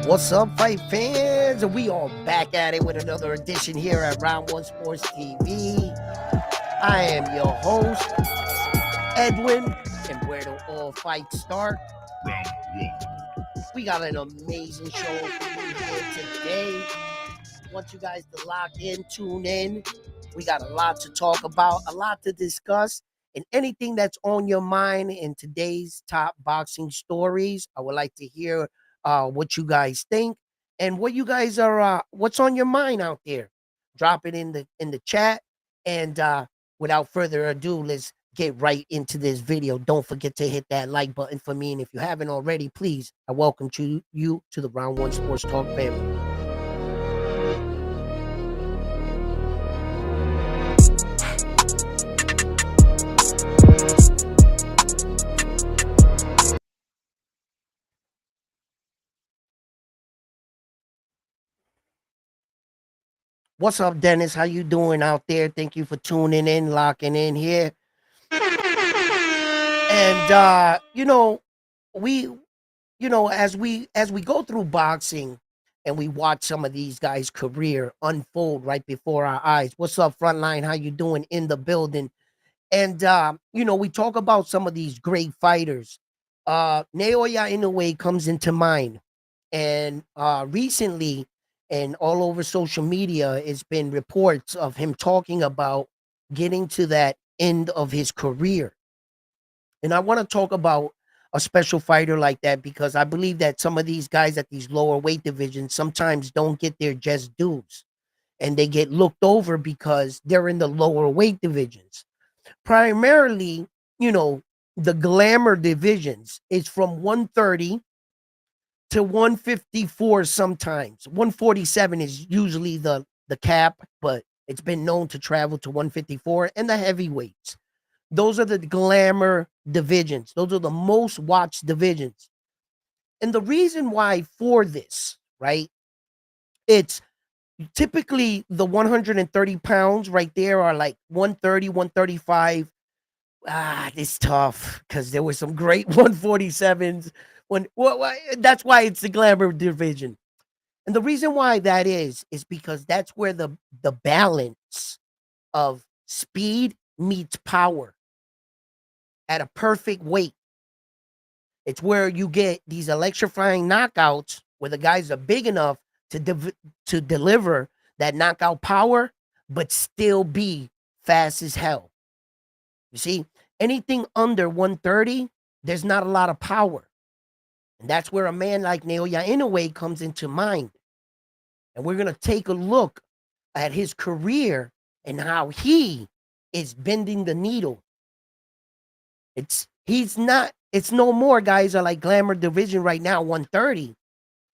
What's up, fight fans? We are back at it with another edition here at Round One Sports TV. I am your host, Edwin, and where do all fights start? Round one. We got an amazing show for you here today. I want you guys to lock in, tune in. We got a lot to talk about, a lot to discuss, and anything that's on your mind in today's top boxing stories. I would like to hear what you guys think and what you guys are, what's on your mind out there. Drop it in the chat. And without further ado, let's get right into this video. Don't forget to hit that like button for me, and if you haven't already, please, I welcome you to the Round One Sports Talk family. What's up, Dennis? How you doing out there? Thank you for tuning in, locking in here. And we as we go through boxing and we watch some of these guys' career unfold right before our eyes. What's up, Frontline? How you doing in the building? And we talk about some of these great fighters. Naoya Inoue comes into mind. And recently, and all over social media, it's been reports of him talking about getting to that end of his career. And I want to talk about a special fighter like that because I believe that some of these guys at these lower weight divisions sometimes don't get their just dues and they get looked over because they're in the lower weight divisions. Primarily, the glamour divisions is from 130 to 154 sometimes. 147 is usually the cap, but it's been known to travel to 154 and the heavyweights. Those are the glamour divisions. Those are the most watched divisions. And the reason why for this, right? It's typically the 130 pounds right there are like 130, 135. It's tough because there were some great 147s. That's why it's the glamour division. And the reason why that is because that's where the balance of speed meets power at a perfect weight. It's where you get these electrifying knockouts where the guys are big enough to deliver that knockout power, but still be fast as hell. You see, anything under 130, there's not a lot of power. And that's where a man like Naoya Inoue comes into mind. And we're going to take a look at his career and how he is bending the needle. It's no more guys are like glamour division right now, 130.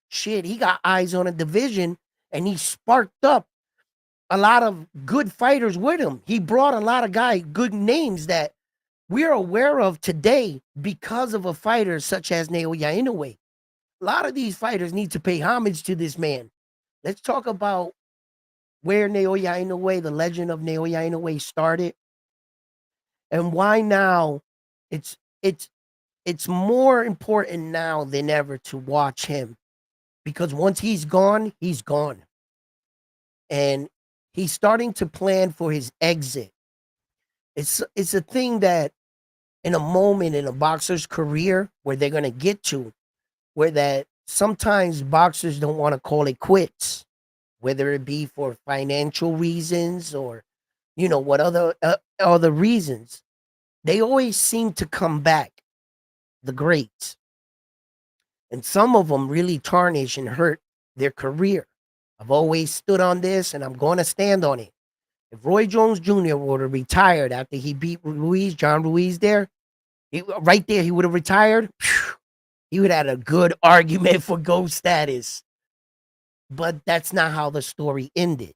Shit, he got eyes on a division and he sparked up a lot of good fighters with him. He brought a lot of good names that we're aware of today because of a fighter such as Naoya Inoue. A lot of these fighters need to pay homage to this man. Let's talk about where Naoya Inoue, the legend of Naoya Inoue, started and why now it's more important now than ever to watch him, because once he's gone, he's gone. And he's starting to plan for his exit. It's a thing that in a moment in a boxer's career where they're going to get to, where that sometimes boxers don't want to call it quits, whether it be for financial reasons or, what other reasons. They always seem to come back, the greats. And some of them really tarnish and hurt their career. I've always stood on this and I'm going to stand on it. If Roy Jones Jr. would have retired after he beat John Ruiz there, right there, he would have retired. He would have had a good argument for GOAT status. But that's not how the story ended.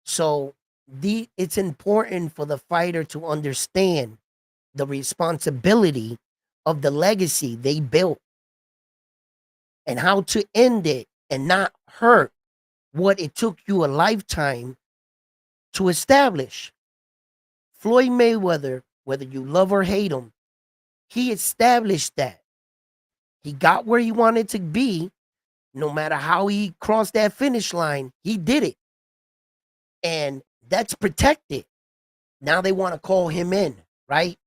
So it's important for the fighter to understand the responsibility of the legacy they built and how to end it and not hurt what it took you a lifetime to establish. Floyd Mayweather, whether you love or hate him, he established that. He got where he wanted to be no matter how he crossed that finish line, he did it. And that's protected. Now they want to call him in, right?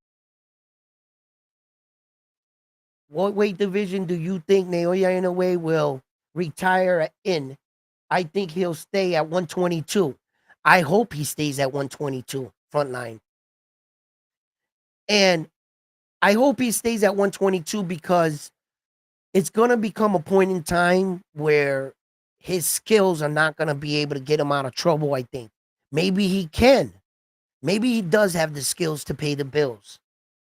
What weight division do you think Naoya Inoue will retire in? I think he'll stay at 122. I hope he stays at 122 front line. And I hope he stays at 122 because it's going to become a point in time where his skills are not going to be able to get him out of trouble, I think. Maybe he can. Maybe he does have the skills to pay the bills,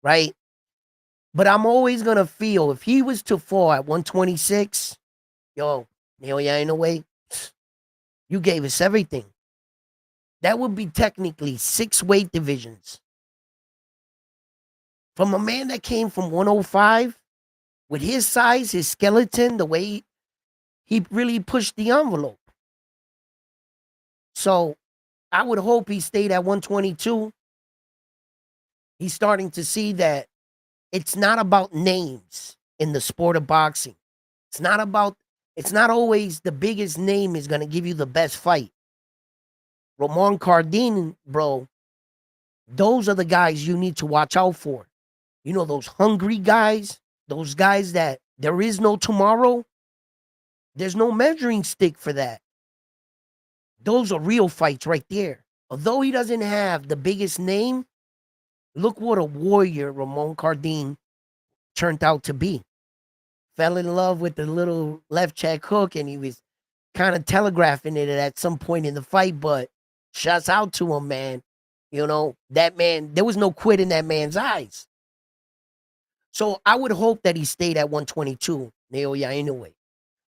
right? But I'm always going to feel if he was to fall at 126, yo, Naoya Inoue, you gave us everything. That would be technically 6 weight divisions. From a man that came from 105, with his size, his skeleton, the way he really pushed the envelope. So I would hope he stayed at 122. He's starting to see that it's not about names in the sport of boxing. It's not always the biggest name is going to give you the best fight. Ramon Cardin, bro, those are the guys you need to watch out for. You know, those hungry guys, those guys that there is no tomorrow. There's no measuring stick for that. Those are real fights right there. Although he doesn't have the biggest name, look what a warrior Ramon Cardin turned out to be. Fell in love with the little left check hook, and he was kind of telegraphing it at some point in the fight, but shouts out to him, man. You know, that man, there was no quit in that man's eyes. So I would hope that he stayed at 122, Naoya Inoue.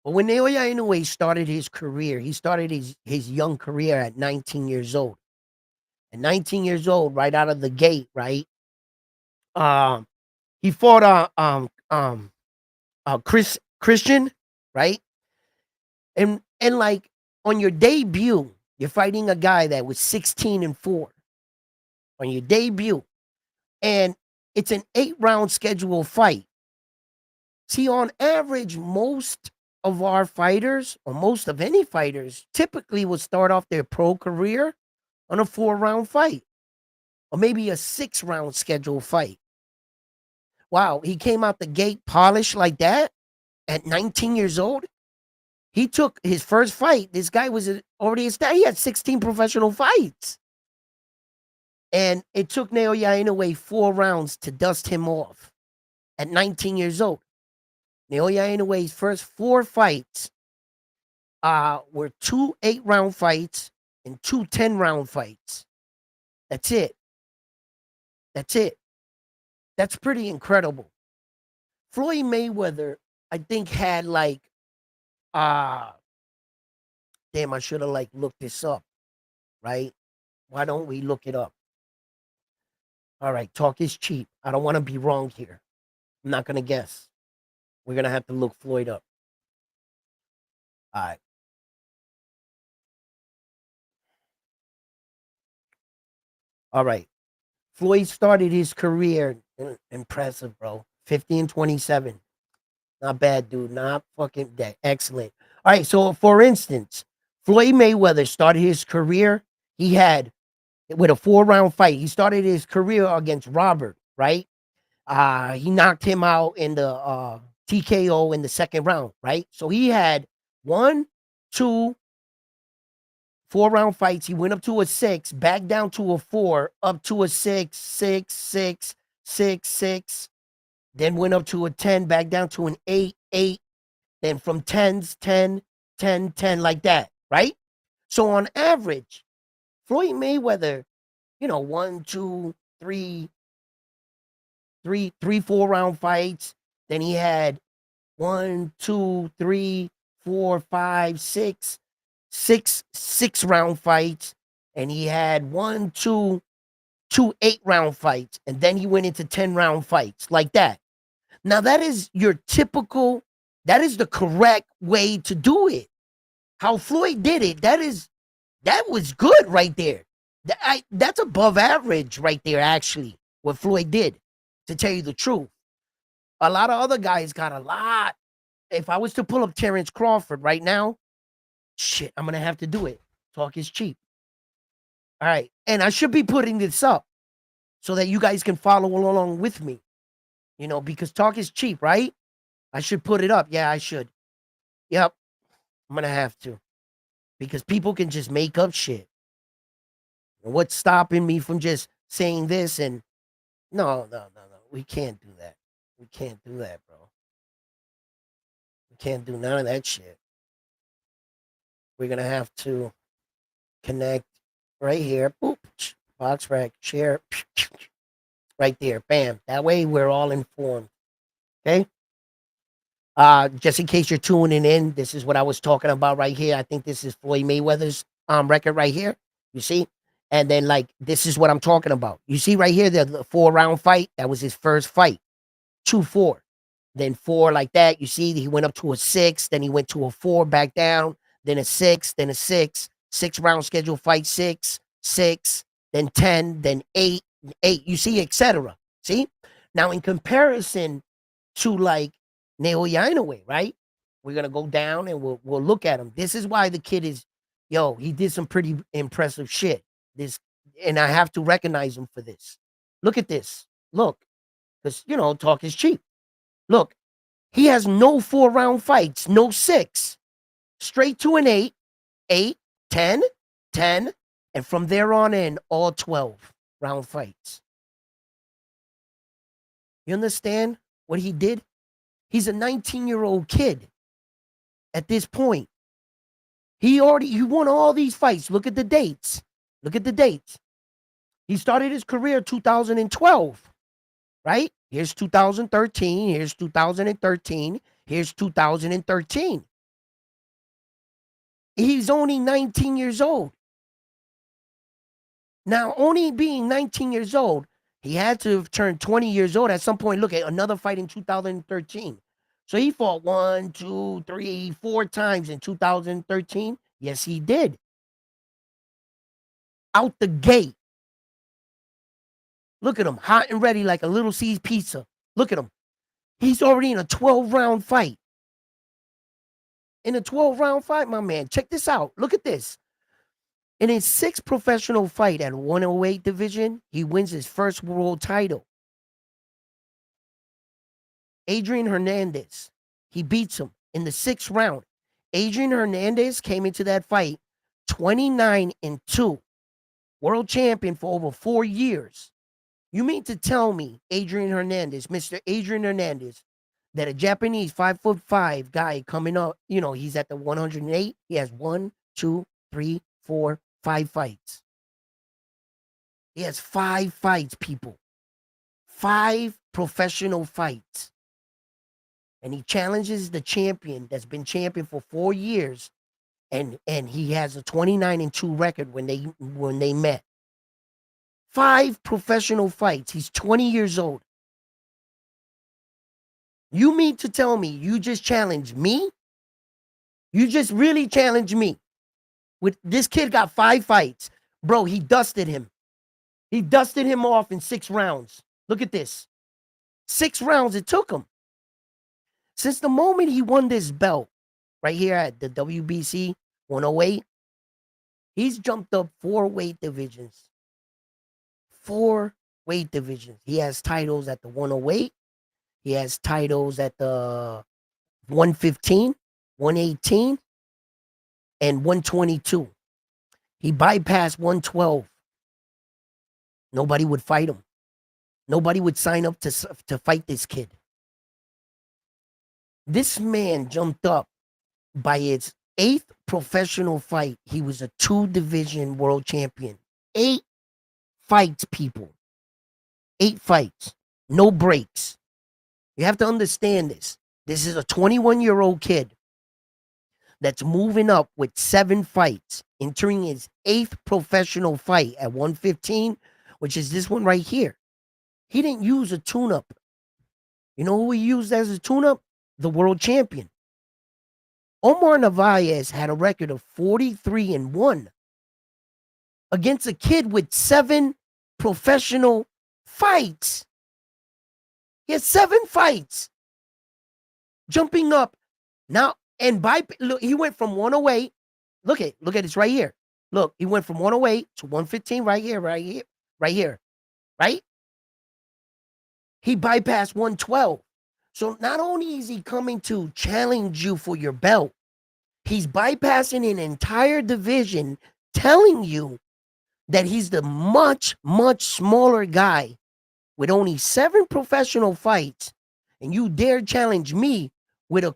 But when Naoya Inoue started his career, he started his young career at 19 years old. At 19 years old, right out of the gate, right? He fought Christian, right? And like on your debut, you're fighting a guy that was 16-4 on your debut, and it's an 8-round scheduled fight. See, on average, most of our fighters, or most of any fighters, typically would start off their pro career on a 4-round fight, or maybe a 6-round scheduled fight. Wow, he came out the gate polished like that at 19 years old. He took his first fight. This guy was already established. He had 16 professional fights. And it took Naoya Inoue 4 rounds to dust him off at 19 years old. Naoya Inoue's first 4 fights were 2 8-round fights and 2 10-round fights. That's it. That's it. That's pretty incredible. Floyd Mayweather, I think, had like, damn, I should have like looked this up, right? Why don't we look it up? All right, talk is cheap. I don't want to be wrong here. I'm not going to guess. We're going to have to look Floyd up. All right. All right. Floyd started his career, impressive, bro. 50-27. Not bad, dude. Not fucking that. Excellent. All right. So, for instance, Floyd Mayweather started his career. He had, with a 4-round fight, he started his career against Robert, right? He knocked him out in the TKO in the 2nd round, right? So he had 1, 2, 4-round fights. He went up to a 6, back down to a 4, up to a 6, 6, 6, 6, 6. Then went up to a 10, back down to an 8, 8. Then from 10s, 10, 10, 10, like that, right? So on average, Floyd Mayweather, 1, 2, 3, 4-round fights. Then he had 1, 2, 3, 4, 5, 6, 6-round fights. And he had 1, 2 8-round fights. And then he went into 10-round fights like that. Now that is your typical, that is the correct way to do it. How Floyd did it, that was good right there. That's above average right there, actually, what Floyd did, to tell you the truth. A lot of other guys got a lot If I was to pull up Terrence Crawford right now, shit, I'm gonna have to do it. Talk is cheap. All right. And I should be putting this up so that you guys can follow along with me. You know, because talk is cheap, right? I should put it up. Yeah, I should. Yep. I'm gonna have to. Because people can just make up shit. And what's stopping me from just saying this and no. We can't do that. We can't do that, bro. We can't do none of that shit. We're gonna have to connect right here. Boop. Box rack, share. Right there. Bam. That way we're all informed. Okay. Just in case you're tuning in, this is what I was talking about right here. I think this is Floyd Mayweather's record right here. You see? And then like this is what I'm talking about. You see right here, the 4-round fight. That was his first fight. 2-4. Then 4 like that. You see, he went up to a 6. Then he went to a 4, back down. Then a 6. Then a 6. 6-round schedule fight 6, 6. Then 10. Then 8, 8. You see, etc. See? Now in comparison to like Naoya Inoue, right? We're gonna go down and we'll look at him. This is why the kid is, yo, he did some pretty impressive shit. This, and I have to recognize him for this. Look at this. Look, because you know, talk is cheap. Look, he has no 4-round fights, no 6. Straight to an 8, 8, 10, 10, and from there on in, all 12-round fights. You understand what he did? He's a 19-year-old kid at this point. He won all these fights. Look at the dates. Look at the dates. He started his career 2012, right? Here's 2013. Here's 2013. Here's 2013. He's only 19 years old. Now, only being 19 years old, he had to have turned 20 years old at some point. Look at another fight in 2013. So he fought 1, 2, 3, 4 times in 2013. Yes, he did. Out the gate. Look at him, hot and ready like a Little C's pizza. Look at him. He's already in a 12-round fight. In a 12-round fight, my man. Check this out. Look at this. In his 6th professional fight at 108 division, he wins his first world title. Adrian Hernandez, he beats him in the 6th round. Adrian Hernandez came into that fight 29-2, world champion for over 4 years. You mean to tell me Adrian Hernandez, Mr. Adrian Hernandez, that a Japanese 5'5" guy coming up, you know, he's at the 108, he has 1, 2, 3, 4, 5 fights. He has 5 fights, people. 5 professional fights. And he challenges the champion that's been champion for 4 years. And he has a 29-2 record when they met. 5 professional fights. He's 20 years old. You mean to tell me you just challenged me? You just really challenged me. With this kid got 5 fights. Bro, he dusted him. He dusted him off in 6 rounds. Look at this. 6 rounds it took him. Since the moment he won this belt, right here at the WBC 108, he's jumped up 4 weight divisions. 4 weight divisions. He has titles at the 108. He has titles at the 115, 118, and 122. He bypassed 112. Nobody would fight him. Nobody would sign up to fight this kid. This man jumped up by his 8th professional fight. He was a 2-division world champion. 8 fights, people. 8 fights. No breaks. You have to understand this. This is a 21-year-old kid that's moving up with 7 fights, entering his 8th professional fight at 115, which is this one right here. He didn't use a tune-up. You know who he used as a tune-up? The world champion. Omar Narvaez had a record of 43-1 against a kid with 7 professional fights. He had 7 fights. Jumping up Now, and by look, he went from 108. Look at this right here. Look, he went from 108 to 115 right here, right here, right here, right? He bypassed 112. So not only is he coming to challenge you for your belt, he's bypassing an entire division, telling you that he's the much, much smaller guy with only 7 professional fights, and you dare challenge me with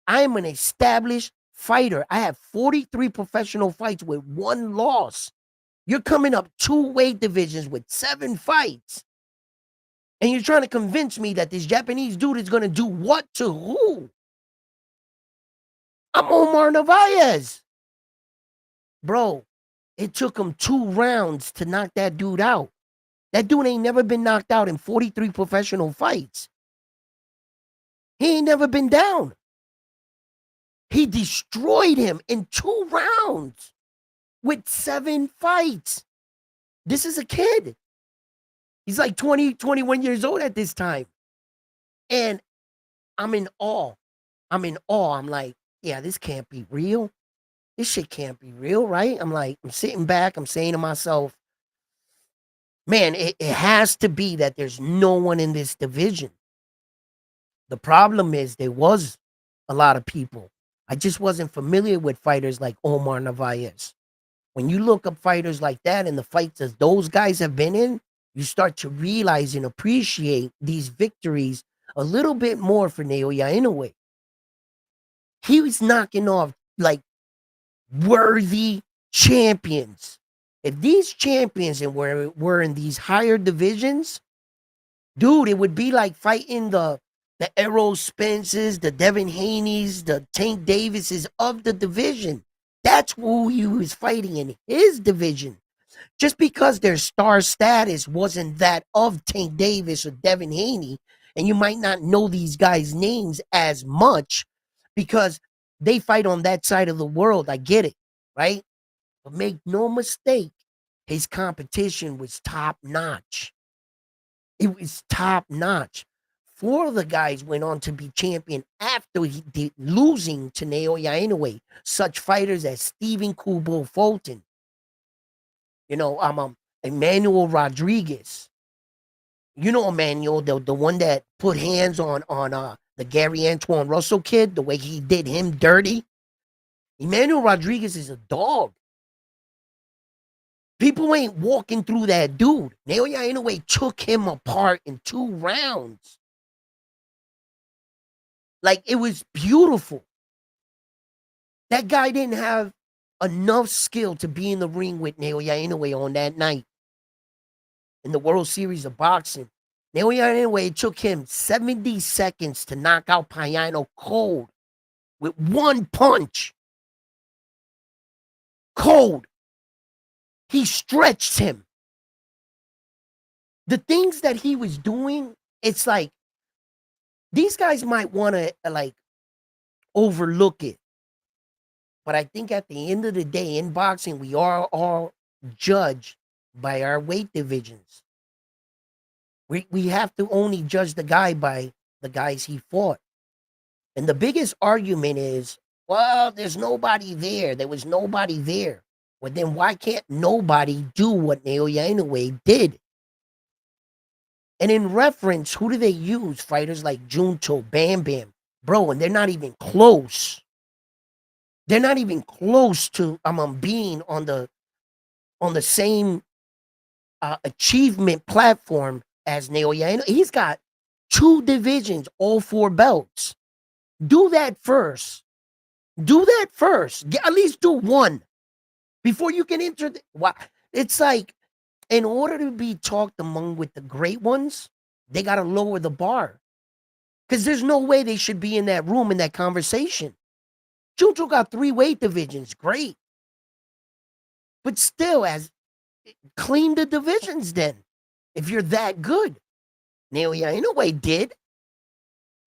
I'm an established fighter. I have 43 professional fights with 1 loss. You're coming up 2 weight divisions with 7 fights. And you're trying to convince me that this Japanese dude is going to do what to who? I'm Omar Narvaez. Bro, it took him 2 rounds to knock that dude out. That dude ain't never been knocked out in 43 professional fights. He ain't never been down. He destroyed him in 2 rounds with 7 fights. This is a kid. He's like 20, 21 years old at this time. And I'm in awe. I'm in awe. I'm like, yeah, this can't be real. This shit can't be real, right? I'm like, I'm sitting back. I'm saying to myself, man, it has to be that there's no one in this division. The problem is there was a lot of people. I just wasn't familiar with fighters like Omar Narvaez. When you look up fighters like that and the fights that those guys have been in, you start to realize and appreciate these victories a little bit more for Naoya Inoue. He was knocking off like worthy champions. If these champions and were in these higher divisions, dude, it would be like fighting the Errol Spences, the Devin Haney's, the Tank Davises of the division. That's who he was fighting in his division. Just because their star status wasn't that of Tank Davis or Devin Haney, and you might not know these guys' names as much because they fight on that side of the world. I get it, right? But make no mistake, his competition was top notch. It was top notch. 4 of the guys went on to be champion after he did losing to Naoya Inoue. Such fighters as Stephen Kubo Fulton, Emmanuel Rodriguez. You know Emmanuel, the one that put hands on the Gary Antoine Russell kid, the way he did him dirty. Emmanuel Rodriguez is a dog. People ain't walking through that dude. Naoya Inoue took him apart in 2 rounds. Like, it was beautiful. That guy didn't have enough skill to be in the ring with Naoya Inoue on that night in the World Series of Boxing. Naoya Inoue took him 70 seconds to knock out Payano cold with 1 punch. Cold. He stretched him. The things that he was doing, it's like, these guys might want to like overlook it. But I think at the end of the day, in boxing, we are all judged by our weight divisions. We have to only judge the guy by the guys he fought. And the biggest argument is, well, there's nobody there. There was nobody there. Well, then why can't nobody do what Naoya Inoue did? And in reference, who do they use? Fighters like Junto, Bam Bam. Bro, and they're not even close. They're not even close to being on the same achievement platform as Naoya. He's got 2 divisions, all 4 belts. Do that first. Do that first. At least do 1 before you can enter. It's like, in order to be talked among with the great ones, they got to lower the bar. Because there's no way they should be in that room, in that conversation. Junto got 3 weight divisions. Great. But still, clean the divisions then, if you're that good. Naoya Inoue did.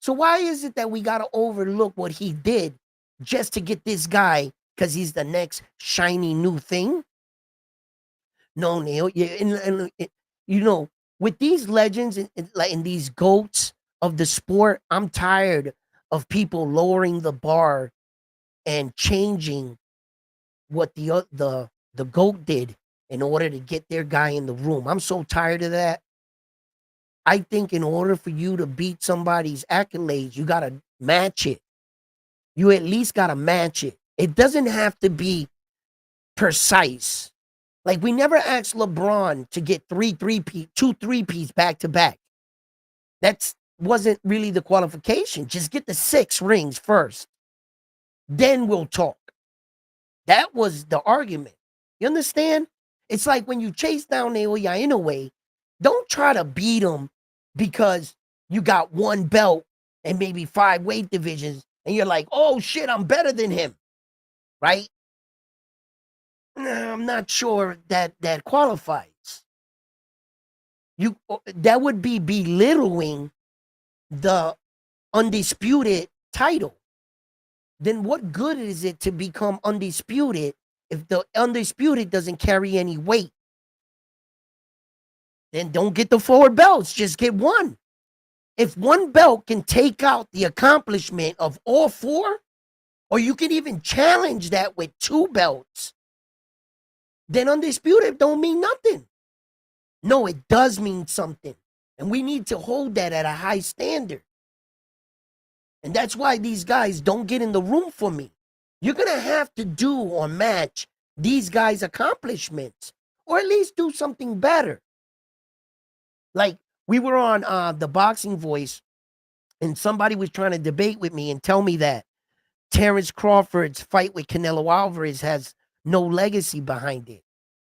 So why is it that we got to overlook what he did just to get this guy because he's the next shiny new thing? No, Neil. With these legends and these goats of the sport, I'm tired of people lowering the bar and changing what the GOAT did in order to get their guy in the room. I'm so tired of that. I think in order for you to beat somebody's accolades, you got to match it. You at least got to match it. It doesn't have to be precise. Like, we never asked LeBron to get two three-peats back to back. That wasn't really the qualification. Just get the 6 rings first. Then we'll talk. That was the argument. You understand? It's like when you chase down Naoya Inoue, don't try to beat him because you got 1 belt and maybe 5 weight divisions, and you're like, oh shit, I'm better than him, right? I'm not sure that qualifies. That would be belittling the undisputed title. Then what good is it to become undisputed if the undisputed doesn't carry any weight? Then don't get the 4 belts, just get 1. If 1 belt can take out the accomplishment of all 4, or you can even challenge that with 2 belts, then undisputed don't mean nothing. No, it does mean something. And we need to hold that at a high standard. And that's why these guys don't get in the room for me. You're going to have to do or match these guys' accomplishments, or at least do something better. Like, we were on the Boxing Voice, and somebody was trying to debate with me and tell me that Terrence Crawford's fight with Canelo Alvarez has no legacy behind it.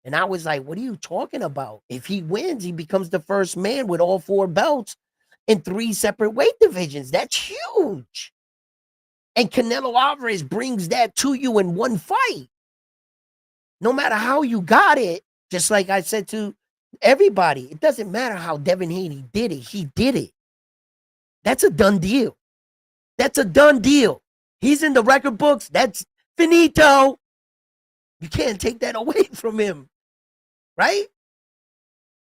And I was like, what are you talking about? If he wins, he becomes the first man with all 4 belts in 3 separate weight divisions. That's huge. And Canelo Alvarez brings that to you in 1 fight. No matter how you got it, just like I said to everybody, it doesn't matter how Devin Haney did it. He did it. That's a done deal. That's a done deal. He's in the record books. That's finito. You can't take that away from him, right?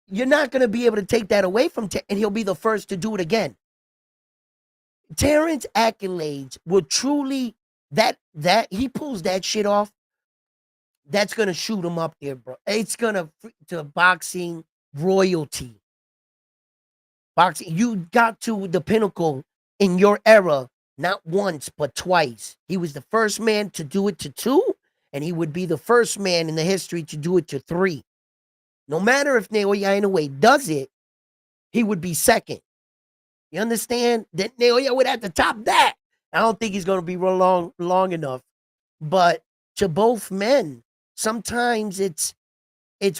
You're not going to be able to take that away from and he'll be the first to do it again. Terrence accolades will truly, that he pulls that shit off, that's going to shoot him up there, bro. It's going to boxing royalty. Boxing, you got to the pinnacle in your era, not once, but twice. He was the first man to do it to 2, and he would be the first man in the history to do it to 3. No matter if Naoya Inoue does it, he would be second. You understand? That Naoya would have to top that. I don't think he's going to be long enough. But to both men, sometimes it's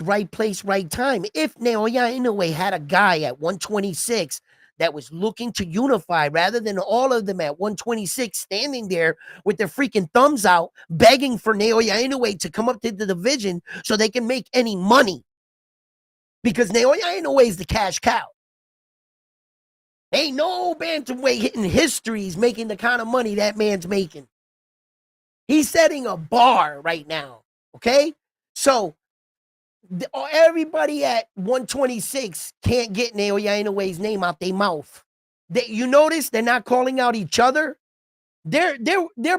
right place, right time. If Naoya Inoue had a guy at 126 that was looking to unify, rather than all of them at 126 standing there with their freaking thumbs out, begging for Naoya Inoue to come up to the division so they can make any money. Because Naoya Inoue is the cash cow. Ain't no bantamweight hitting histories making the kind of money that man's making. He's setting a bar right now, okay? So everybody at 126 can't get Naoya Inoue's name out their mouth. You notice they're not calling out each other. They're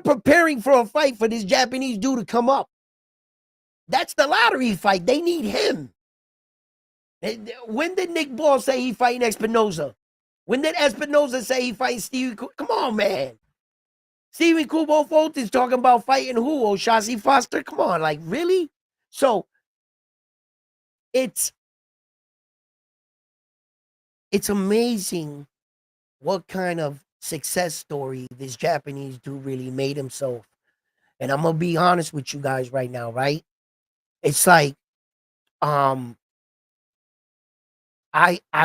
preparing for a fight for this Japanese dude to come up. That's the lottery fight. They need him. When did Nick Ball say he fighting Espinoza? When did Espinoza say he fighting Stevie? Come on, man. Stephen Kubo Fulton's talking about fighting who? O'Shazi Foster? Come on, like, really? So it's amazing what kind of success story this Japanese dude really made himself. And I'm gonna be honest with you guys right now, right? It's like, I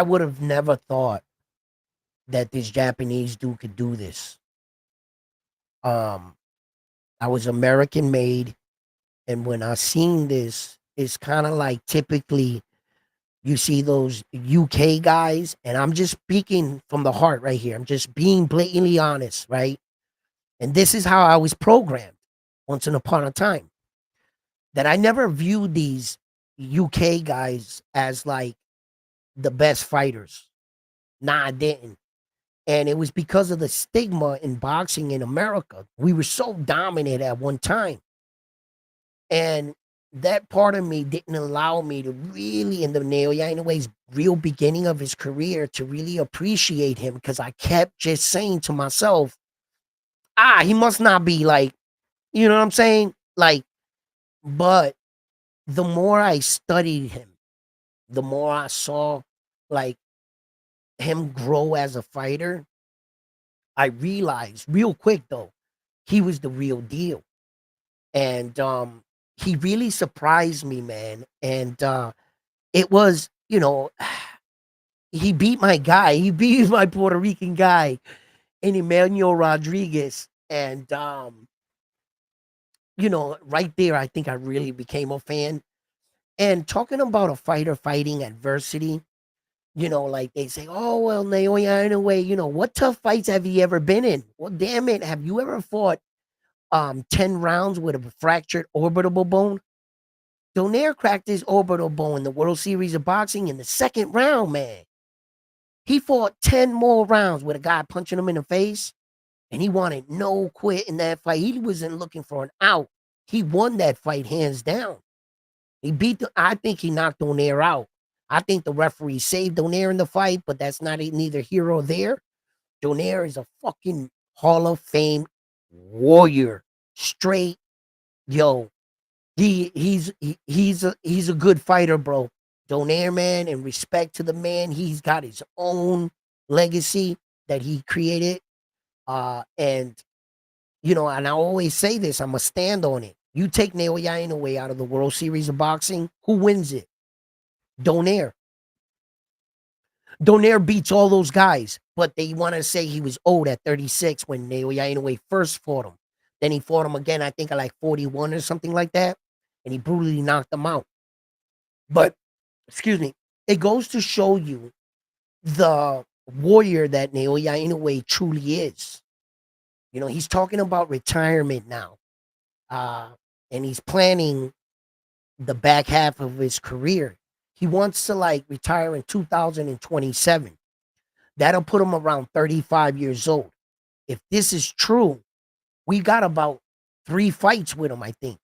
would have never thought that this Japanese dude could do this. I was American made, and when I seen this, it's kind of like typically you see those UK guys, and I'm just speaking from the heart right here. I'm just being blatantly honest, right? And this is how I was programmed once upon a time. That I never viewed these UK guys as like the best fighters. Nah, I didn't. And it was because of the stigma in boxing in America. We were so dominant at one time. And that part of me didn't allow me to really, in the Naoya Inoue's real beginning of his career, to really appreciate him because I kept just saying to myself, he must not be like, you know what I'm saying? Like, but the more I studied him, the more I saw like him grow as a fighter, I realized real quick though, he was the real deal. And he really surprised me, man. And it was, he beat my guy. He beat my Puerto Rican guy in Emmanuel Rodriguez. And right there, I think I really became a fan. And talking about a fighter fighting adversity, like they say, oh, well, Naoya, in a way, what tough fights have you ever been in? Well, damn it. Have you ever fought 10 rounds with a fractured orbital bone? Donaire cracked his orbital bone in the World Series of Boxing in the second round, man. He fought 10 more rounds with a guy punching him in the face, and he wanted no quit in that fight. He wasn't looking for an out. He won that fight hands down. I think he knocked Donaire out. I think the referee saved Donaire in the fight, but that's neither here or there. Donaire is a fucking Hall of Fame warrior. Straight, yo. He's a good fighter, bro. Donaire, man, and respect to the man. He's got his own legacy that he created. And and I always say this, I'm gonna stand on it. You take Naoya Inoue out of the World Series of Boxing, who wins it? Donaire. Donaire beats all those guys, but they want to say he was old at 36 when Naoya Inoue first fought him. Then he fought him again, I think, at like 41 or something like that, and he brutally knocked him out. But, excuse me, it goes to show you the warrior that Naoya Inoue truly is. He's talking about retirement now, and he's planning the back half of his career. He wants to like retire in 2027. That'll put him around 35 years old. If this is true, we got about 3 fights with him, I think.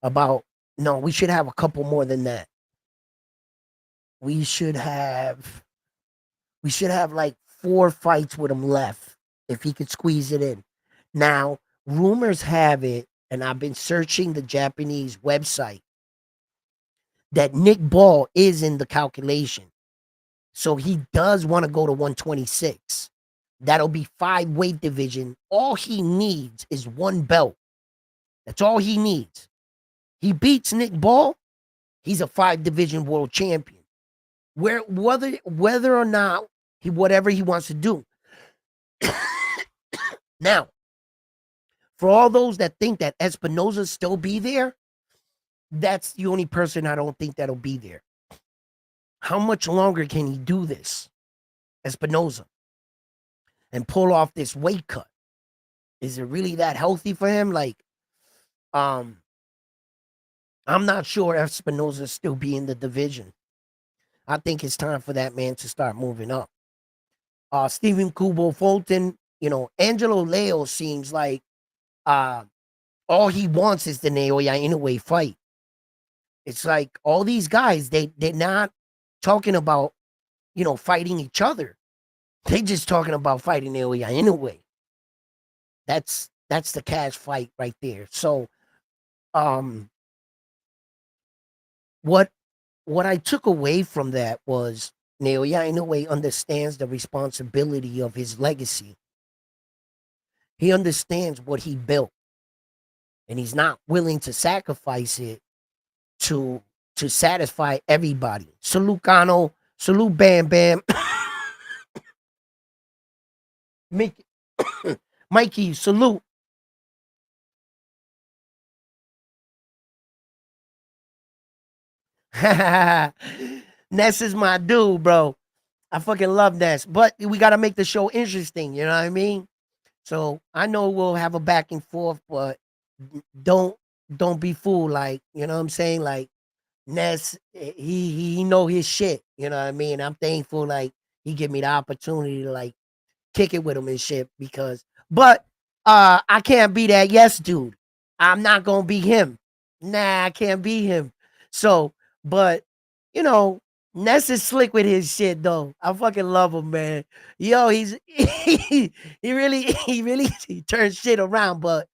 About No, we should have a couple more than that. We should have like 4 fights with him left if he could squeeze it in. Now, rumors have it, and I've been searching the Japanese website, that Nick Ball is in the calculation. So he does want to go to 126. That'll be 5 weight division. All he needs is 1 belt. That's all he needs. He beats Nick Ball, he's a 5 division world champion. Whether or not whatever he wants to do. Now, for all those that think that Espinoza still be there, that's the only person I don't think that'll be there. How much longer can he do this, Espinoza, and pull off this weight cut? Is it really that healthy for him? Like, I'm not sure Espinoza still be in the division. I think it's time for that man to start moving up. Stephen Kubo Fulton, Angelo Leo seems like all he wants is the Naoya Inoue fight. It's like all these guys, they're not talking about, fighting each other. They just talking about fighting Naoya Inoue. That's the cash fight right there. So, what I took away from that was Naoya Inoue understands the responsibility of his legacy. He understands what he built, and he's not willing to sacrifice it to satisfy everybody. Salute Kano, salute Bam Bam. Mikey, salute. Ness is my dude, bro. I fucking love Ness. But we got to make the show interesting. You know what I mean? So I know we'll have a back and forth, but don't be fooled. Like, you know what I'm saying? Like, Ness, he know his shit. You know what I mean? I'm thankful, like, he give me the opportunity to like kick it with him and shit because but I can't be that yes dude. I'm not gonna be him. Nah, I can't be him. So, but you know, Ness is slick with his shit though. I fucking love him, man. Yo, he's he really he turns shit around, but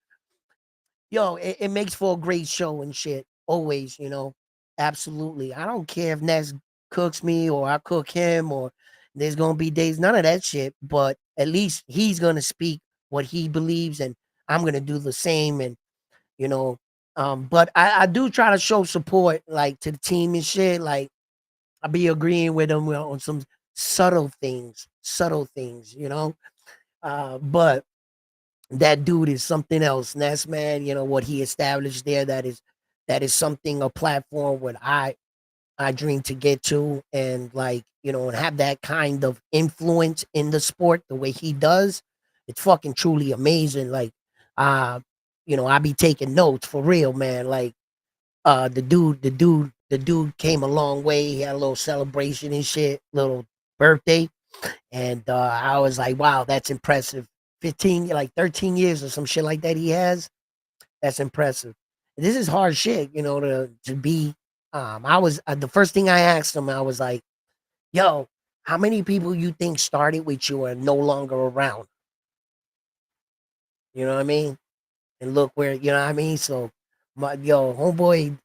yo, it makes for a great show and shit. Always, you know. Absolutely. I don't care if Ness cooks me or I cook him or there's gonna be days, none of that shit. But at least he's gonna speak what he believes and I'm gonna do the same and you know. But I do try to show support like to the team and shit. Like I be agreeing with them on some subtle things, you know. But that dude is something else. Ness, man, you know what he established there. That is something a platform what I dream to get to, and like you know, and have that kind of influence in the sport the way he does. It's fucking truly amazing. Like, uh, you know, I be taking notes for real, man. Like, the dude came a long way. He had a little celebration and shit, little birthday and I was like, wow, that's impressive. 15, like 13 years or some shit like that he has. That's impressive. This is hard shit, you know, to be. I was the first thing I asked him, I was like, yo, how many people you think started with you are no longer around? You know what I mean? And look where, you know what I mean? So, homeboy,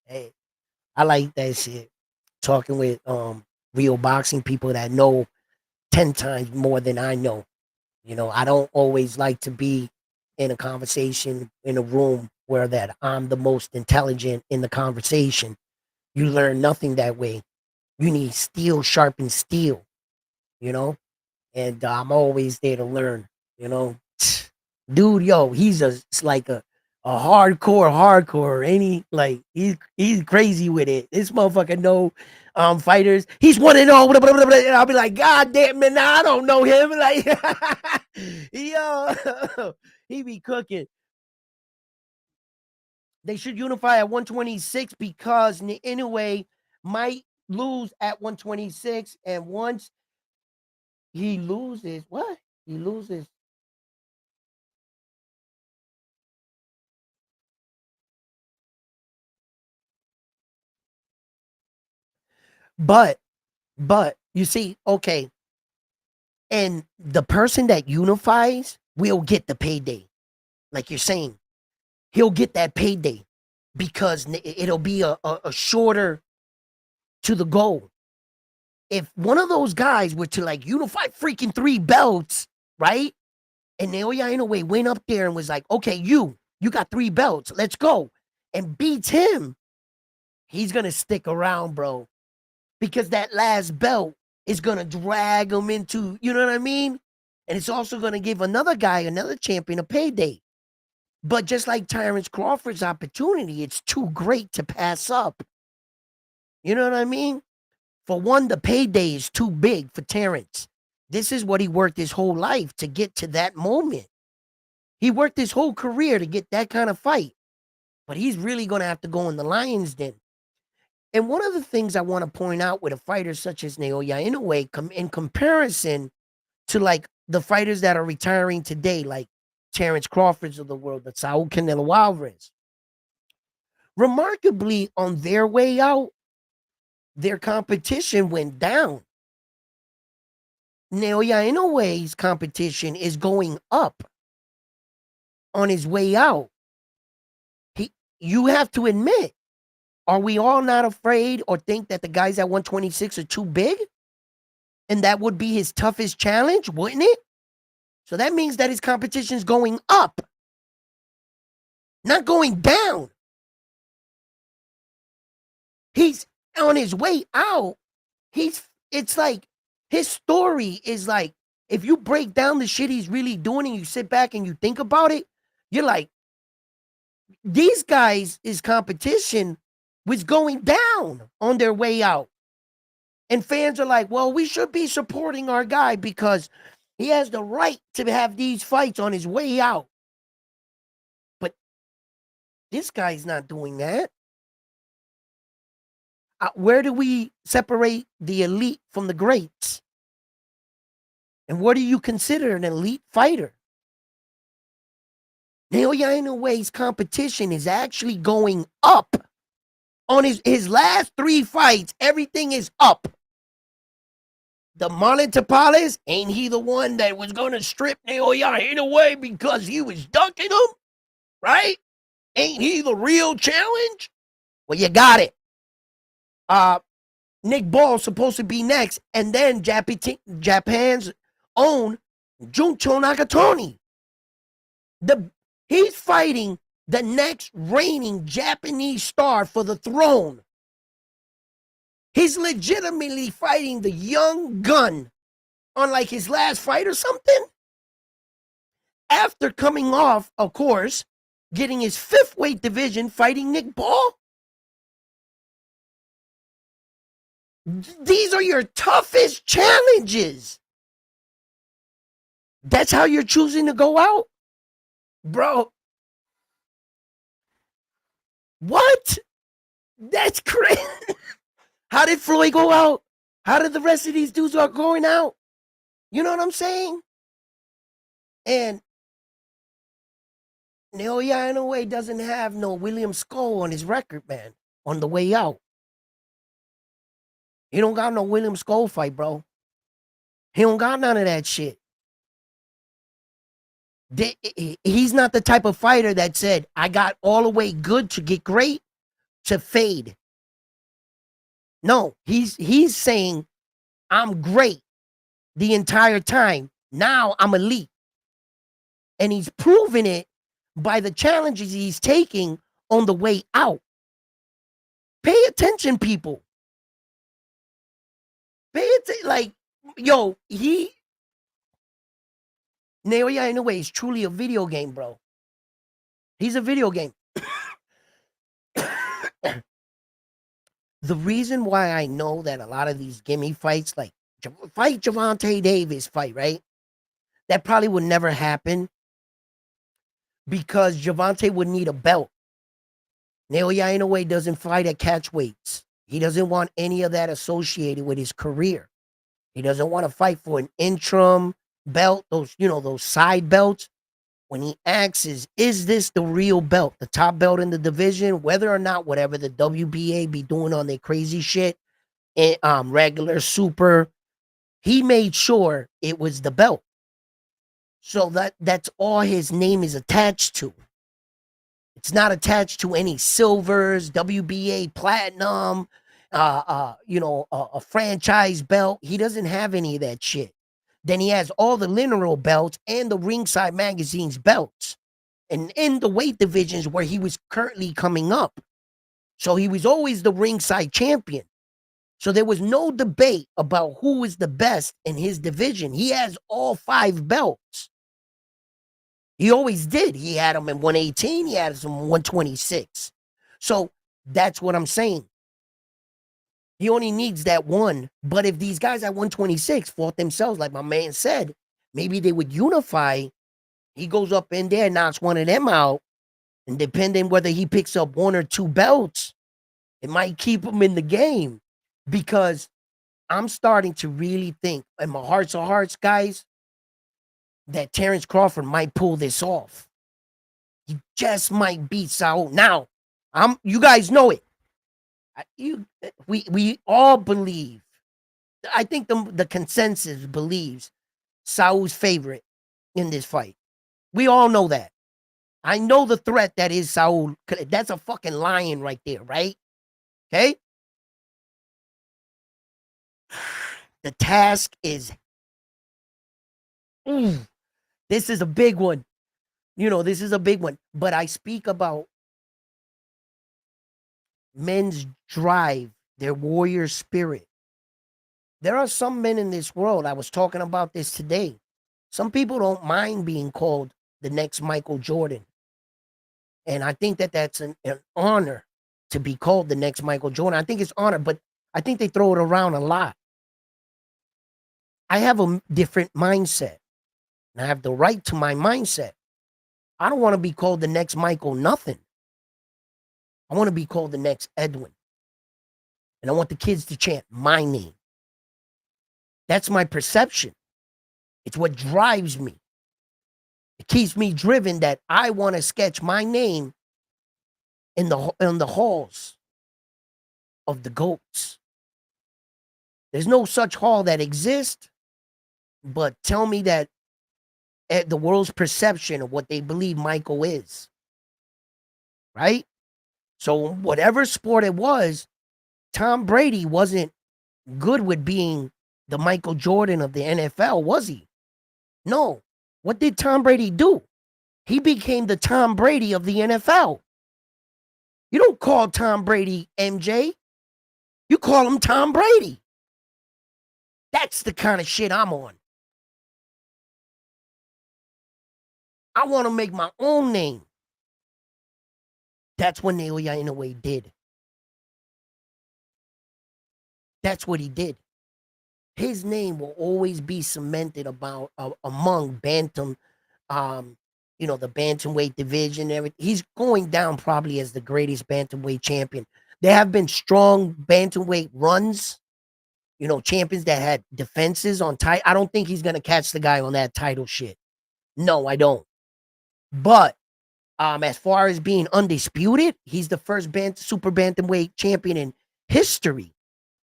hey, I like that shit. Talking with real boxing people that know 10 times more than I know. You know, I don't always like to be in a conversation in a room where that I'm the most intelligent in the conversation. You learn nothing that way. You need steel sharpen steel, you know? And I'm always there to learn, you know? Dude, yo, he's it's like a hardcore, ain't he? Like he's crazy with it. This motherfucker know fighters. He's 1-0. Blah, blah, blah, blah, and I'll be like, God damn man, nah, I don't know him. Like yo, he be cooking. They should unify at 126 because Inoue might lose at 126. And once he loses, what? He loses. But you see, okay, and the person that unifies will get the payday. Like you're saying, he'll get that payday because it'll be a shorter to the goal. If one of those guys were to like unify freaking 3 belts, right? And Naoya in a way went up there and was like, okay, you got 3 belts, let's go. And beats him, he's gonna stick around, bro. Because that last belt is gonna drag him into, you know what I mean? And it's also gonna give another guy, another champion, a payday. But just like Terrence Crawford's opportunity, it's too great to pass up. You know what I mean? For one, the payday is too big for Terrence. This is what he worked his whole life to get to that moment. He worked his whole career to get that kind of fight. But he's really going to have to go in the lion's den. And one of the things I want to point out with a fighter such as Naoya, in a way, in comparison to like the fighters that are retiring today, like Terrence Crawford's of the world, the Saul Canelo Alvarez, remarkably, on their way out, their competition went down. Naoya Inoue's competition is going up on his way out. You have to admit, are we all not afraid or think that the guys at 126 are too big? And that would be his toughest challenge, wouldn't it? So that means that his competition is going up, not going down. He's on his way out. It's like his story is like, if you break down the shit he's really doing and you sit back and you think about it, you're like, these guys, his competition was going down on their way out. And fans are like, well, we should be supporting our guy because he has the right to have these fights on his way out. But this guy's not doing that. Where do we separate the elite from the greats? And what do you consider an elite fighter? Naoya Inoue's competition is actually going up. On his last 3 fights, everything is up. The Marlon Tapales, ain't he the one that was going to strip Naoya Inoue because he was dunking him? Right? Ain't he the real challenge? Well, you got it. Nick Ball's supposed to be next, and then Japan's own Juncho Nakatani. He's fighting the next reigning Japanese star for the throne. He's legitimately fighting the young gun on like his last fight or something. After coming off, of course, getting his 5th weight division fighting Nick Ball. These are your toughest challenges. That's how you're choosing to go out? Bro. What? That's crazy. How did Floyd go out? How did the rest of these dudes are going out? You know what I'm saying? And Naoya Inoue doesn't have no William Skull on his record, man, on the way out. He don't got no William Skull fight, bro. He don't got none of that shit. He's not the type of fighter that said, I got all the way good to get great to fade. No, he's saying, I'm great the entire time. Now I'm elite. And he's proven it by the challenges he's taking on the way out. Pay attention, people. Pay attention. Like, yo, Naoya Inoue is truly a video game, bro. He's a video game. The reason why I know that a lot of these gimme fights, like fight Gervonta Davis fight, right? That probably would never happen because Gervonta would need a belt. Naoya Inoue doesn't fight at catch weights. He doesn't want any of that associated with his career. He doesn't want to fight for an interim belt, those side belts. When he asks is this the real belt, the top belt in the division, whether or not whatever the WBA be doing on their crazy shit, regular, super, he made sure it was the belt. So that's all his name is attached to. It's not attached to any silvers, WBA platinum, a franchise belt. He doesn't have any of that shit. Then he has all the lineal belts and the Ringside Magazine's belts. And in the weight divisions where he was currently coming up. So he was always the Ringside champion. So there was no debate about who is the best in his division. He has all 5 belts. He always did. He had them in 118. He had them in 126. So that's what I'm saying. He only needs that one. But if these guys at 126 fought themselves, like my man said, maybe they would unify. He goes up in there, knocks one of them out. And depending whether he picks up 1 or 2 belts, it might keep him in the game. Because I'm starting to really think, in my hearts of hearts, guys, that Terrence Crawford might pull this off. He just might beat Saul. Now, you guys know it. We all believe. I think the consensus believes Saul's favorite in this fight. We all know that. I know the threat that is Saul. That's a fucking lion right there, right? Okay? The task is... this is a big one. This is a big one. But I speak about men's drive, their warrior spirit. There are some men in this world, I was talking about this today. Some people don't mind being called the next Michael Jordan. And I think that that's an honor to be called the next Michael Jordan. I think it's honor, but I think they throw it around a lot. I have a different mindset. And I have the right to my mindset. I don't want to be called the next Michael nothing. I want to be called the next Edwin. And I want the kids to chant my name. That's my perception. It's what drives me. It keeps me driven that I want to sketch my name in the halls of the GOATs. There's no such hall that exists, but tell me that the world's perception of what they believe Michael is, right? So whatever sport it was, Tom Brady wasn't good with being the Michael Jordan of the NFL, was he? No. What did Tom Brady do? He became the Tom Brady of the NFL. You don't call Tom Brady MJ. You call him Tom Brady. That's the kind of shit I'm on. I want to make my own name. That's what Naoya Inoue did. That's what he did. His name will always be cemented about among bantam, um, the bantamweight division. Everything. He's going down probably as the greatest bantamweight champion. There have been strong bantamweight runs. Champions that had defenses on title. I don't think he's gonna catch the guy on that title shit. No, I don't. But as far as being undisputed, he's the first super bantamweight champion in history,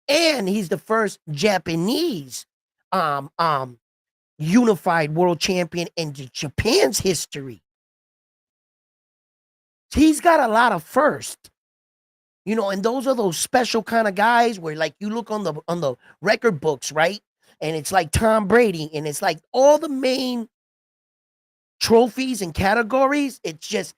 and he's the first Japanese um um unified world champion in Japan's history. He's got a lot of first. And those are those special kind of guys where like you look on the record books, right? And it's like Tom Brady, and it's like all the main trophies and categories. It's just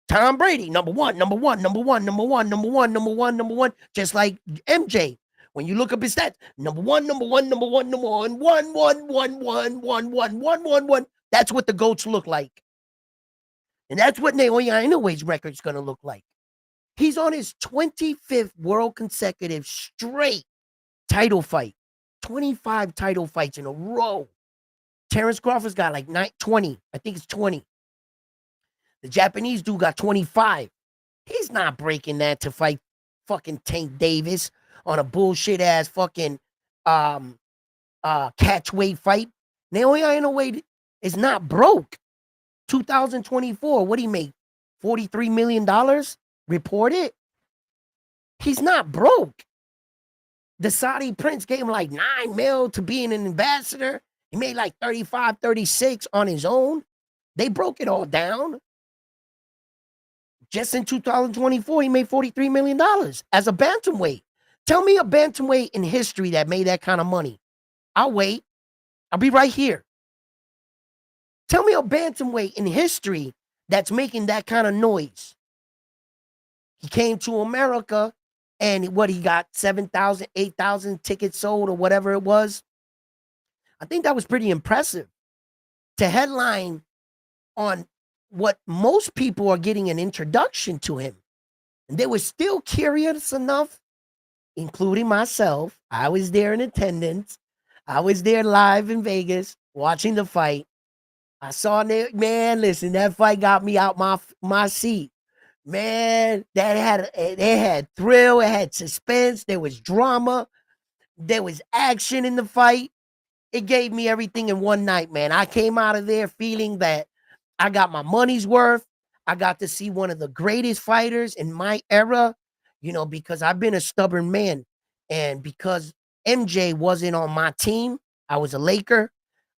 Tom Brady, number one, number one, number one, number one, number one, number one, number one, just like MJ. When you look up his stats, number one, number one, number one, number one, one, one, one, one, one, one, one, one, one. That's what the GOATs look like. And that's what Naoya Inoue's record's gonna look like. He's on his 25th world consecutive straight title fight. 25 title fights in a row. Terrence Crawford's got like 20. I think it's 20. The Japanese dude got 25. He's not breaking that to fight fucking Tank Davis on a bullshit ass fucking catch weight fight. Naoya Inoue is not broke. 2024, what do he make? $43 million? Reported? He's not broke. The Saudi prince gave him like 9 mil to being an ambassador. He made like 35, 36 on his own. They broke it all down. Just in 2024, he made $43 million as a bantamweight. Tell me a bantamweight in history that made that kind of money. I'll wait. I'll be right here. Tell me a bantamweight in history that's making that kind of noise. He came to America and he got 7,000, 8,000 tickets sold or whatever it was. I think that was pretty impressive to headline on what most people are getting an introduction to him. And they were still curious enough, including myself. I was there in attendance. I was there live in Vegas watching the fight. I saw that, man, listen, that fight got me out my seat. Man, it had thrill, it had suspense, there was drama, there was action in the fight. It gave me everything in one night, man. I came out of there feeling that I got my money's worth. I got to see one of the greatest fighters in my era, because I've been a stubborn man. And because MJ wasn't on my team, I was a Laker.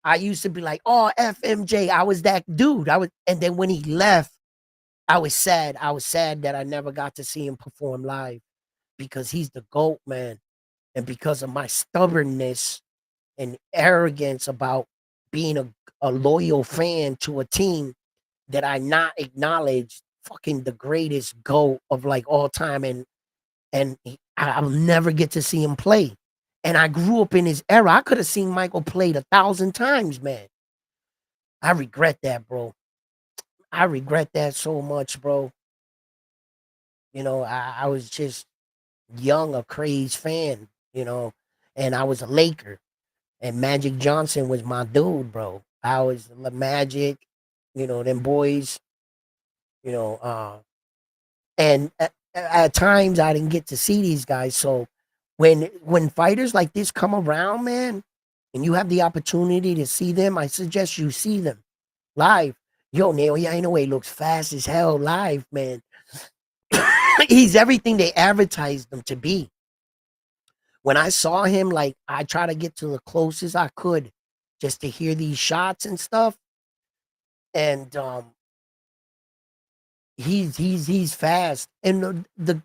I used to be like, oh, F MJ. I was that dude. And then when he left, I was sad. I was sad that I never got to see him perform live because he's the GOAT, man. And because of my stubbornness and arrogance about being a loyal fan to a team that I not acknowledge fucking the greatest GOAT of like all time. And I'll never get to see him play. And I grew up in his era. I could have seen Michael played 1,000 times, man. I regret that, bro. I regret that so much, bro. I was just young, a crazed fan, and I was a Laker. And Magic Johnson was my dude, bro. I was Magic, them boys, and at times I didn't get to see these guys. So when fighters like this come around, man, and you have the opportunity to see them, I suggest you see them live. Yo, Naoya Inoue looks fast as hell live, man. He's everything they advertised him to be. When I saw him, like I try to get to the closest I could just to hear these shots and stuff. And he's fast. And the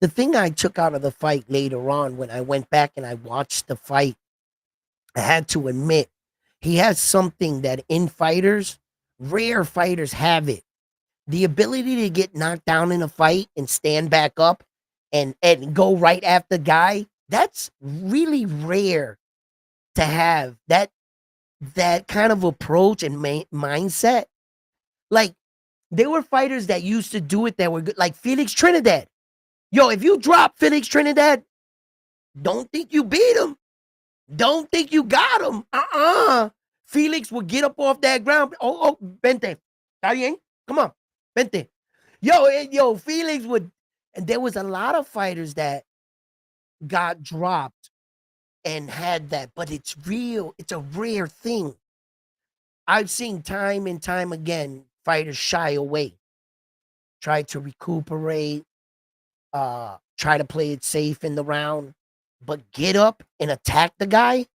thing I took out of the fight later on when I went back and I watched the fight, I had to admit he has something that in fighters, rare fighters have it. The ability to get knocked down in a fight and stand back up and go right after the guy, that's really rare to have. That kind of approach and mindset. Like there were fighters that used to do it that were good, like Felix Trinidad. Yo, if you drop Felix Trinidad, don't think you beat him. Don't think you got him. Felix would get up off that ground. Oh, vente. Está bien? Come on. Vente. Yo, Felix would. And there was a lot of fighters that got dropped and had that, but it's real. It's a rare thing. I've seen time and time again fighters shy away, try to recuperate, try to play it safe in the round, but get up and attack the guy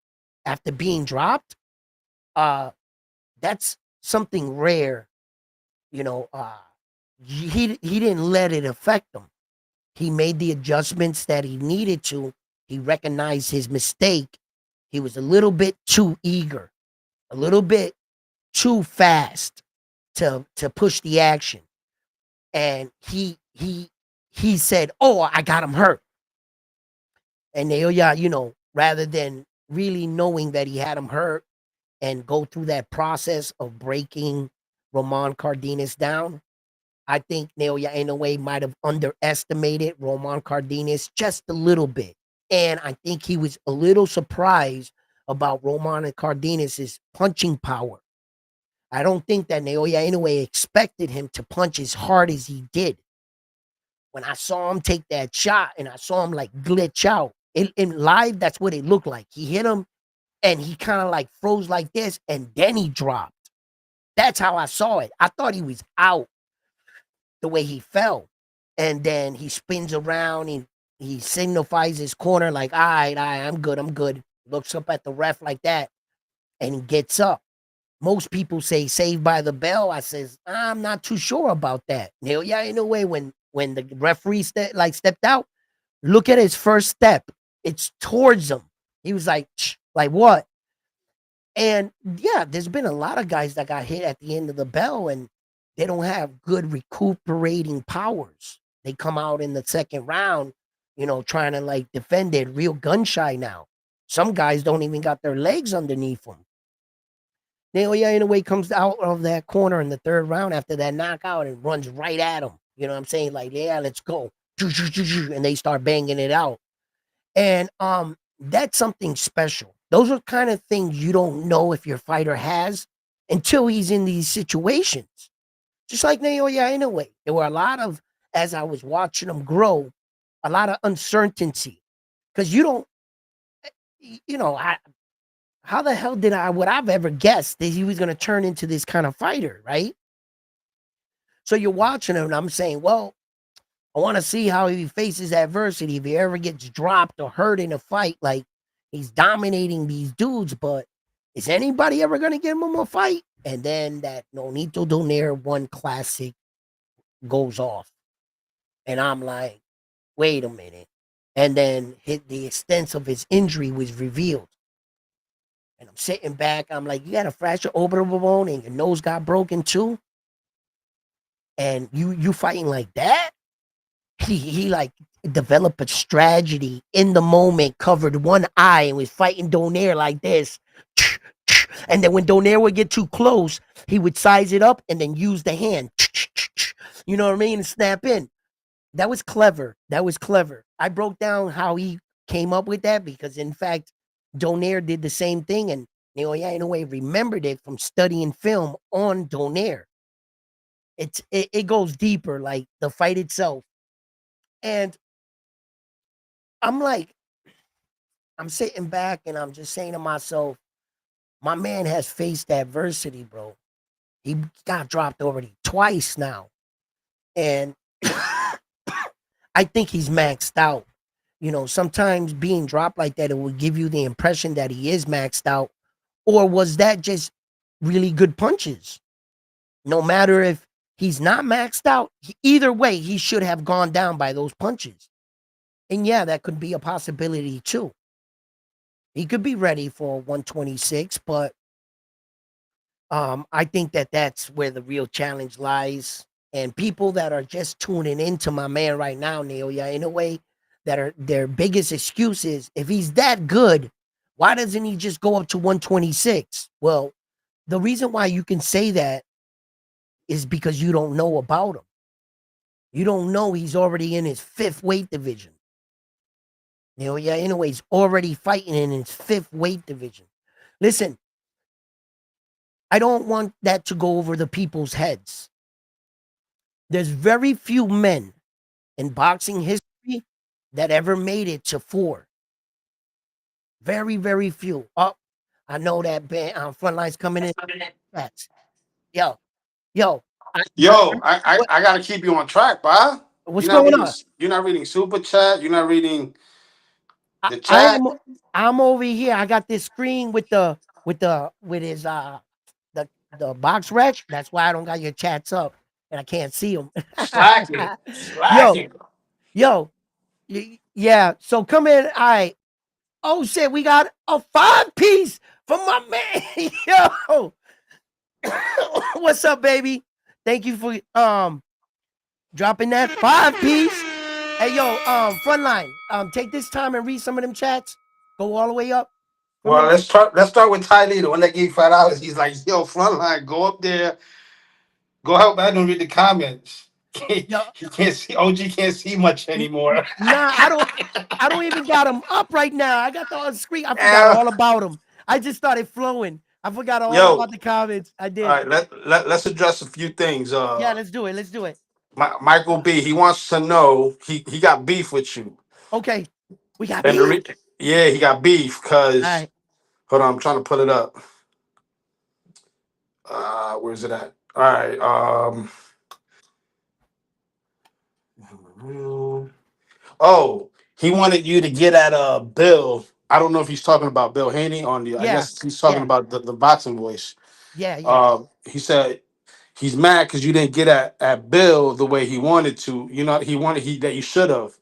after being dropped. That's something rare. You know, he didn't let it affect him. He made the adjustments that he needed to. He recognized his mistake. He was a little bit too eager, a little bit too fast to push the action. And he said, "Oh, I got him hurt." And Naoya, rather than really knowing that he had him hurt and go through that process of breaking Roman Cardenas down, I think Naoya Inoue might have underestimated Roman Cardenas just a little bit. And I think he was a little surprised about Roman Cardenas' punching power. I don't think that Naoya Inoue expected him to punch as hard as he did. When I saw him take that shot and I saw him like glitch out, in live, that's what it looked like. He hit him and he kind of like froze like this and then he dropped. That's how I saw it. I thought he was out the way he fell. And then he spins around and he signifies his corner like, all right, I'm good, I'm good. Looks up at the ref like that and he gets up. Most people say saved by the bell. I says, I'm not too sure about that. Yeah, in a way, when the referee stepped out, look at his first step. It's towards him. He was like what? And yeah, there's been a lot of guys that got hit at the end of the bell and they don't have good recuperating powers. They come out in the second round, trying to like defend it, real gun shy now. Some guys don't even got their legs underneath them. Naoya in a way comes out of that corner in the third round after that knockout and runs right at him. You know what I'm saying? Like, yeah, let's go. And they start banging it out. And that's something special. Those are kind of things you don't know if your fighter has until he's in these situations. Just like Naoya in a way. There were a lot of, as I was watching him grow, a lot of uncertainty. Because you don't, how the hell would I've ever guessed that he was going to turn into this kind of fighter, right? So you're watching him and I'm saying, well, I want to see how he faces adversity. If he ever gets dropped or hurt in a fight, like he's dominating these dudes, but is anybody ever going to give him a fight? And then that Nonito Donaire one classic goes off. And I'm like, wait a minute. And then the extent of his injury was revealed. And I'm sitting back. I'm like, you got a fractured orbital bone and your nose got broken too? And you fighting like that? He like developed a strategy in the moment, covered one eye, and was fighting Donaire like this. And then when Donaire would get too close, he would size it up and then use the hand. You know what I mean? And snap in. That was clever. That was clever. I broke down how he came up with that because, in fact, Donaire did the same thing, and Naoya in a way remembered it from studying film on Donaire. It goes deeper, like the fight itself. And I'm like, I'm sitting back and I'm just saying to myself, my man has faced adversity, bro. He got dropped already twice now. And I think he's maxed out. Sometimes being dropped like that, it will give you the impression that he is maxed out. Or was that just really good punches? No matter if he's not maxed out, either way, he should have gone down by those punches. And yeah, that could be a possibility too. He could be ready for 126, but I think that that's where the real challenge lies. And people that are just tuning into my man right now, Naoya, in a way, that are their biggest excuse is if he's that good, why doesn't he just go up to 126? Well, the reason why you can say that is because you don't know about him. You don't know he's already in his fifth weight division. Naoya, in a way, he's already fighting in his fifth weight division. Listen, I don't want that to go over the people's heads. There's very few men in boxing history that ever made it to four. Very, very few. Oh, I know that band Frontline's coming in. Facts. Yo, yo, Yo, I gotta keep you on track, bro. what's going on? You're not reading super chat. You're not reading I, the I chat. am I'm over here. I got this screen with his the box rec. That's why I don't got your chats up and I can't see them. Slacking, yo, slacking. yo, yeah. So come in. All right. Oh shit, we got a 5-piece from my man. Yo, what's up, baby? Thank you for dropping that 5-piece. Hey, yo, frontline. Take this time and read some of them chats. Go all the way up for Well, me. let's start with Ty Lee, the one that gave $5. He's like, yo, frontline, go up there, go help Adam read the comments. he Yo, can't see OG can't see much anymore. nah, I don't even got him up right now. I got the on screen. I forgot Yeah. all about him. I just started flowing. I forgot all Yo, about the comments. I all did. right, let's address a few things. Yeah, let's do it. Let's do it. Michael B, he wants to know he got beef with you. Okay. We got And beef. yeah, he got beef All because right. hold on, I'm trying to pull it up. Where's it at? All right. Oh, he wanted you to get at Bill. I don't know if he's talking about Bill Haney on the. I Yeah. guess he's talking Yeah. about the boxing voice. Yeah. Yeah. He said he's mad because you didn't get at Bill the way he wanted to. You know, he wanted he that you should have.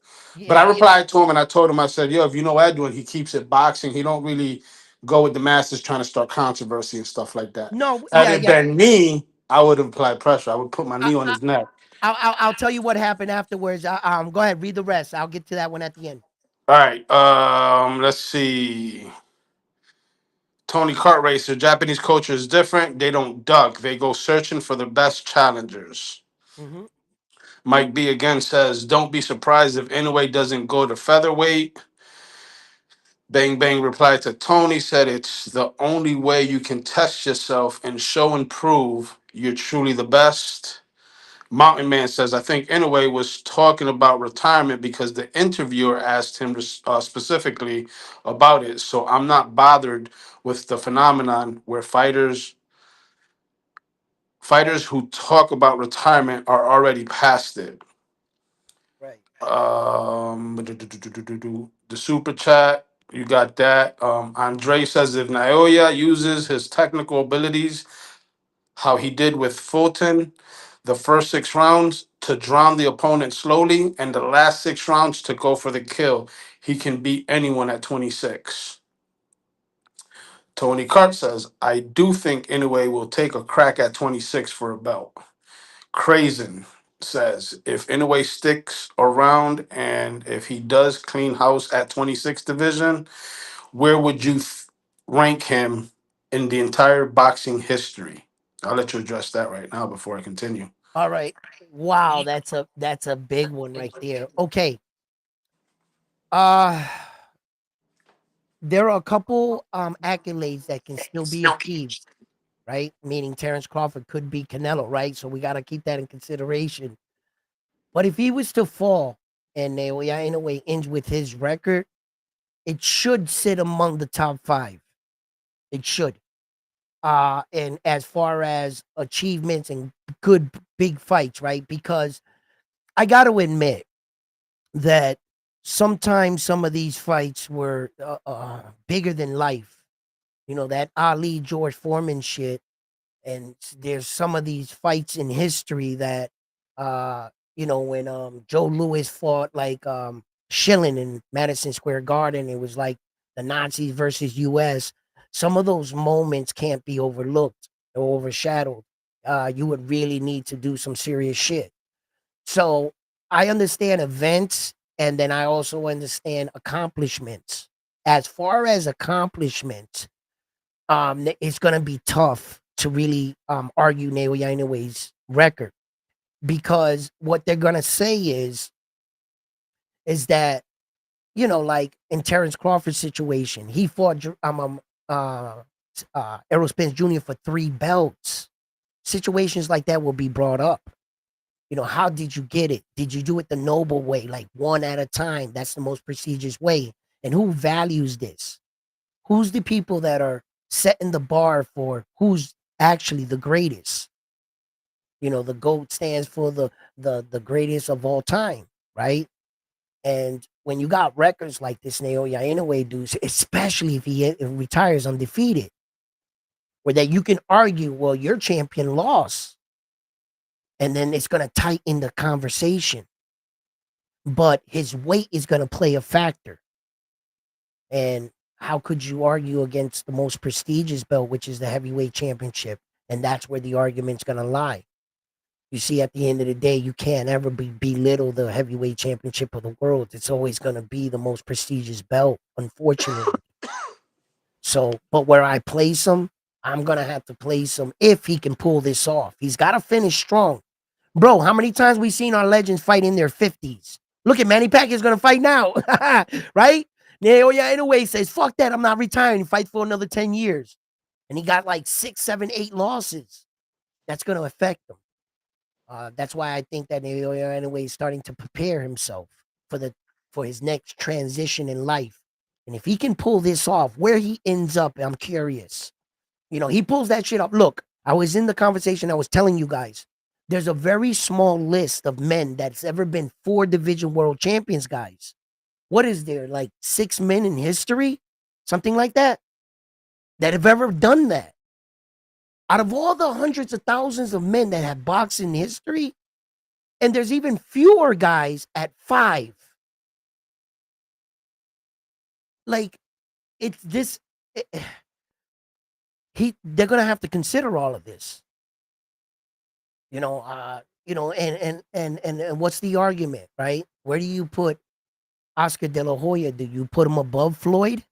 But I Yeah. replied to him and I told him, I said, yo, if you know Edwin, he keeps it boxing. He don't really go with the masses trying to start controversy and stuff like that. No, Had yeah, it yeah. been me, I would have applied pressure. I would put my I, knee on I, his neck. I'll tell you what happened afterwards. Go ahead, read the rest. I'll get to that one at the end. All right. Let's see. Tony Kart Racer, Japanese culture is different. They don't duck. They go searching for the best challengers. Hmm. Mike B again says, don't be surprised if Inoue doesn't go to featherweight. Bang Bang replied to Tony, said it's the only way you can test yourself and show and prove you're truly the best. Mountain Man says, I think Inoue was talking about retirement because the interviewer asked him specifically about it. So I'm not bothered with the phenomenon where fighters who talk about retirement are already past it. Right. The super chat, you got that. Andre says if Naoya uses his technical abilities, how he did with Fulton, the first 6 rounds to drown the opponent slowly, and the last 6 rounds to go for the kill, he can beat anyone at 26. Tony Kart says, I do think Inoue will take a crack at 26 for a belt. Crazen says if Inoue sticks around and if he does clean house at 26 division, where would you rank him in the entire boxing history? I'll let you address that right now before I continue. All right. Wow, that's a big one right there. Okay. Uh there are a couple accolades that can still be achieved, right? Meaning Terrence Crawford could be Canelo, right? So we got to keep that in consideration. But if he was to fall and Naoya in a way ends with his record, it should sit among the top 5. It should. and as far as achievements and good big fights, right? Because I got to admit that sometimes some of these fights were bigger than life. You know, that Ali George Foreman shit, and there's some of these fights in history that when Joe Louis fought like Schilling in Madison Square Garden, it was like the Nazis versus US. Some of those moments can't be overlooked or overshadowed. You would really need to do some serious shit. So I understand events, and then I also understand accomplishments. As far as accomplishments, it's gonna be tough to really argue Naoya Inoue's record, because what they're gonna say is that, like in Terrence Crawford's situation, he fought Errol Spence Jr. for 3 belts. Situations like that will be brought up. How did you get it? Did you do it the noble way, like one at a time? That's the most prestigious way. And who values this? Who's the people that are setting the bar for who's actually the greatest? The GOAT stands for the greatest of all time, right? And when you got records like this Naoya Inoue dudes, especially if he retires undefeated, where that you can argue, well, your champion lost, and then it's going to tighten the conversation. But his weight is going to play a factor. And how could you argue against the most prestigious belt, which is the heavyweight championship? And that's where the argument's going to lie. You see, at the end of the day, you can't ever belittle the heavyweight championship of the world. It's always going to be the most prestigious belt, unfortunately. So, but where I place him, I'm going to have to place him if he can pull this off. He's got to finish strong. Bro, how many times we seen our legends fight in their 50s? Look at Manny Pacquiao's going to fight now, right? Naoya Inoue says, fuck that, I'm not retiring. Fight for another 10 years. And he got like 6, 7, 8 losses. That's going to affect him. That's why I think that Naoya Inoue is starting to prepare himself for his next transition in life. And if he can pull this off, where he ends up, I'm curious. He pulls that shit up. Look, I was in the conversation. I was telling you guys, there's a very small list of men that's ever been 4 division world champions, guys. What is there, like 6 men in history? Something like that have ever done that. Out of all the hundreds of thousands of men that have boxed in history, and there's even fewer guys at 5. Like, it's this. They're gonna have to consider all of this. And what's the argument, right? Where do you put Oscar De La Hoya? Do you put him above Floyd?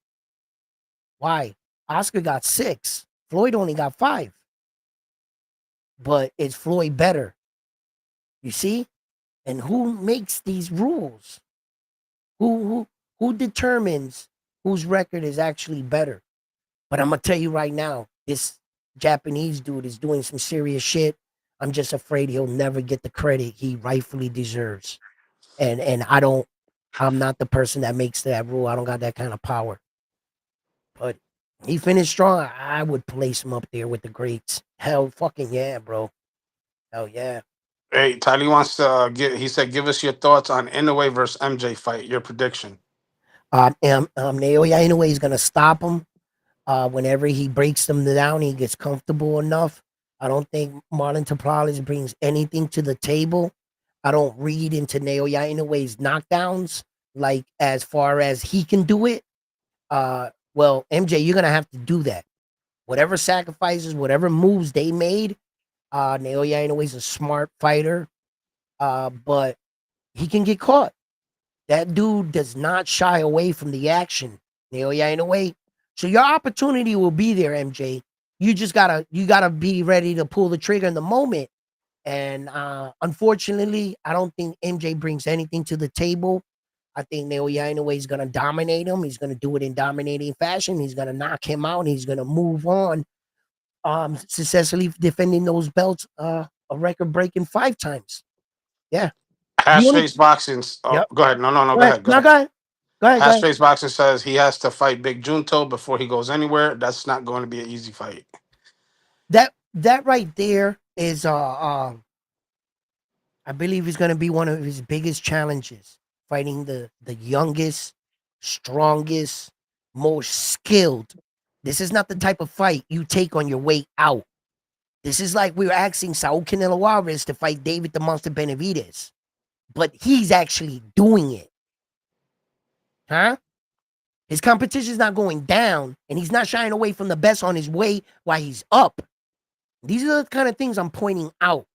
Why? Oscar got 6. Floyd only got 5. But is Floyd better? You see? And who makes these rules? Who determines whose record is actually better? But I'm gonna tell you right now, this Japanese dude is doing some serious shit. I'm just afraid he'll never get the credit he rightfully deserves. And I'm not the person that makes that rule. I don't got that kind of power. But he finished strong. I would place him up there with the greats. Hell fucking yeah, bro. Hell yeah. Hey, Tally wants to get. He said, "Give us your thoughts on Inoue versus MJ fight. Your prediction." Naoya Inoue is gonna stop him. Whenever he breaks them down, he gets comfortable enough. I don't think Marlon Tapalis brings anything to the table. I don't read into Naoya Inoue's knockdowns, like as far as he can do it. Well, MJ, you're gonna have to do that. Whatever sacrifices, whatever moves they made, Naoya Inoue's a smart fighter, but he can get caught. That dude does not shy away from the action. Naoya Inoue. So your opportunity will be there, MJ. You gotta be ready to pull the trigger in the moment. And unfortunately, I don't think MJ brings anything to the table. I think Naoya Inoue is gonna dominate him. He's gonna do it in dominating fashion. He's gonna knock him out. He's gonna move on. Successfully defending those belts, a record breaking 5 times. Yeah. The Hash only Face Boxing. Oh, Yep. go ahead. No, no, no. Go Go ahead. ahead. Go No, ahead. go ahead. Go ahead. Go Hash ahead. Face Boxing says he has to fight Big Junto before he goes anywhere. That's not going to be an easy fight. that right there is I believe is going to be one of his biggest challenges, fighting the youngest, strongest, most skilled. This is not the type of fight you take on your way out. This is like we were asking Saul Canelo Alvarez to fight David the Monster Benavidez, but he's actually doing it, huh? His competition is not going down, and he's not shying away from the best on his way while he's up. These are the kind of things I'm pointing out.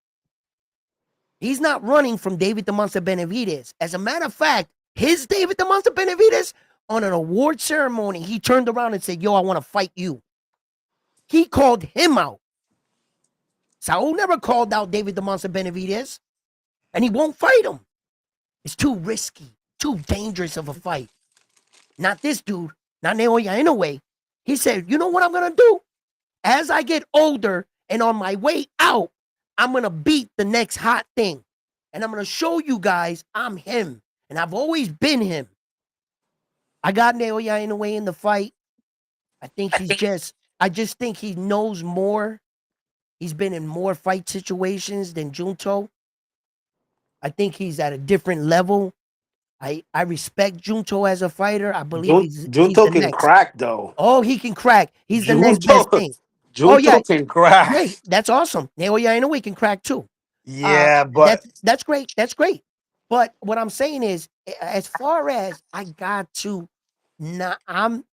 He's not running from David the Monster Benavidez. As a matter of fact, his David the Monster Benavidez, on an award ceremony, he turned around and said, "Yo, I want to fight you." He called him out. Saul never called out David the Monster Benavidez, and he won't fight him. It's too risky, too dangerous of a fight. Not this dude, not Naoya Inoue. He said, "You know what I'm going to do? As I get older and on my way out, I'm going to beat the next hot thing. And I'm going to show you guys I'm him. And I've always been him." I got Naoya Inoue in the fight. I just think he knows more. He's been in more fight situations than Junto. I think he's at a different level. I respect Junto as a fighter. I believe he's Junto the can next. crack though. Oh, he can crack. He's the next best Junto, thing. Oh yeah, Junto can crack. great. That's awesome. Naoya Inoue can crack too. Yeah, but That's great. That's great. But what I'm saying is, as far as I got to, not I'm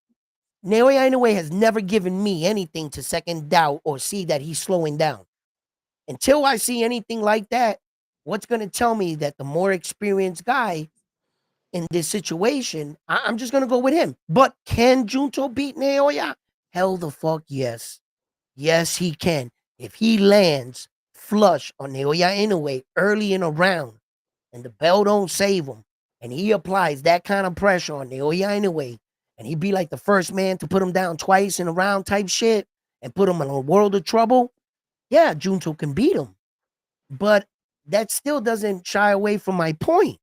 Naoya Inoue has never given me anything to second doubt or see that he's slowing down. Until I see anything like that, what's going to tell me that the more experienced guy in this situation, I'm just going to go with him. But can Junto beat Naoya? Hell the fuck yes. Yes, he can. If he lands flush on Naoya Inoue early in a round and the bell don't save him, and he applies that kind of pressure on Naoya Inoue, and he be like the first man to put him down twice in a round type shit and put him in a world of trouble, yeah, Junto can beat him. But that still doesn't shy away from my point.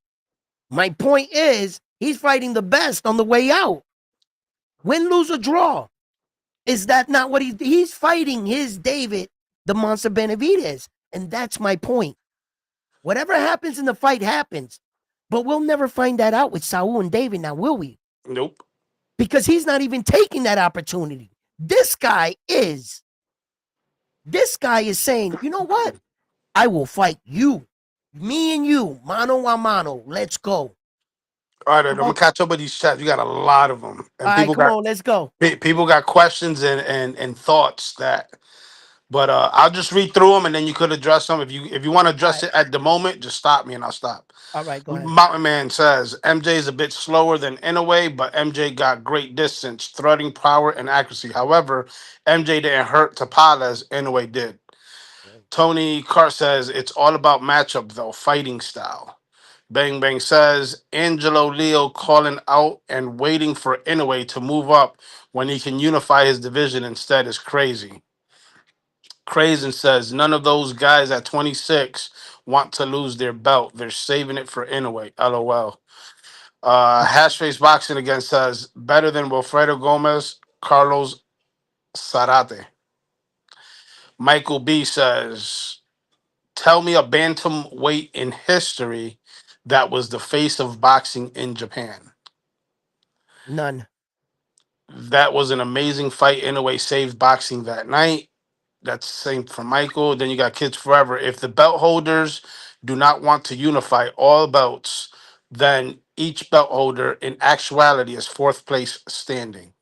My point is he's fighting the best on the way out. Win, lose, or draw. Is that not what he's fighting his David, the Monster Benavidez? And that's my point. Whatever happens in the fight happens. But we'll never find that out with Saul and David now, will we? nope. Because he's not even taking that opportunity. This guy is. This guy is saying, you know what? I will fight you. Me and you, mano a mano. Let's go. All right, I'm Come gonna on. catch up with these chats. You got a lot of them, All and right, come on, let's go. people got questions and thoughts that. But I'll just read through them, and then you could address them. If you want to All address right, it at the moment, just stop me and I'll stop. all right, go ahead. Mountain Man says MJ is a bit slower than Inoue, but MJ got great distance, threading power, and accuracy. However, MJ didn't hurt Tapala as Inoue did. Tony Carr says it's all about matchup, though, fighting style. Bang Bang says Angelo Leo calling out and waiting for Inoue to move up when he can unify his division instead is crazy. Crazen says none of those guys at 26 want to lose their belt. They're saving it for Inoue. LOL. Hashface Boxing again says better than Wilfredo Gomez, Carlos Sarate. Michael B says, tell me a bantamweight in history that was the face of boxing in Japan. None. That was an amazing fight. Inoue saved boxing that night. That's the same for Michael. Then you got Kids Forever. If the belt holders do not want to unify all belts, then each belt holder in actuality is fourth place standing.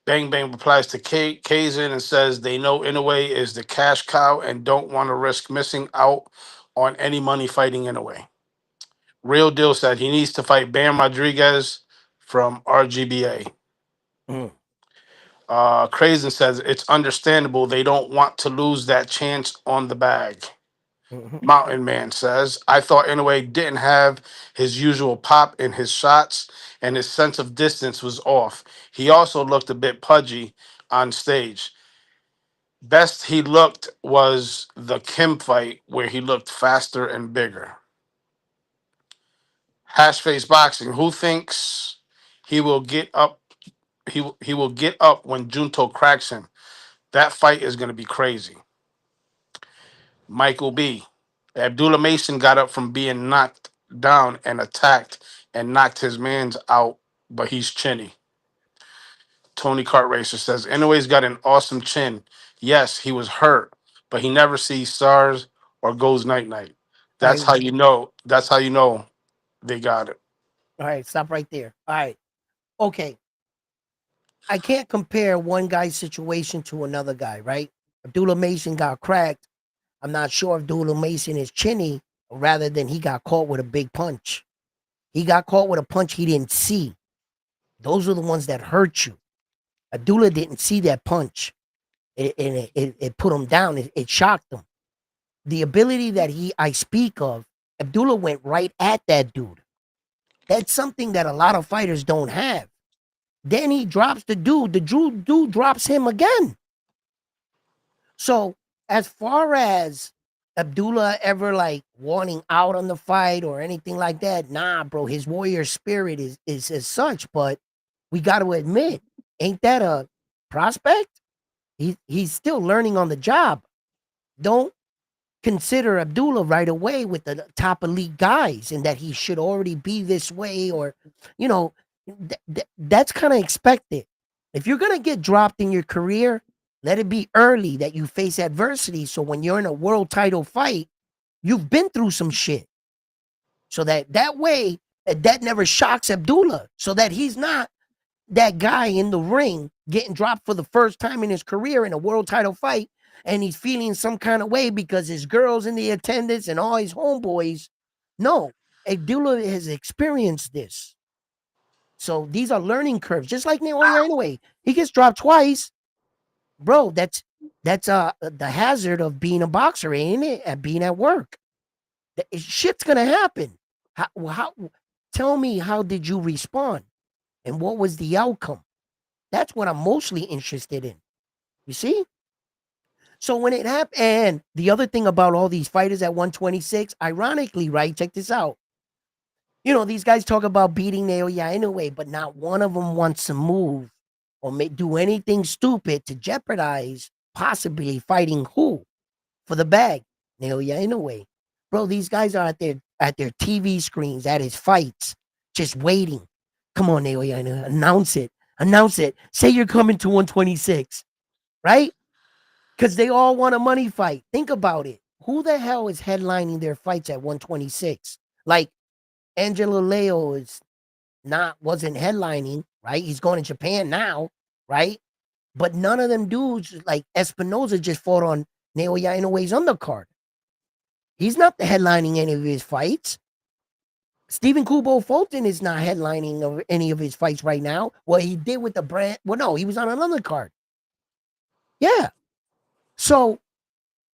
Bang Bang replies to Kazin and says they know Inoue is the cash cow and don't want to risk missing out on any money fighting Inoue. Real Deal said he needs to fight Bam Rodriguez from RGBA. Mm, Crazen says it's understandable they don't want to lose that chance on the bag. mhm. Mountain Man says, I thought Inoue didn't have his usual pop in his shots and his sense of distance was off. He also looked a bit pudgy on stage. Best he looked was the Kim fight where he looked faster and bigger. Hashface Boxing, who thinks he will get up he will get up when Junto cracks him? That fight is going to be crazy. Michael B. Abdullah Mason got up from being knocked down and attacked and knocked his man's out, but he's chinny. Tony Kart Racer says, Inoue's got an awesome chin. Yes, he was hurt, but he never sees stars or goes night night. All right, That's how you know. That's how you know they got it. all right, stop right there. All right, okay. I can't compare one guy's situation to another guy, right? Abdullah Mason got cracked. I'm not sure if Abdullah Mason is chinny, or rather than he got caught with a big punch. He got caught with a punch he didn't see. Those are the ones that hurt you. Abdullah didn't see that punch. It put him down. It shocked him. The ability that I speak of, Abdullah went right at that dude. That's something that a lot of fighters don't have. Then he drops the dude. The dude drops him again. So as far as Abdullah ever like wanting out on the fight or anything like that, nah, bro. His warrior spirit is as such. But we got to admit, ain't that a prospect? He's still learning on the job. Don't consider Abdullah right away with the top elite guys and that he should already be this way or, you know, that's kind of expected. If you're going to get dropped in your career, let it be early that you face adversity. So when you're in a world title fight, you've been through some shit. So that way, that never shocks Abdullah. So that he's not that guy in the ring getting dropped for the first time in his career in a world title fight, and he's feeling some kind of way because his girls in the attendance and all his homeboys. No, Abdullah has experienced this. So these are learning curves, just like Naoya anyway. He gets dropped twice, bro. That's the hazard of being a boxer, ain't it? At being at work, shit's gonna happen. How? Tell me, how did you respond, and what was the outcome? That's what I'm mostly interested in. You see? So when it happened, and the other thing about all these fighters at 126, ironically, right? Check this out. You know, these guys talk about beating Naoya anyway, but not one of them wants to move or do anything stupid to jeopardize possibly fighting who for the bag. Naoya anyway. Bro, these guys are at their TV screens, at his fights, just waiting. Come on, Naoya, announce it. Announce it. Say you're coming to 126, right? Because they all want a money fight. Think about it. Who the hell is headlining their fights at 126? Like Angelo Leo wasn't headlining, right? He's going to Japan now, right? But none of them dudes, like Espinoza just fought on Naoya Inoue's undercard. He's not headlining any of his fights. Stephen Kubo Fulton is not headlining of any of his fights right now. Well, he did with the brand. Well, no, he was on another card. Yeah. So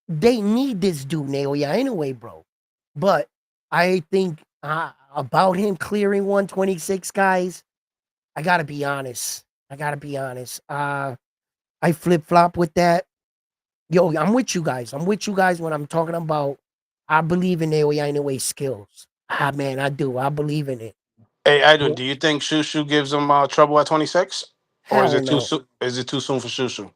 they need this dude, Naoya, anyway, bro. But I think about him clearing 126, guys, I got to be honest. I flip flop with that. Yo, I'm with you guys. I'm with you guys when I'm talking about I believe in Naoya Inoue's skills. Ah, man, I do. I believe in it. Hey, Edwin, Yeah. do you think Shushu gives him trouble at 26, or is Hell it too no. soon? Is it too soon for Shushu?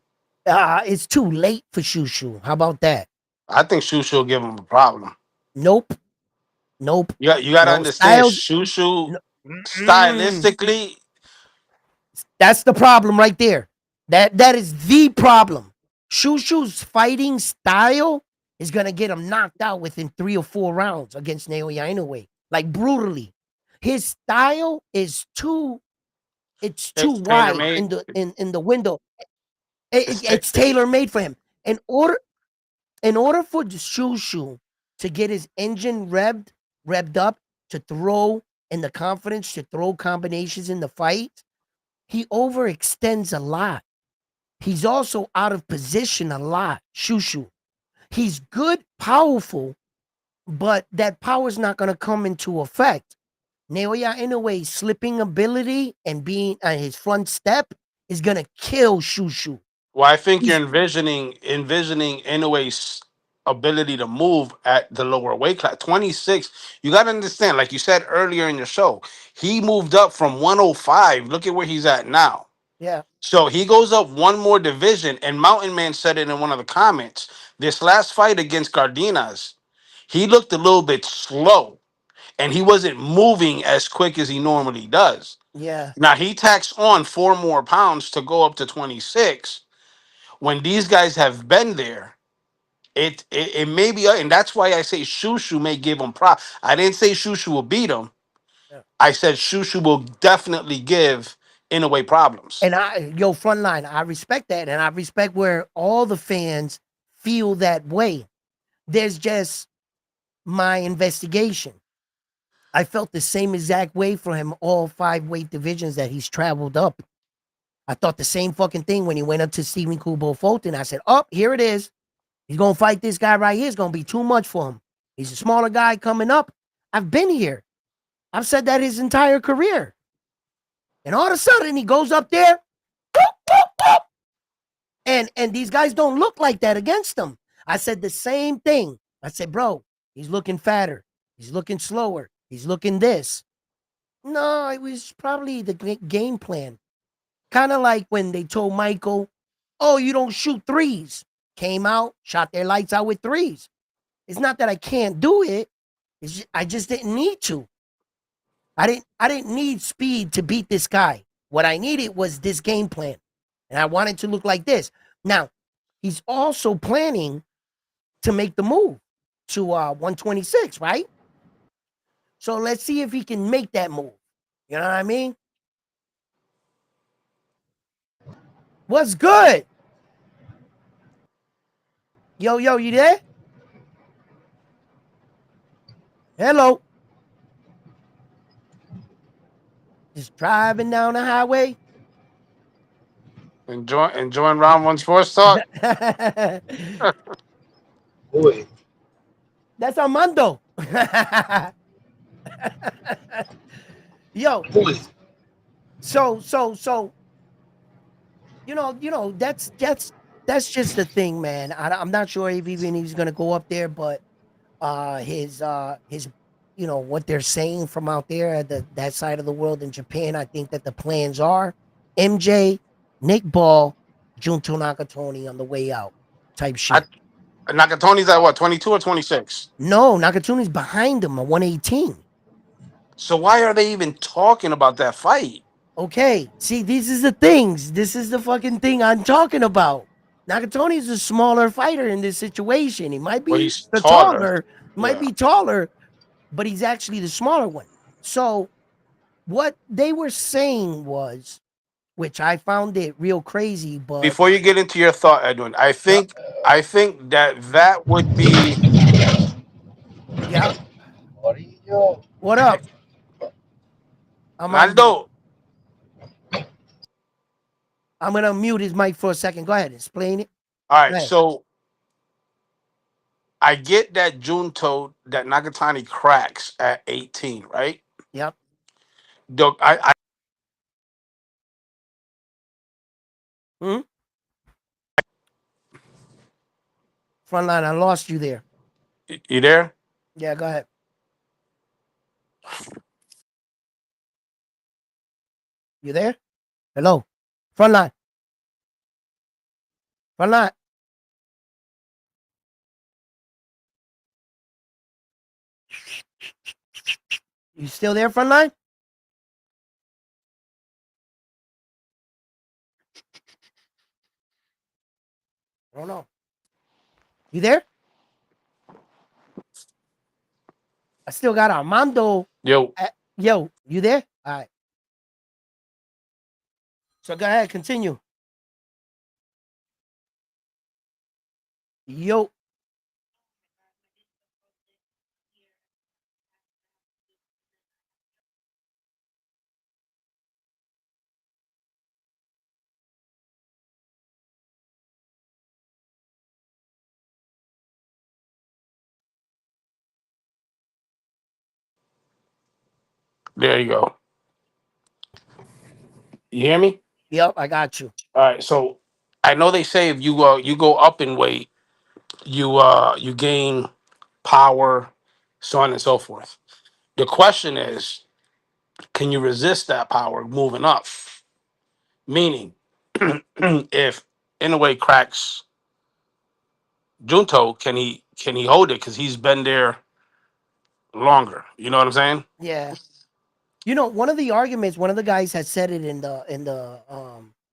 It's too late for Shushu. How about that? I think Shushu will give him a problem. Nope. Nope. You got to No understand styles. Shushu No, mm-mm. stylistically. That's the problem right there. That is the problem. Shushu's fighting style is gonna get him knocked out within 3 or 4 rounds against Naoya Inoue, like brutally. His style is too It's tailor wide made. in the window. It's ta- It's tailor made for him. In order in order for Shushu to get his engine revved up to throw and the confidence to throw combinations in the fight, he overextends a lot. He's also out of position a lot. Shushu. He's good, powerful, but that power's not going to come into effect. Naoya Inoue's slipping ability and being his front step is going to kill Shushu. well, I think you're He's envisioning Inoue's ability to move at the lower weight class. 26. You got to understand, like you said earlier in your show, he moved up from 105. Look at where he's at now. Yeah. So he goes up one more division, and Mountain Man said it in one of the comments. This last fight against Cardenas, he looked a little bit slow, and he wasn't moving as quick as he normally does. Yeah. Now he tacks on 4 more pounds to go up to 26. When these guys have been there, it may be, and that's why I say Shushu may give him prop. I didn't say Shushu will beat him. Yeah. I said Shushu will definitely give Inoue problems. And frontline, I respect that, and I respect where all the fans feel that way. There's just my investigation. I felt the same exact way for him, all 5 weight divisions that he's traveled up. I thought the same fucking thing when he went up to Stephen Kubo Fulton. I said, oh, here it is. He's gonna fight this guy right here. It's gonna be too much for him. He's a smaller guy coming up. I've been here. I've said that his entire career. And all of a sudden he goes up there, and these guys don't look like that against him. I said the same thing. I said, bro, he's looking fatter. He's looking slower. He's looking this. No, it was probably the game plan. Kind of like when they told Michael, oh, you don't shoot threes. Came out, shot their lights out with threes. It's not that I can't do it. I just didn't need to. I didn't need speed to beat this guy. What I needed was this game plan. And I wanted to look like this. Now, he's also planning to make the move to 126, right? So let's see if he can make that move. You know what I mean? What's good? Yo, yo, you there? Hello. Just driving down the highway. Enjoying round one sports talk. Boy, That's Armando. Yo, boy, so that's just the thing, man. I'm not sure if even he's gonna go up there, but his what they're saying from out there at that side of the world in Japan, I think that the plans are MJ, Nick Ball, Junto Nakatoni on the way out type I, shit. Nakatoni's at what, 22 or 26? No, Nakatoni's behind him at 118. So why are they even talking about that fight? Okay, see, these is the things. This is the fucking thing I'm talking about. Nakatoni's a smaller fighter in this situation. He might Well, be he's the taller. taller, might Yeah. be taller, but he's actually the smaller one. So what they were saying was, which I found it real crazy, but Before you get into your thought, Edwin, I yep, think I think that would be yep. Mario. What up? I'm on mute. Naldo. I'm gonna mute his mic for a second. Go ahead, explain it. All Go right, ahead. so I get that Junto that Nakatani cracks at 18, right? Yep. I Hmm? Frontline, I lost you there. you there? Yeah, go ahead. You there? Hello. Frontline. Frontline. You still there, Frontline? I don't know. You there? I still got Armando. Yo, Yo, you there? All right. So go ahead, continue. Yo, there you go. You hear me? yep, I got you. All right, so I know they say if you go up in weight, you gain power, so on and so forth. The question is, can you resist that power moving up? Meaning, if Inoue cracks Junto, can he hold it? Because he's been there longer. You know what I'm saying? Yeah. You know, one of the arguments, one of the guys had said it in the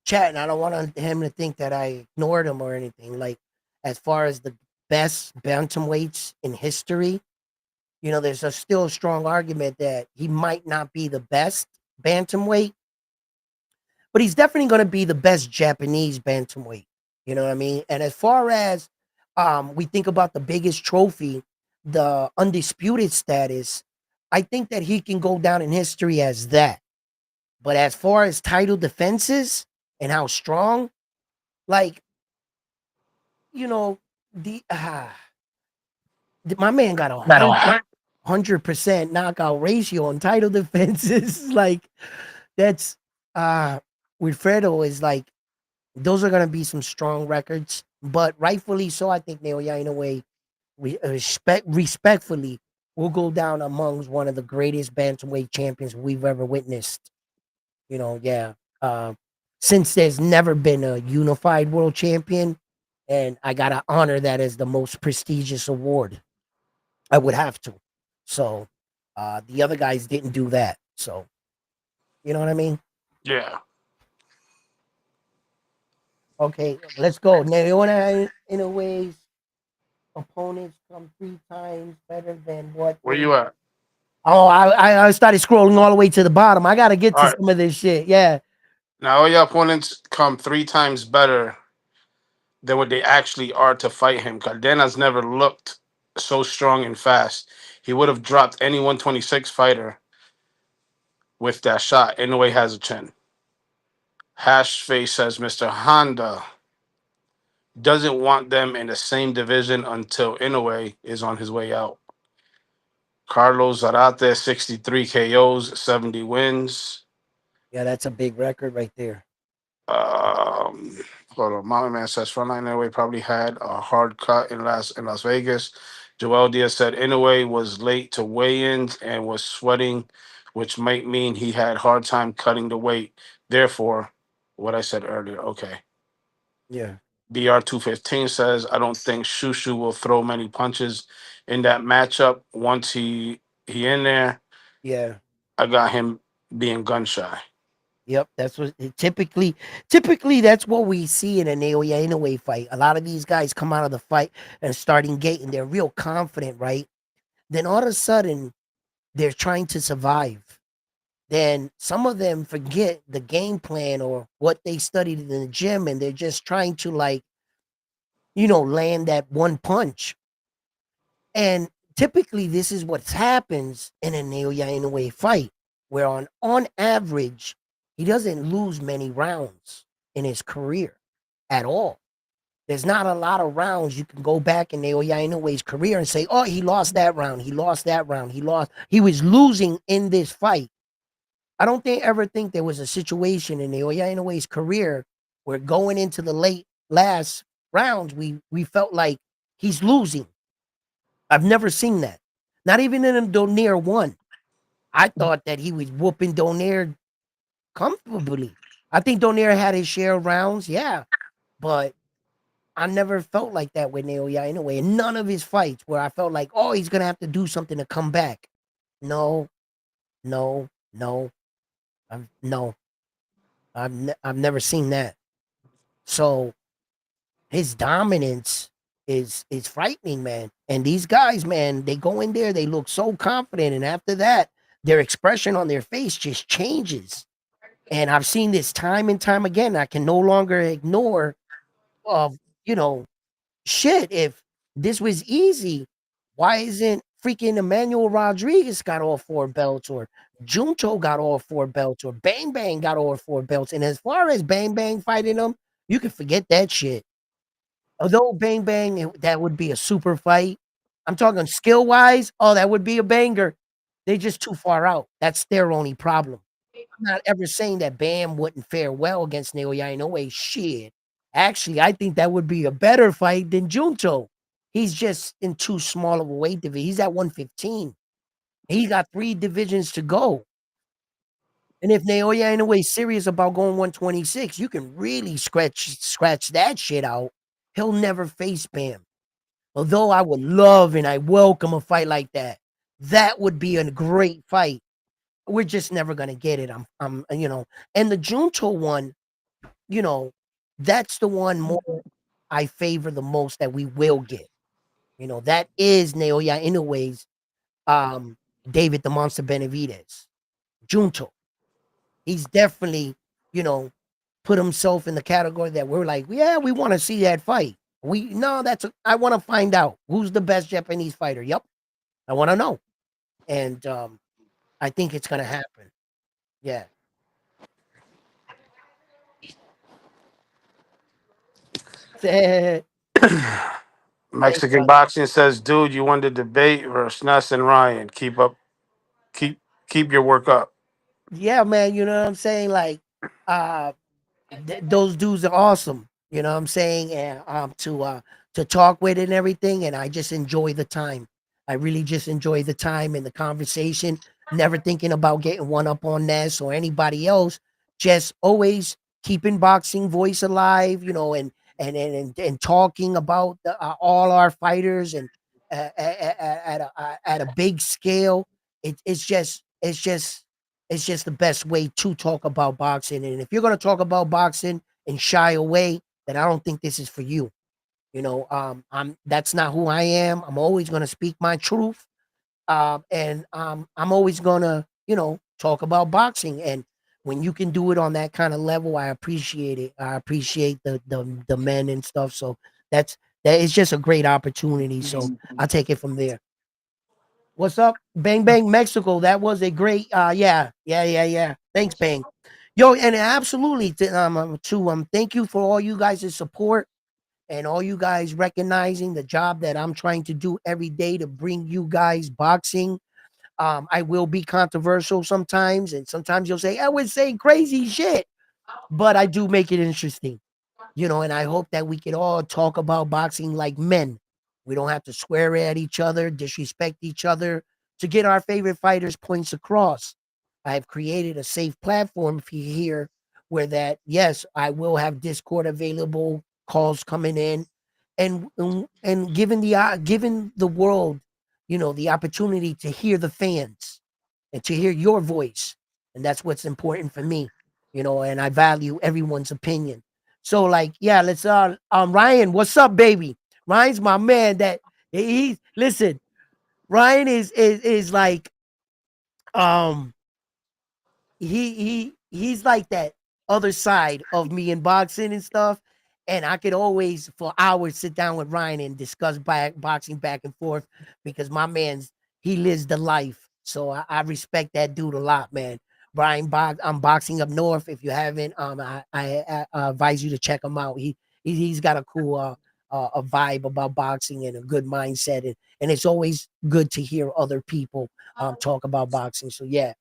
chat, and I don't want him to think that I ignored him or anything. Like, as far as the best bantamweights in history, you know, there's a still strong argument that he might not be the best bantamweight, but he's definitely going to be the best Japanese bantamweight. You know what I mean? And as far as we think about the biggest trophy, the undisputed status, I think that he can go down in history as that. But as far as title defenses and how strong, like, you know, my man got a That'll happen. 100% knockout ratio on title defenses. Like, that's uh Wilfredo is like, those are gonna be some strong records, but rightfully so. I think Naoya in a way, respectfully, will go down amongst one of the greatest bantamweight champions we've ever witnessed. You know, yeah. Uh, since there's never been a unified world champion, and I gotta honor that as the most prestigious award. I would have to. So the other guys didn't do that. So you know what I mean? Yeah. Okay, let's go. Naoya in a ways opponents come 3 times better than what Where they. you at? Oh, I started scrolling all the way to the bottom. I gotta get All to right. some of this shit. Yeah, Now all your opponents come 3 times better than what they actually are to fight him. Cardenas never looked so strong and fast. He would have dropped any 126 fighter with that shot. Inoue has a chin. Hash face says Mr. Honda doesn't want them in the same division until Inoue is on his way out. Carlos Zarate, 63 KOs, 70 wins. yeah, that's a big record right there. Um, Hold on. Mama Man says Frontline Inoue probably had a hard cut in Las Vegas. Joel Diaz said Inoue was late to weigh-ins and was sweating, which might mean he had hard time cutting the weight. Therefore, what I said earlier. Okay. Yeah, BR215 says I don't think Shushu will throw many punches in that matchup. Once he in there, yeah. I got him being gun shy. Yep, that's what typically that's what we see in a Naoya Inoue fight. A lot of these guys come out of the fight and starting gate and they're real confident, right? Then all of a sudden they're trying to survive. Then some of them forget the game plan or what they studied in the gym and they're just trying to, like, land that one punch. And typically this is what happens in a Naoya Inoue fight, where on average, he doesn't lose many rounds in his career at all. There's not a lot of rounds you can go back in Naoya Inoue's career and say, oh, he lost that round, he lost that round, he was losing in this fight. I don't ever think there was a situation in Naoya Inoue's career where going into the last rounds, we felt like he's losing. I've never seen that. Not even in a Donaire one. I thought that he was whooping Donaire comfortably. I think Donaire had his share of rounds, yeah, but I never felt like that with Naoya Inoue. In none of his fights where I felt like, oh, he's gonna have to do something to come back. No, no, no. No, I've never seen that. So his dominance is frightening, man. And these guys, man, they go in there, they look so confident, and after that, their expression on their face just changes. And I've seen this time and time again. I can no longer ignore of you know shit. If this was easy, why isn't freaking Emmanuel Rodriguez got all 4 belts, or Junto got all 4 belts, or Bang Bang got all 4 belts? And as far as Bang Bang fighting them, you can forget that shit. Although Bang Bang, that would be a super fight. I'm talking skill wise. Oh, that would be a banger. They're just too far out. That's their only problem. I'm not ever saying that Bam wouldn't fare well against Naoya Inoue. Shit. Actually, I think that would be a better fight than Junto. He's just in too small of a weight division. He's at 115. He got 3 divisions to go. And if Naoya in a way serious about going 126, you can really scratch that shit out. He'll never face Bam. Although I would love and I welcome a fight like that. That would be a great fight. We're just never gonna get it. And the Junto one, you know, that's the one more I favor the most that we will get. That is Naoya Inoue's um David the Monster Benavidez. Junto. He's definitely, you know, put himself in the category that we're like, yeah, we want to see that fight. I want to find out who's the best Japanese fighter. Yep. I want to know. And I think it's gonna happen. Yeah. Thanks, Mexican brother. boxing says, "Dude, you won the debate versus Ness and Ryan. Keep keep your work up." Yeah, man, you know what I'm saying? Like, uh those dudes are awesome. You know what I'm saying? And to talk with and everything, and I just enjoy the time. I really just enjoy the time and the conversation. Never thinking about getting one up on Ness or anybody else. Just always keeping boxing voice alive. And talking about all our fighters and at a big scale. It's just the best way to talk about boxing. And if you're going to talk about boxing and shy away, then I don't think this is for you. I'm That's not who I am. I'm always going to speak my truth. And I'm always going to, talk about boxing. And when you can do it on that kind of level, I appreciate it. I appreciate the men and stuff. So that is just a great opportunity. So I'll take it from there. What's up? Bang Bang Mexico. That was a great yeah. Yeah, yeah, yeah. Thanks, Bang. Yo, and absolutely thank you for all you guys' support and all you guys recognizing the job that I'm trying to do every day to bring you guys boxing. I will be controversial sometimes, and sometimes you'll say, I was saying crazy shit, but I do make it interesting. And I hope that we can all talk about boxing like men. We don't have to swear at each other, disrespect each other to get our favorite fighters' points across. I've created a safe platform for you here where yes, I will have Discord available, calls coming in, and given the world, the opportunity to hear the fans and to hear your voice. And that's what's important for me, and I value everyone's opinion. So like, yeah, let's Ryan, what's up, baby? Ryan's my man. That he's listen, Ryan is like um he's like that other side of me in boxing and stuff. And I could always for hours sit down with Ryan and discuss boxing back and forth because my man's he lives the life. So I respect that dude a lot, man. Brian I'm boxing up north. If you haven't, I advise you to check him out. He's got a cool a vibe about boxing and a good mindset, and it's always good to hear other people talk about boxing. So yeah,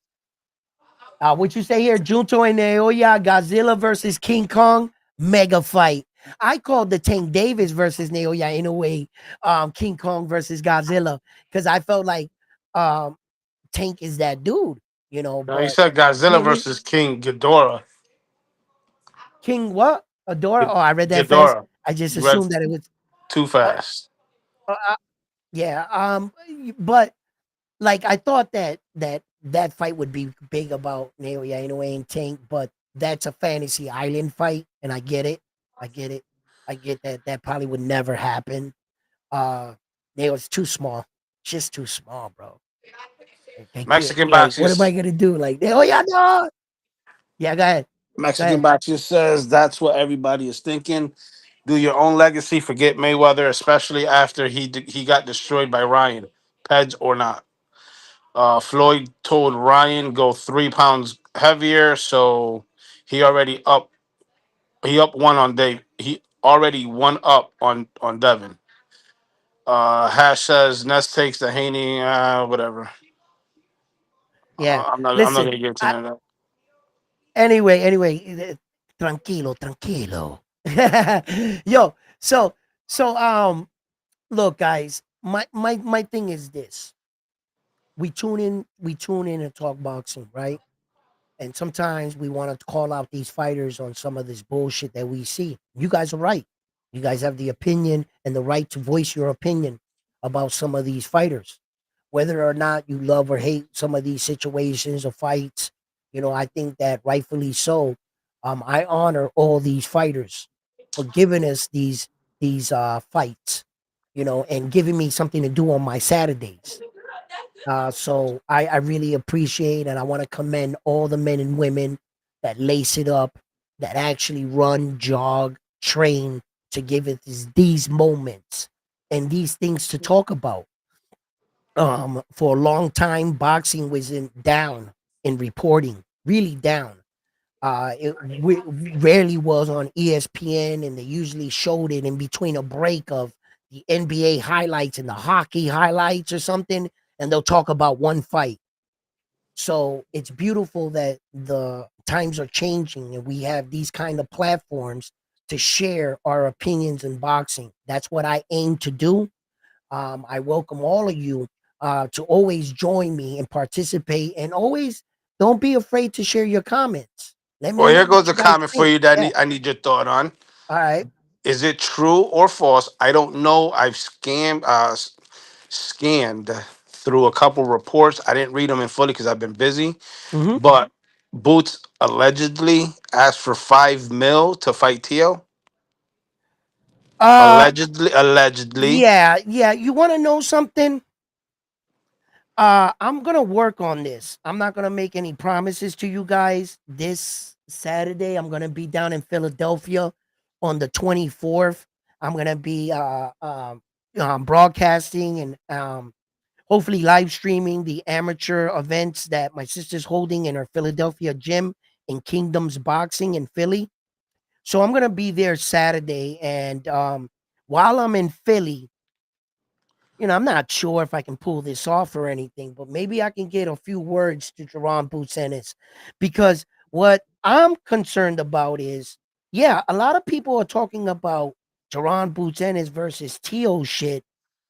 what you say here? Junto and Naoya, Godzilla versus King Kong, mega fight. I called the Tank Davis versus Naoya in a way, King Kong versus Godzilla, because I felt like um, Tank is that dude, Now he but said Godzilla really, versus King Ghidorah. King what? Adora? G- Oh, I read that fast. Ghidorah. I just You read assumed that it was, too uh, fast. uh, yeah. But like I thought that fight would be big about Naoya Inoue and Tank, but that's a fantasy island fight, and I get it. I get it. I get that that probably would never happen. Uh Naoya's too small. Just too small, bro. Like, they can't Mexican like what am I boxers. gonna do? Like, oh yeah, no. Yeah, go ahead. Go Mexican ahead. boxer says that's what everybody is thinking. Do your own legacy. Forget Mayweather, especially after he got destroyed by Ryan, Peds or not. Floyd told Ryan go 3 pounds heavier, so he already up. He up one on Dave. He already one up on Devin. Hash says Ness takes the Haney. Whatever. Yeah. I'm not Listen, gonna get into I that. anyway, tranquilo, tranquilo. Yo, so look, guys, my thing is this. We tune in and talk boxing, right? And sometimes we want to call out these fighters on some of this bullshit that we see. You guys are right. You guys have the opinion and the right to voice your opinion about some of these fighters. Whether or not you love or hate some of these situations or fights, I think that rightfully so. I honor all these fighters for giving us these fights, and giving me something to do on my Saturdays. So I really appreciate and I want to commend all the men and women that lace it up, that actually run, jog, train to give it these moments and these things to talk about. For a long time, boxing was down in reporting, really down. It rarely was on ESPN, and they usually showed it in between a break of the NBA highlights and the hockey highlights or something, and they'll talk about one fight. So it's beautiful that the times are changing and we have these kind of platforms to share our opinions in boxing. That's what I aim to do. I welcome all of you to always join me and participate, and always don't be afraid to share your comments. Let me Well, know here what goes a you guys comment for think. you that Yeah. I need your thought on. All right. Is it true or false? I don't know. I've scanned through a couple reports. I didn't read them in fully because I've been busy. Mm-hmm. But Boots allegedly asked for 5 mil to fight Tio. Uh, Allegedly. yeah. You want to know something? I'm gonna work on this. I'm not gonna make any promises to you guys. This Saturday, I'm gonna be down in Philadelphia on the 24th. I'm gonna be broadcasting and hopefully live streaming the amateur events that my sister's holding in her Philadelphia gym in Kingdoms Boxing in Philly. So I'm gonna be there Saturday, and while I'm in Philly, I'm not sure if I can pull this off or anything, but maybe I can get a few words to Jerron Boots Ennis, because what I'm concerned about is, yeah, a lot of people are talking about Jerron Boots Ennis versus Tio shit,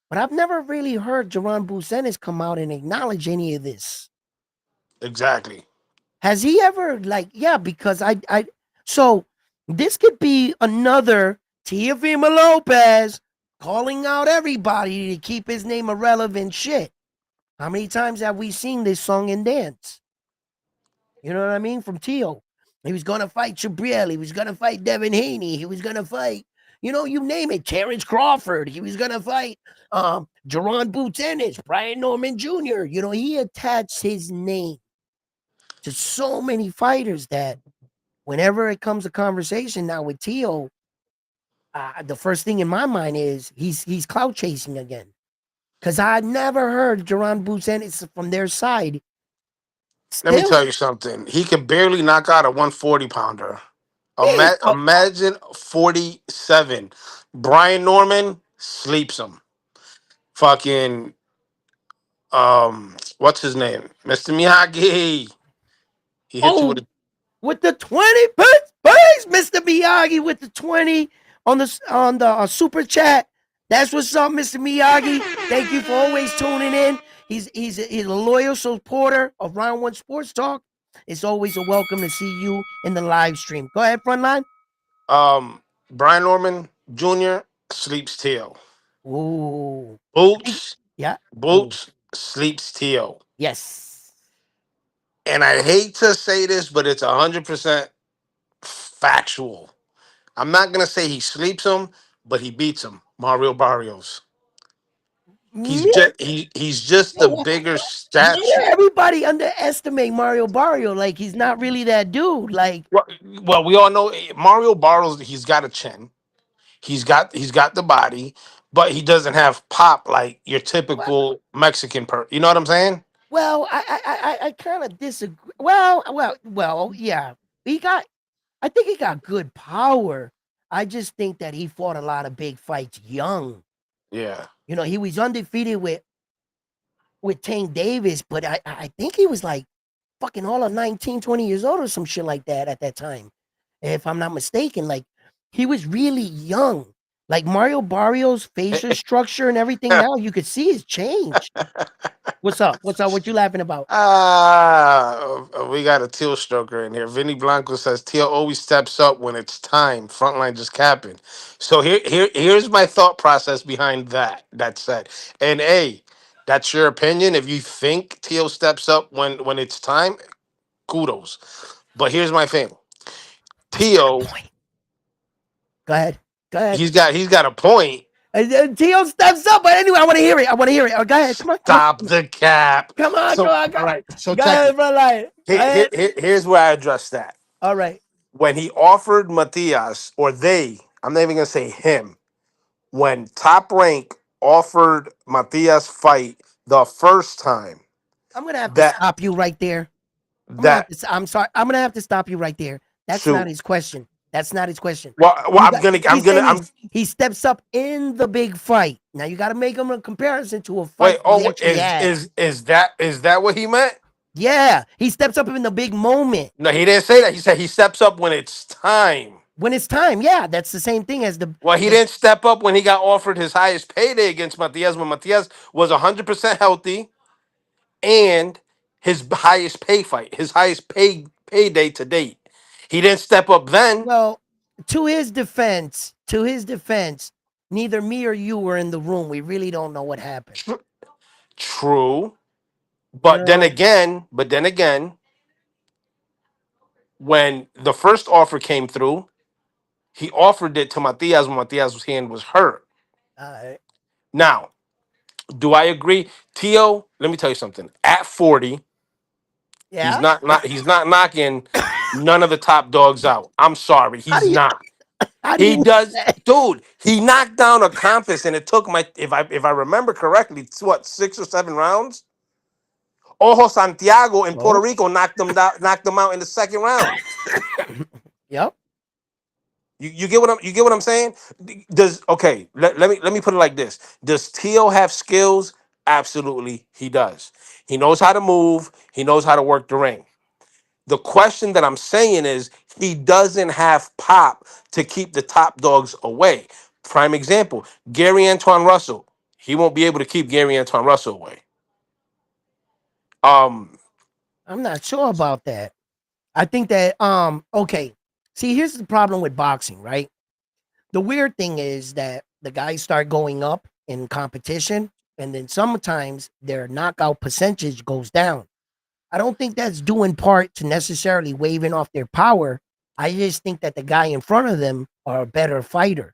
but I've never really heard Jerron Boots Ennis come out and acknowledge any of this. Exactly. Has he ever, like, yeah, because so this could be another Teofimo Lopez calling out everybody to keep his name irrelevant shit. How many times have we seen this song and dance? You know what I mean? From Tio. He was going to fight Chabriel. He was going to fight Devin Haney. He was going to fight, you name it, Terrence Crawford. He was going to fight Jerron Boots Ennis, Brian Norman Jr. He attached his name to so many fighters that whenever it comes to conversation now with Tio, the first thing in my mind is he's clout chasing again. Because I never heard Jerron Boots Ennis from their side. Let me Still, tell you something. He could barely knock out a 140 pounder. man, Imagine 47. Brian Norman sleeps him. Fucking what's his name? Mr. Miyagi. He hit you with oh, a with the 20 base, Mr. Miyagi with the 20 on the super chat. That's what's up, Mr. Miyagi. Thank you for always tuning in. He's a loyal supporter of Round One Sports Talk. It's always a welcome to see you in the live stream. Go ahead, frontline. Brian Norman Jr. sleeps Tio. Ooh. Boots, Yeah. Ooh. Boots sleeps Tio. Yes. And I hate to say this, but it's 100% factual. I'm not gonna say he sleeps him, but he beats him. Mario Barrios. He's just the bigger Yeah, stature. everybody underestimate Mario Barrio. Like he's not really that dude. Like, Well, we all know Mario Barrios. He's got a chin. He's got the body, but he doesn't have pop like your well, typical Mexican You know what I'm saying? I kind of disagree. Well, yeah. He got. I think he got good power. I just think that he fought a lot of big fights young. Yeah. He was undefeated with Tank Davis, but I think he was like fucking all of 19, 20 years old or some shit like that at that time. If I'm not mistaken, like he was really young. Like Mario Barrios' facial structure and everything now, you could see his change. What's up? What's up? What you laughing about? We got a Teal stroker in here. Vinny Blanco says Teal always steps up when it's time. Frontline just capping. So here's my thought process behind that. That said, and that's your opinion. If you think Teal steps up when it's time, kudos. But here's my thing. He's got a Teal, point. Go ahead. Go ahead. he's got a point. Tio steps up, but anyway, I want to hear it. I want to hear it. Oh, go ahead. Come on. Come on. Stop the cap. Come on. Come So on. all right. So Go check ahead, it. bro. Like, go ahead. Here's where I address that. All right. When he offered Matias, or they, I'm not even gonna say him, when Top Rank offered Matias fight the first time, I'm gonna have to that stop you right there. that I'm sorry. I'm gonna have to stop you right there. That's not shoot. his question. That's not his question. Well, You I'm got. gonna I'm He's gonna saying I'm he steps up in the big fight. Now you got to make him a comparison to a wait. fight he Oh, actually had. is that what he meant? Yeah, he steps up in the big moment No, he didn't say that. He said he steps up when it's time. when it's time. Yeah, that's the same thing as the. Well, he the didn't step up when he got offered his highest payday against Matias when Matias was 100% healthy and his highest pay fight, his highest payday to date. He didn't step up then. well, to his defense, neither me or you were in the room. We really don't know what happened. Tr- True, You but know. then again, when the first offer came through, he offered it to Matias when Matias' hand was hurt. Uh, Now, do I agree? Tio, let me tell you something. At 40, yeah. he's not knocking none of the top dogs out. I'm sorry, How he's do you not. how do He you know does, that? dude. He knocked down a compass, and it took my if I remember correctly, it's what 6 or 7 rounds. Ojo Santiago in Puerto Oh. Rico knocked them out in the second round. Yep. You get you get what I'm saying? Does okay? Let me put it like this. Does Tio have skills? Absolutely, he does. He knows how to move. He knows how to work the ring. The question that I'm saying is he doesn't have pop to keep the top dogs away. Prime example, Gary Antoine Russell. He won't be able to keep Gary Antoine Russell away. Um, I'm not sure about that. I think that okay. See, here's the problem with boxing, right? The weird thing is that the guys start going up in competition and then sometimes their knockout percentage goes down. I don't think that's due in part to necessarily waving off their power. I just think that the guy in front of them are a better fighter,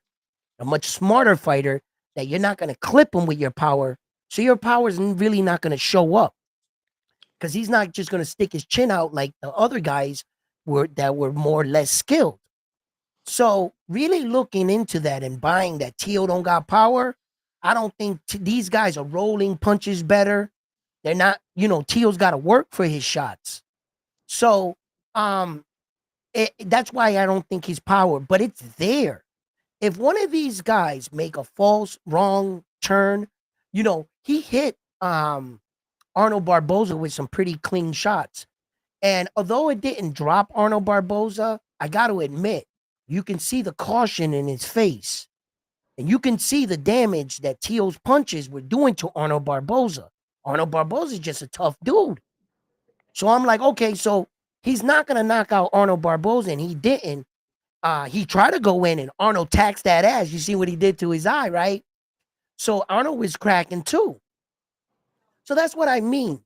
a much smarter fighter that you're not going to clip him with your power. So your power is really not going to show up because he's not just going to stick his chin out like the other guys were more or less skilled. So really looking into that and buying that Tio don't got power, I don't think these guys are rolling punches better. They're not, Tio's got to work for his shots. So um, that's why I don't think he's power, but it's there. If one of these guys make a false wrong turn, he hit Arnold Barboza with some pretty clean shots. And although it didn't drop Arnold Barboza, I got to admit, you can see the caution in his face. And you can see the damage that Tio's punches were doing to Arnold Barboza. Arnold Barboza is just a tough dude. So I'm like, okay, so he's not going to knock out Arnold Barboza, and he didn't. He tried to go in, and Arnold taxed that ass. You see what he did to his eye, right? So Arnold was cracking too. So that's what I mean.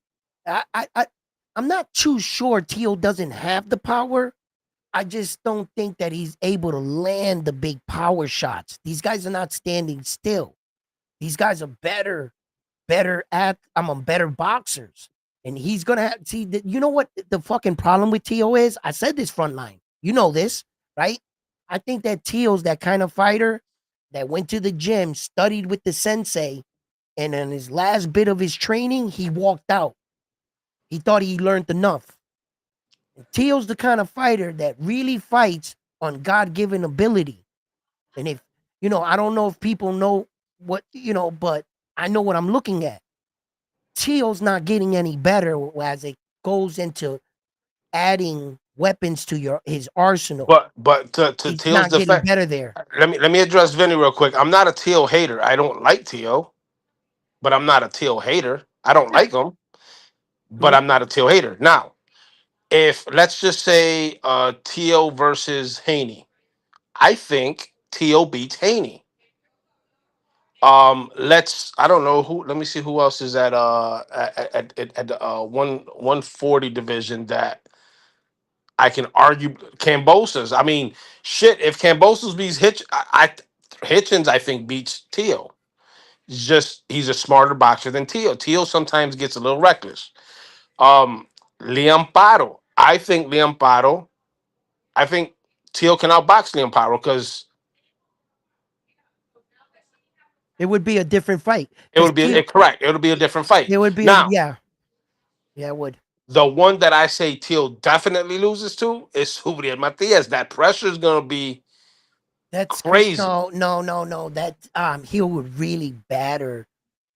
I'm not too sure Tio doesn't have the power. I just don't think that he's able to land the big power shots. These guys are not standing still. These guys are better boxers. And he's gonna see that. You know what the fucking problem with Tio is? I said this front line. You know this, right? I think that Tio's that kind of fighter that went to the gym, studied with the sensei, and in his last bit of his training, he walked out. He thought he learned enough. And Tio's the kind of fighter that really fights on God given ability. And if, I don't know if people know what, but I know what I'm looking at. Tio's not getting any better as it goes into adding weapons to his arsenal. but to He's Teal's not getting defense, better there. let me address Vinny real quick. I'm not a Teal hater. I don't like Teal, but I'm not a Teal hater. I don't Yeah. like him, but Mhm. I'm not a Teal hater. Now, if let's just say Teal versus Haney, I think Teal beats Haney. Let's I don't know who. Let me see who else is at the 140 division that I can argue. Cambosa's. I mean, shit. If Cambosa's beats Hitchens, I think beats Teal. It's just he's a smarter boxer than Teal. Teal sometimes gets a little reckless. Um, Liamparo. I think Liamparo. I think Teal can outbox Liamparo because It would be a different fight it because would be Teal. correct. It would be a different fight. It would be a Now, yeah. Yeah, it would. the one that I say Teal definitely loses to is Julian Matias. That pressure is gonna be That's because crazy. no. That he would really batter.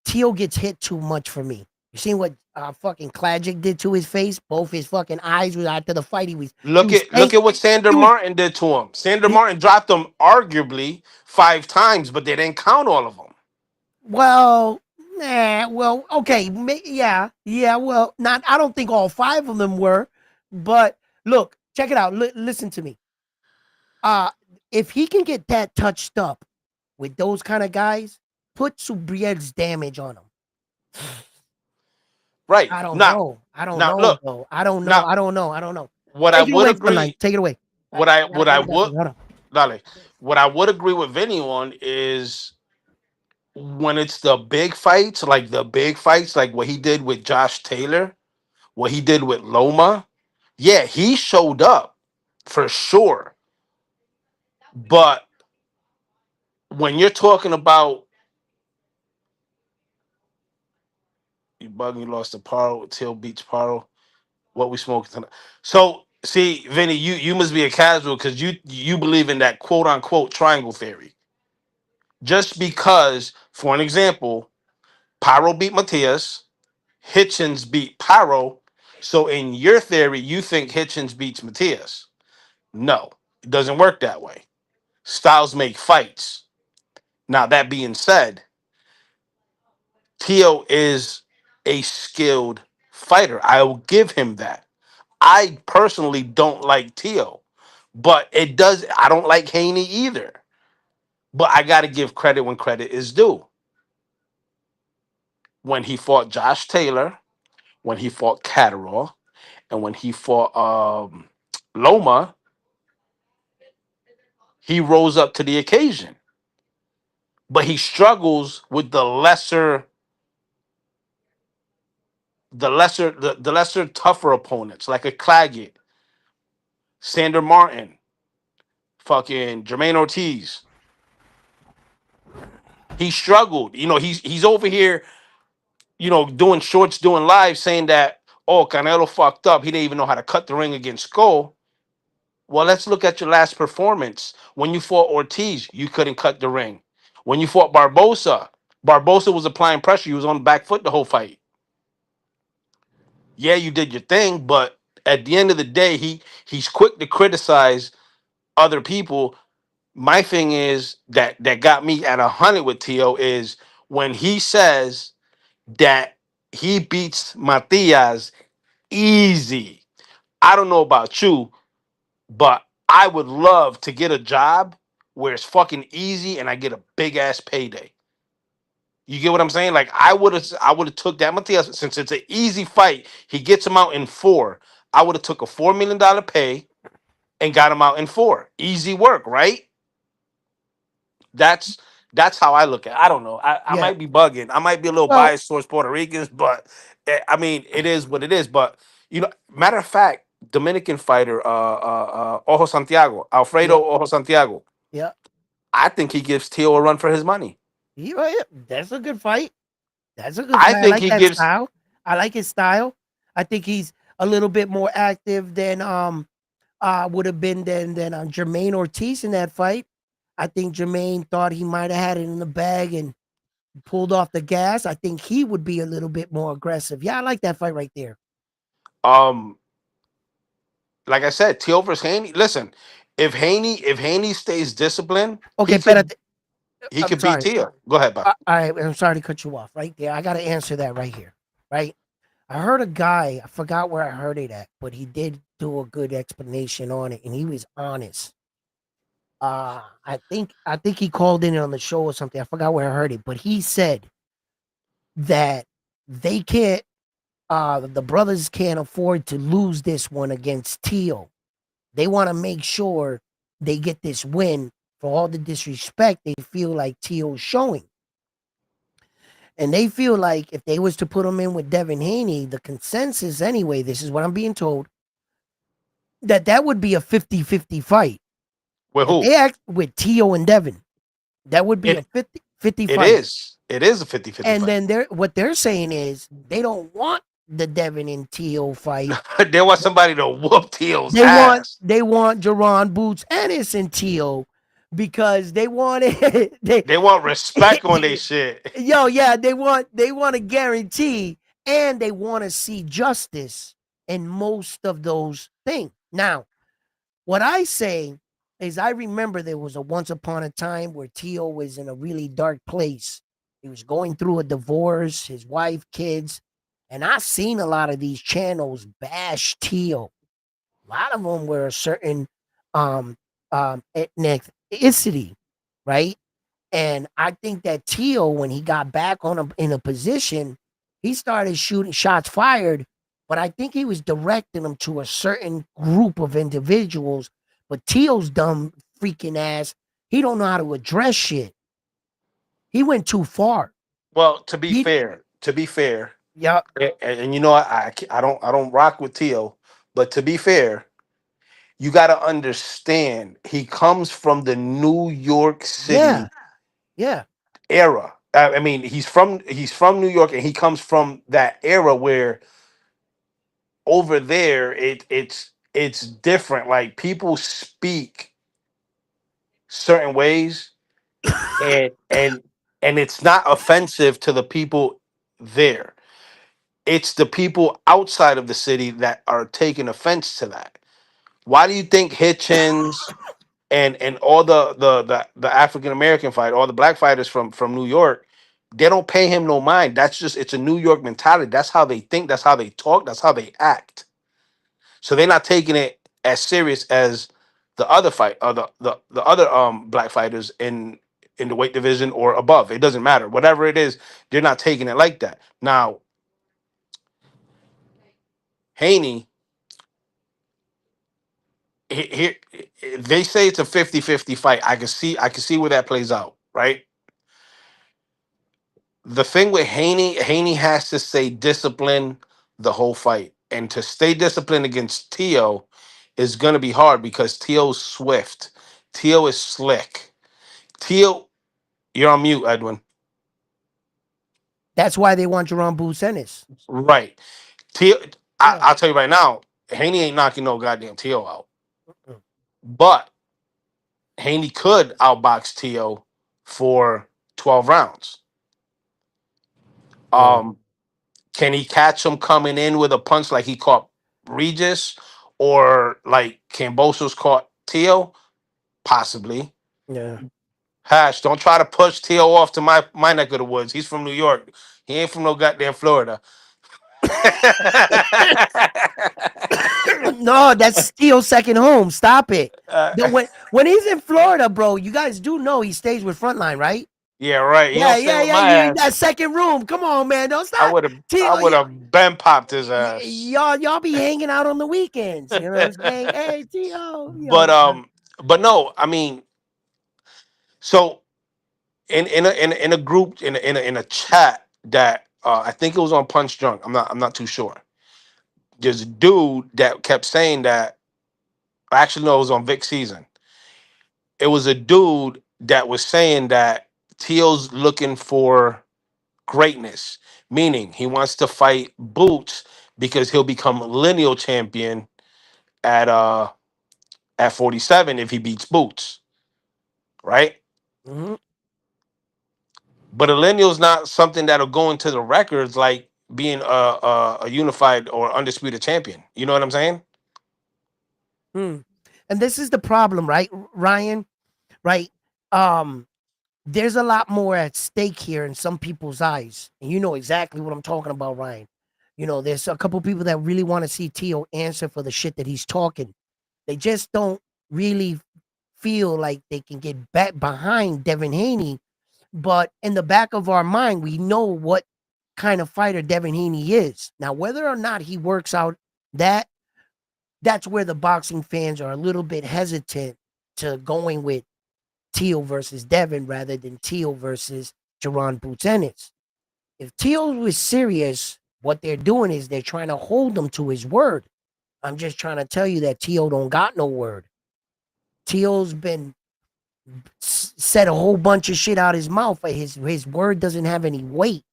Teal gets hit too much for me. You seen what fucking Klajic did to his face? Both his fucking eyes were after the fight. He was Look stank. at what Sander He was Martin did to him. Sander he, Martin dropped him arguably 5 times, but they didn't count all of them. well. Nah, well, okay, yeah. Well, not. I don't think all five of them were, but look, check it out. Listen to me. Uh, if he can get that touched up with those kind of guys, put Subriel's damage on him. Right I don't now, know. I don't now know look though. I don't know. now. I don't know. I don't know. What I Take it would away, Frontline. agree, Take it away. what I I got would, something. Hold on. Dale, what I would agree with Vinny on is when it's the big fights, like what he did with Josh Taylor, what he did with Loma. Yeah, he showed up for sure. But when you're talking about you bugging, you lost to Paro, Till Beach Paro, what we smoking tonight. So see, Vinny, you must be a casual because you believe in that quote unquote triangle theory. Just because, for an example, Pyro beat Matias, Hitchens beat Pyro. So in your theory, you think Hitchens beats Matias. No, it doesn't work that way. Styles make fights. Now, that being said, Tio is a skilled fighter. I will give him that. I personally don't like Tio, but I don't like Haney either. But I got to give credit when credit is due. When he fought Josh Taylor, when he fought Catterall, and when he fought Loma, he rose up to the occasion. But he struggles with the lesser tougher opponents like a Claggett, Sander Martin, fucking Jermaine Ortiz. He struggled. He's over here, doing shorts, doing live, saying that Canelo fucked up. He didn't even know how to cut the ring against Skull. Well, let's look at your last performance. When you fought Ortiz, you couldn't cut the ring. When you fought Barbosa was applying pressure. You was on the back foot the whole fight. Yeah, you did your thing, but at the end of the day, he's quick to criticize other people. My thing is that got me at 100 with Tio is when he says that he beats Matias easy. I don't know about you, but I would love to get a job where it's fucking easy and I get a big ass payday. You get what I'm saying? Like I would have took that Matias since it's an easy fight. He gets him out in 4. I would have took a $4 million pay and got him out in 4. Easy work, right? That's that's how I look at it. I don't know. I Yeah. might be bugging. I might be a little Well, biased towards Puerto Ricans, but I mean, it is what it is. But matter of fact, Dominican fighter, Ojo Santiago, yeah, Alfredo Ojo Santiago. yeah. I think he gives Tio a run for his money. Yeah. That's a good fight. That's a good I fight. I think like he that gives. style. I like his style. I think he's a little bit more active than would have been than Jermaine Ortiz in that fight. I think Jermaine thought he might have had it in the bag and pulled off the gas. I think he would be a little bit more aggressive. Yeah, I like that fight right there. Um, like I said, Tio versus Haney. Listen, if Haney stays disciplined, Okay, he could espérate. he I'm could beat sorry. Tio. Go ahead, Bob. All right, I'm sorry to cut you off right there. I got to answer that right here. right? I heard a guy, I forgot where I heard it at, but he did do a good explanation on it, and he was honest. I think he called in on the show or something. I forgot where I heard it, but he said that they can't the brothers can't afford to lose this one against Teal. They want to make sure they get this win for all the disrespect they feel like Teal's showing. And they feel like if they was to put him in with Devin Haney, the consensus anyway, this is what I'm being told, that would be a 50-50 fight. With If who? they act with Tio and Devin, that would be a It 50-50 it fight. is. It is a 50-50 And fight. then what they're saying is they don't want the Devin and Tio fight. They want somebody to whoop Teal's They want ass. they want Jerron Boots Ennis and Tio because they want it. They They want respect on their shit. yo, yeah, they want to guarantee and they want to see justice in most of those things. Now, what I say is I remember there was a once upon a time where Tio was in a really dark place. He was going through a divorce, his wife, kids, and I've seen a lot of these channels bash Tio. A lot of them were a certain um ethnicity, right? And I think that Tio, when he got back in a position, he started shooting shots fired. But I think he was directing them to a certain group of individuals. But Tio's dumb freaking ass, he don't know how to address shit. He went too far. Well, He, to be fair, yeah, and you know I don't rock with Tio, but to be fair, you got to understand he comes from the New York yeah, City yeah. era. I mean, he's from New York, and he comes from that era where over there it's different. Like people speak certain ways, and and it's not offensive to the people there. It's the people outside of the city that are taking offense to that. Why do you think Hitchens and all the African American fight, all the black fighters from New York, they don't pay him no mind? That's just it's a New York mentality. That's how they think. That's how they talk. That's how they act. So they're not taking it as serious as the other fight, or the other black fighters in the weight division or above. It doesn't matter. Whatever it is, they're not taking it like that. Now, Haney, here they say it's a 50-50 fight. I can see where that plays out, right? The thing with Haney has to stay disciplined the whole fight. And to stay disciplined against Tio is gonna be hard because Tio's swift. Tio is slick. Tio, you're on mute, Edwin. That's why they want Jerome Boots Ennis. Right. Tio, Yeah. I'll tell you right now, Haney ain't knocking no goddamn Tio out. Mm-mm. But Haney could outbox Tio for 12 rounds. Yeah. Um, can he catch him coming in with a punch like he caught Regis or like Cambosos caught Tio? Possibly. Yeah. Hash, don't try to push Tio off to my neck of the woods. He's from New York. He ain't from no goddamn Florida. No, that's still second home. Stop it. Uh, When he's in Florida, bro, you guys do know he stays with Frontline, right? yeah, right. He Yeah, don't stay yeah, with yeah. my You in ass. that second room. Come on, man. Don't stop. I would have been popped his ass. Y'all be hanging out on the weekends. You know what I'm saying? Hey, Tio, but but no, I mean, so in a group in a chat that I think it was on Punch Drunk. I'm not too sure. There's a dude that kept saying that. Actually, no, it was on Vic season. It was a dude that was saying that Teal's looking for greatness, meaning he wants to fight Boots because he'll become lineal champion at at 47 if he beats Boots, right? mhm. But a lineal's not something that'll go into the records like being a unified or undisputed champion. You know what I'm saying? Hmm. And this is the problem, right, Ryan? Right? Um, there's a lot more at stake here in some people's eyes. And you know exactly what I'm talking about, Ryan. There's a couple people that really want to see Tio answer for the shit that he's talking. They just don't really feel like they can get back behind Devin Haney. But in the back of our mind, we know what kind of fighter Devin Haney is. Now, whether or not he works out that, that's where the boxing fans are a little bit hesitant to going with Teal versus Devin rather than Teal versus Jerron Boots Ennis. If Teal was serious, what they're doing is they're trying to hold him to his word. I'm just trying to tell you that Teal don't got no word. Teal's been said a whole bunch of shit out his mouth, but his word doesn't have any weight.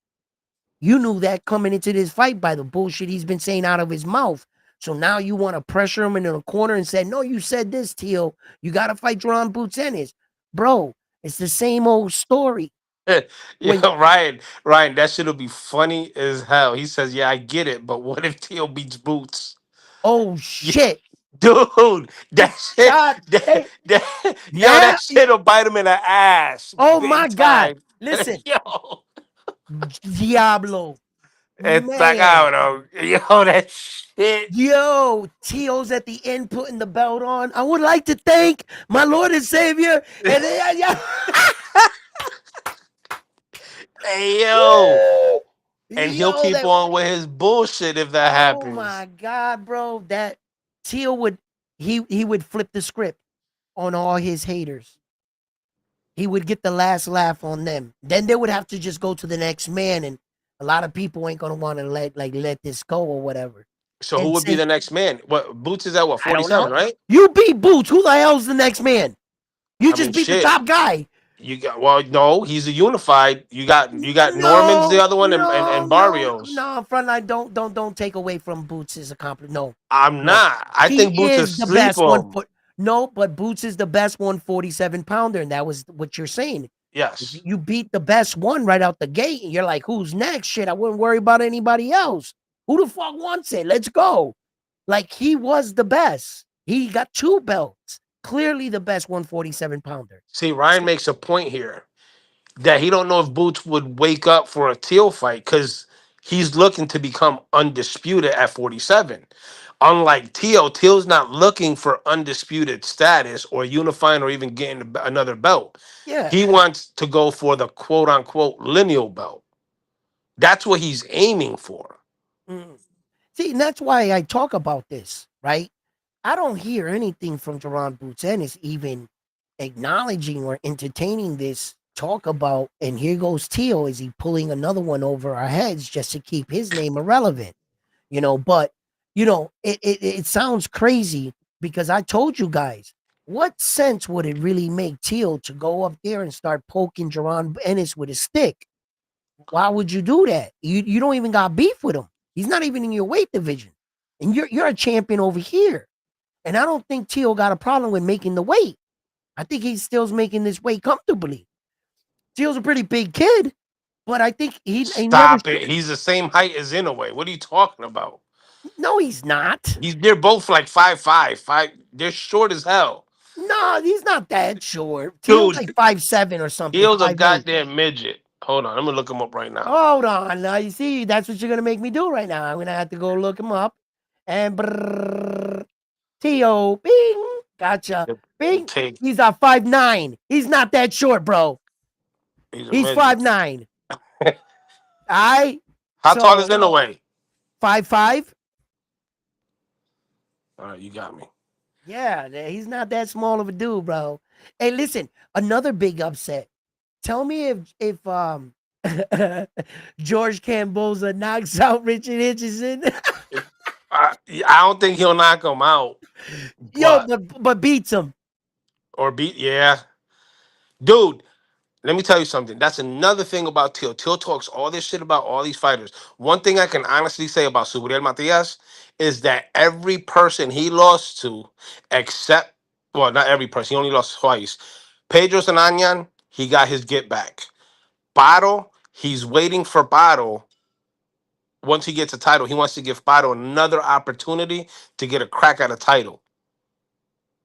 You knew that coming into this fight by the bullshit he's been saying out of his mouth. So now you want to pressure him into the corner and say, no, you said this, Teal. You got to fight Jerron Boots Ennis. Bro, it's the same old story. Yo, When, Ryan, that shit'll be funny as hell. He says, "Yeah, I get it, but what if Tio beats Boots?" oh Yeah, shit. dude, that shit, God, hey, yo, that yeah. shit'll bite him in the ass, Oh my big God. time. Listen, Yo, Diablo. está Man. cabrón. Yo, that shit. Yo, Tio's at the end putting the belt on. I would like to thank my Lord and Savior. And yeah, Hey, yo, woo! and he'll Yo, keep that on with his bullshit if that oh happens. my God, bro. That Tio would he would flip the script on all his haters. He would get the last laugh on them. Then they would have to just go to the next man, and a lot of people ain't gonna want to let this go or whatever. So who And would be say, the next man? What Boots is at? What I don't 47, know. right? You beat Boots. Who the hell's the next man? You I mean, just beat the shit. top guy. You got well, no, he's a unified. You got Norman's the No, other one and Barrios. no. Frontline, don't take away from Boots' accomplishment. No, I'm no. not. I He think Boots is is the sleep best one him. foot. No, but Boots is the best 147 pounder, and that was what you're saying. If Yes. you beat the best one right out the gate, and you're like, who's next? Shit, I wouldn't worry about anybody else. Who the fuck wants it? Let's go. Like he was the best. He got two belts. Clearly the best 147 pounder. See, Ryan makes a point here that he don't know if Boots would wake up for a Teal fight because he's looking to become undisputed at 47. Unlike Teal's not looking for undisputed status or unifying or even getting another belt. Yeah. He wants to go for the quote unquote lineal belt. That's what he's aiming for. Mm. See, and that's why I talk about this, right? I don't hear anything from Jerron Boots Ennis even acknowledging or entertaining this talk about, and here goes Teal. Is he pulling another one over our heads just to keep his name irrelevant? But it sounds crazy because I told you guys, what sense would it really make Teal to go up there and start poking Jerron Ennis with a stick? Why would you do that? You don't even got beef with him. He's not even in your weight division. And you're a champion over here. And I don't think Tio got a problem with making the weight. I think he still's making this weight comfortably. Tio's a pretty big kid, but I think he never Stop should. it. He's the same height as Inoue. What are you talking about? No, he's not. They're both like 5'5", 5. They're short as hell. No, he's not that short. Tio's Dude, like 5'7" or something, Teal's a 5'8". goddamn midget. Hold on, I'm gonna look him up right now. Hold on. Now you see, that's what you're gonna make me do right now. I'm gonna have to go look him up. And brrr, Tio, bing, gotcha. Bing. Take He's a 5'9". He's not that short, bro. he's a He's midget. 5'9". I How tall is so Inoue? 5'5". All right, you got me. Yeah, he's not that small of a dude, bro. Hey, listen, another big upset. Tell me if George Camboza knocks out Richard Hitchison. I don't think he'll knock him out, Yo, but but beats him. or beat. Yeah, dude. Let me tell you something. That's another thing about Till. Till talks all this shit about all these fighters. One thing I can honestly say about Subriel Matias is that every person he lost to, except, well, not every person, he only lost twice. Pedro Sananyan, he got his get back. Bottle, he's waiting for Bottle. Once he gets a title, he wants to give Bottle another opportunity to get a crack at a title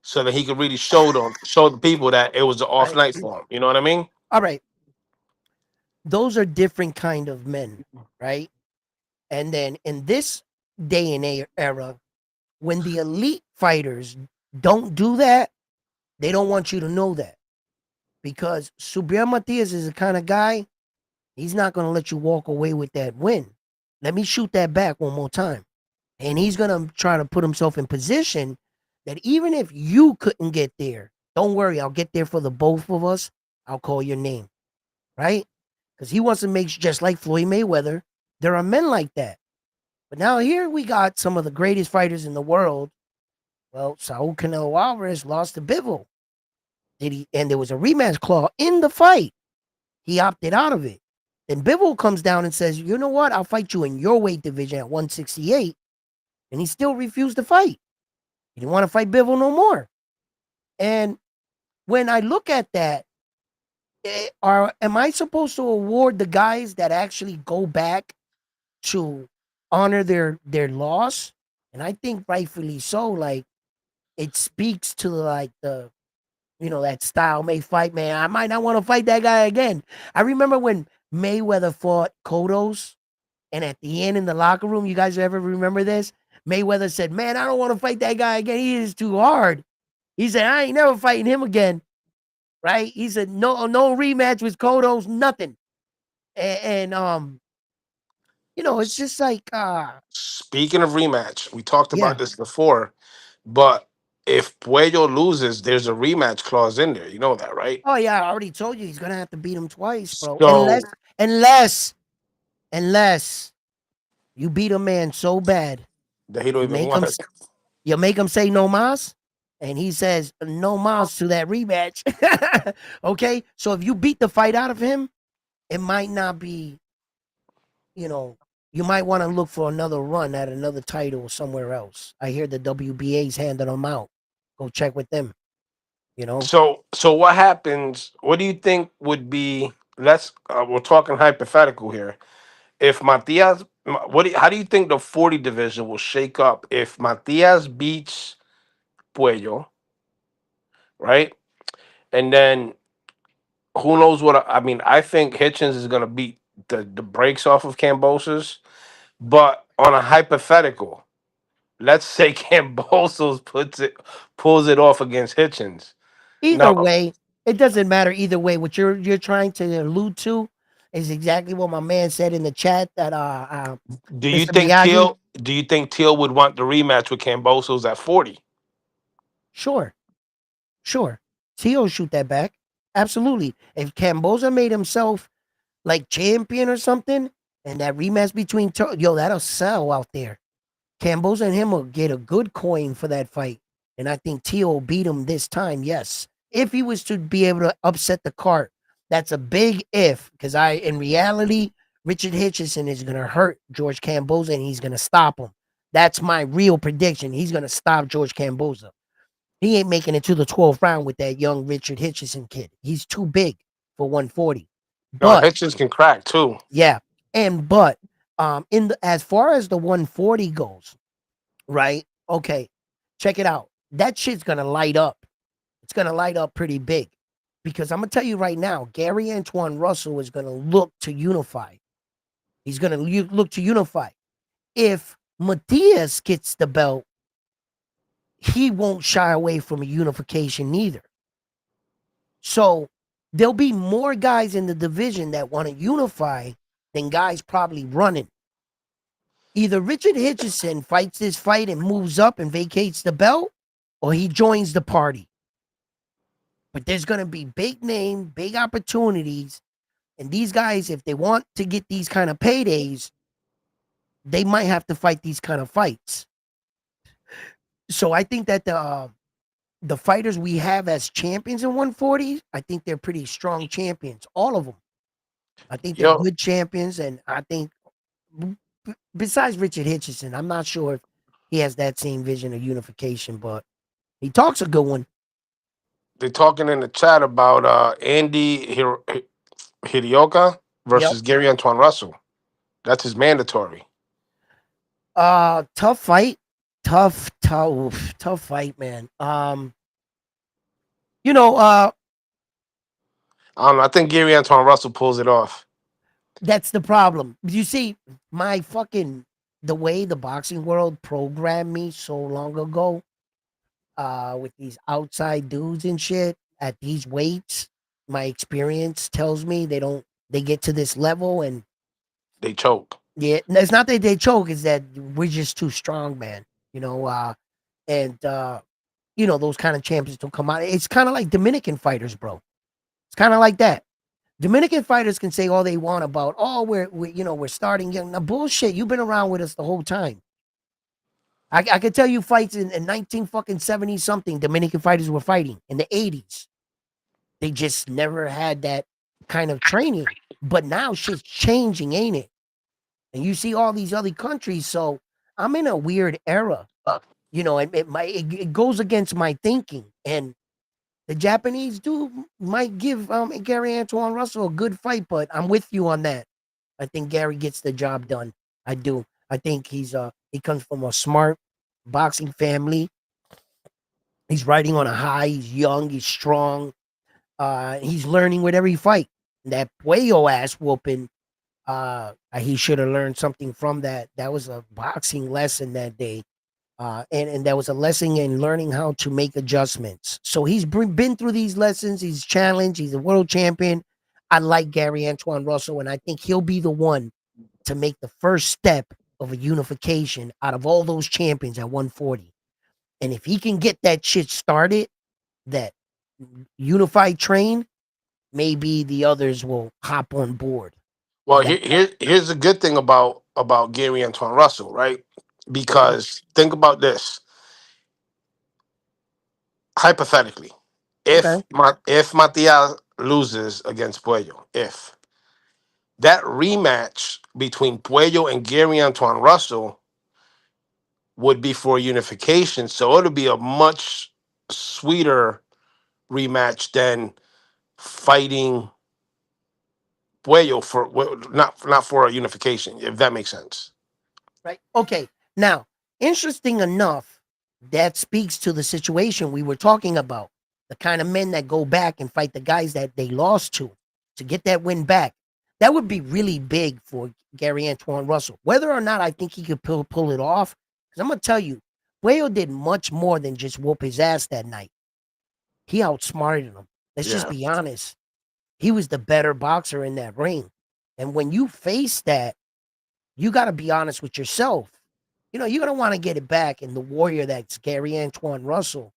so that he could really show the people that it was an off Right. night for him. You know what I mean? All right. Those are different kind of men, right? And then in this day and era, when the elite fighters don't do that, they don't want you to know that because Subriel Matias is the kind of guy, he's not going to let you walk away with that win. Let me shoot that back one more time. And he's going to try to put himself in position that even if you couldn't get there, don't worry, I'll get there for the both of us. I'll call your name, right? Because he wants to make just like Floyd Mayweather. There are men like that. But now here we got some of the greatest fighters in the world. Well, Saul Canelo Alvarez lost to Bivol. Did he? And there was a rematch clause in the fight. He opted out of it. Then Bivol comes down and says, "You know what? I'll fight you in your weight division at 168." And he still refused to fight. He didn't want to fight Bivol no more. And when I look at that, am I supposed to award the guys that actually go back to honor their loss? And I think rightfully so. Like it speaks to like the that style may fight, man. I might not want to fight that guy again. I remember when Mayweather fought Kodos, and at the end in the locker room, you guys ever remember this? Mayweather said, "Man, I don't want to fight that guy again. He is too hard." He said, "I ain't never fighting him again." Right? He said, "No rematch with Kodos, nothing." And it's just like, Speaking of rematch, we talked about yeah. this before, but if Puello loses, there's a rematch clause in there. You know that, right? Oh yeah, I already told you he's gonna have to beat him twice, bro. So Unless, unless you beat a man so bad, that he don't you even make him want. you make him say no mas, and he says no mas to that rematch. Okay, so if you beat the fight out of him, it might not be, you know, you might want to look for another run at another title somewhere else. I hear the WBA's handing them out. Go check with them. You know, So what happens? What do you think would be? Let's we're talking hypothetical here. If Matias, how do you think the 40 division will shake up if Matias beats Puello, right? And then who knows what? I mean, I think Hitchens is going to beat the brakes off of Cambosos. But on a hypothetical, let's say Cambosos pulls it off against Hitchens. either Now, way, it doesn't matter. Either way, what you're trying to allude to is exactly what my man said in the chat that do you Mr. think Miyagi. Teal? Do you think Teal would want the rematch with Cambosos at 40? Sure, sure. Tio shoot that back. Absolutely. If Camboza made himself like champion or something, and that rematch between that'll sell out there. Camboza and him will get a good coin for that fight. And I think Tio will beat him this time, yes. If he was to be able to upset the cart, that's a big if. Because in reality, Richard Hitchison is gonna hurt George Camboza and he's gonna stop him. That's my real prediction. He's gonna stop George Camboza. He ain't making it to the 12th round with that young Richard Hitchison kid. He's too big for 140. No, But Hitchens can crack too. yeah, but in the as far as the 140 goes, right? Okay, check it out. That shit's gonna light up. It's gonna light up pretty big. Because I'm gonna tell you right now, Gary Antoine Russell is gonna look to unify. He's gonna look to unify. If Matias gets the belt, he won't shy away from a unification neither. So there'll be more guys in the division that want to unify than guys probably running. Either Richard Hitchison fights this fight and moves up and vacates the belt, or he joins the party. But there's going to be big name, big opportunities. And these guys, if they want to get these kind of paydays, they might have to fight these kind of fights. So I think that the fighters we have as champions in 140, I think they're pretty strong champions, all of them. I think they're Yo, good champions, and I think besides Richard Hitchison, I'm not sure if he has that same vision of unification, but he talks a good one. they're talking in the chat about Andy Hirioka Yep. versus Gary Antoine Russell. That's his mandatory. Tough fight. Tough fight, man. You know, I don't know. I think Gary Antoine Russell pulls it off. That's the problem. You see, my fucking the way the boxing world programmed me so long ago, with these outside dudes and shit at these weights, my experience tells me they get to this level and They choke. yeah, it's not that they choke, it's that we're just too strong, man. You know, and those kind of champions don't come out. It's kind of like Dominican fighters, bro. It's kind of like that. Dominican fighters can say all they want about, oh, we're starting young. Now, bullshit. You've been around with us the whole time. I could tell you fights in 19 fucking 70 something. Dominican fighters were fighting in the 80s. They just never had that kind of training. But now shit's changing, ain't it? And you see all these other countries. So I'm in a weird era. It goes against my thinking. And the Japanese do might give Gary Antoine Russell a good fight, but I'm with you on that. I think Gary gets the job done. I do. I think he comes from a smart boxing family. He's riding on a high. He's young. He's strong. He's learning with every fight. That Puello ass whooping. He should have learned something from that. That was a boxing lesson that day. And that was a lesson in learning how to make adjustments. So he's been through these lessons. He's challenged. He's a world champion. I like Gary Antoine Russell, and I think he'll be the one to make the first step of a unification out of all those champions at 140. And if he can get that shit started, that unified train, maybe the others will hop on board. Well, And that, here's the good thing about Gary Antoine Russell, right? Because think about this hypothetically, okay, if Matias loses against Puello, if that rematch between Puello and Gary Antoine Russell would be for unification, so it'll be a much sweeter rematch than fighting Puello for not for a unification, if that makes sense. right? Okay. Now, interesting enough, that speaks to the situation we were talking about. The kind of men that go back and fight the guys that they lost to get that win back. That would be really big for Gary Antoine Russell. Whether or not I think he could pull it off, because I'm gonna tell you, Puello did much more than just whoop his ass that night. He outsmarted him. Let's just Yeah. be honest. He was the better boxer in that ring. And when you face that, you got to be honest with yourself. You're gonna want to get it back. And the warrior that's Gary Antoine Russell,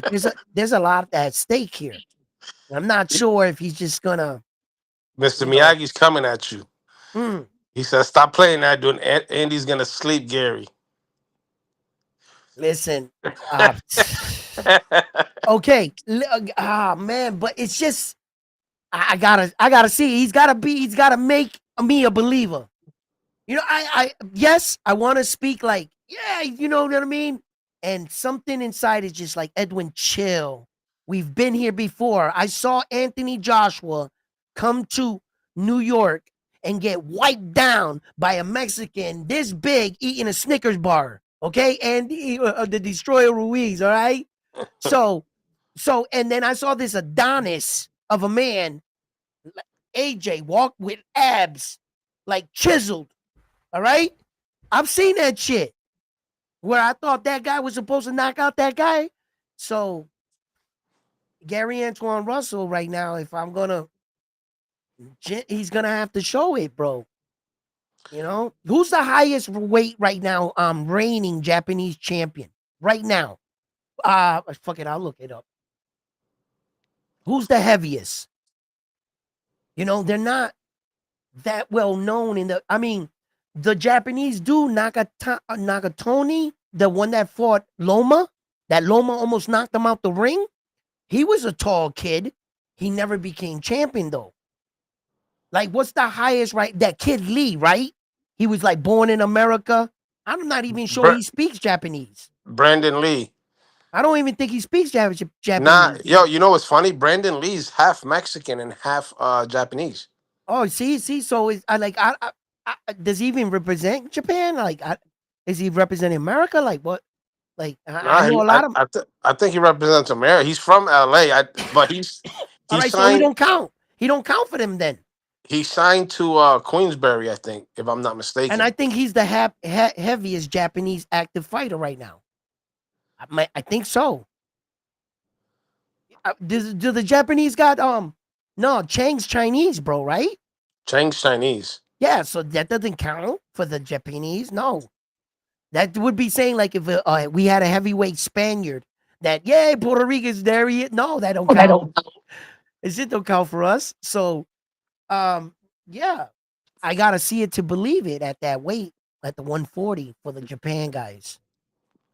there's a lot at stake here. I'm not sure if he's just gonna, Mr. you know, Miyagi's coming at you. mm, He says, "Stop playing that, dude. Andy's gonna sleep, Gary." listen. Uh, okay, man, but it's just I gotta see. He's gotta make me a believer. Yes, I want to speak like, yeah, you know what I mean? And something inside is just like, Edwin, chill. We've been here before. I saw Anthony Joshua come to New York and get wiped down by a Mexican this big eating a Snickers bar. Okay. And the Destroyer Ruiz. All right. So, and then I saw this Adonis of a man, AJ, walk with abs like chiseled. All right. I've seen that shit where I thought that guy was supposed to knock out that guy. So Gary Antoine Russell right now, if I'm gonna, he's gonna have to show it, bro. Who's the highest weight right now? Reigning Japanese champion right now. Fuck it, I'll look it up. Who's the heaviest? They're not that well known in the. I mean, the Japanese dude Nagatoni, the one that fought Loma, that Loma almost knocked him out the ring. He was a tall kid. He never became champion though. Like, what's the highest, right? That kid Lee, right? He was like born in America. I'm not even sure he speaks Japanese. Brandon Lee. I don't even think he speaks Nah, Japanese. yo, you know what's funny? Brandon Lee's half Mexican and half Japanese. Oh, see. So is I like does he even represent Japan? Like, is he representing America? Like what? Like I Nah, know a lot of. I think he represents America. He's from LA, but he's All he right, so he signed. don't count. He don't count for them then. He signed to Queensberry, I think, if I'm not And I mistaken. think he's the heaviest Japanese active fighter right now. I think so. Do the Japanese got no Chang's Chinese, bro, right? Chang's Chinese. Yeah, so that doesn't count for the Japanese. No, that would be saying like if we had a heavyweight Spaniard that yeah Puerto Rico's there. No, that don't I count. don't. It don't count for us. So yeah, I gotta see it to believe it at that weight at the 140 for the Japan guys.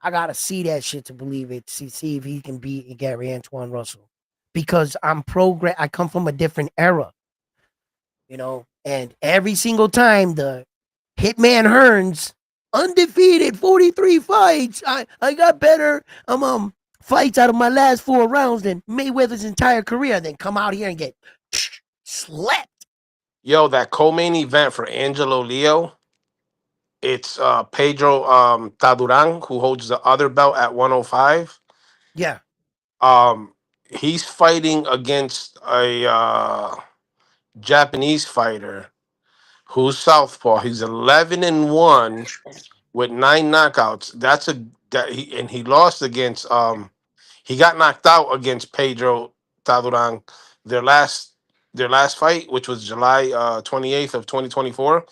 I gotta see that shit to believe it. See if he can beat Gary Antoine Russell because I come from a different era, and every single time the Hitman Hearns undefeated 43 fights. I got better fights out of my last 4 rounds than Mayweather's entire career. Then come out here and get slept. Yo, that co-main event for Angelo Leo. It's Pedro Taduran who holds the other belt at 105. Yeah, He's fighting against a Japanese fighter who's southpaw. He's 11-1 with 9 knockouts. He lost against he got knocked out against Pedro Taduran their last fight, which was July 28th of 2024.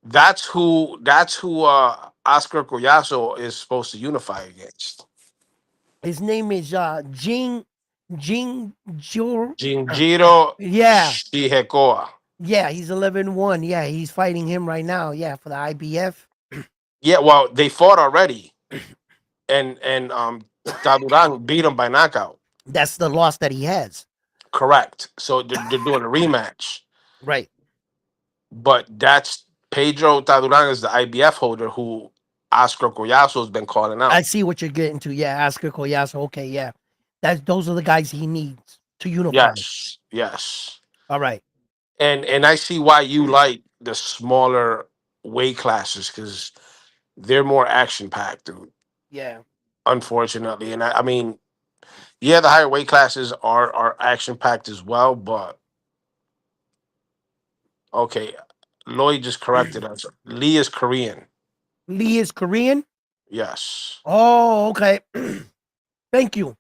That's who Oscar Collazo is supposed to unify against. his name is Jing Jor. Jinjiro Yeah, Shihekoa. yeah, he's 11-1. Yeah, he's fighting him right now. Yeah, for the IBF. Yeah, well, they fought already, and Taduran beat him by knockout. That's the loss that he has. Correct. So they're doing a rematch, Right. but that's Pedro Taduran is the IBF holder who Oscar Collazo has been calling I out. see what you're getting to. Yeah, Oscar Koyasu. Okay, yeah. Those are the guys he needs to unify. Yes, yes, All right. and I see why you like the smaller weight classes because they're more action packed, dude. Yeah. Unfortunately, and I mean, yeah, the higher weight classes are action packed as well, but okay. Lloyd just corrected us. Lee is Korean. Lee is Korean. Yes. Oh, okay. Thank you.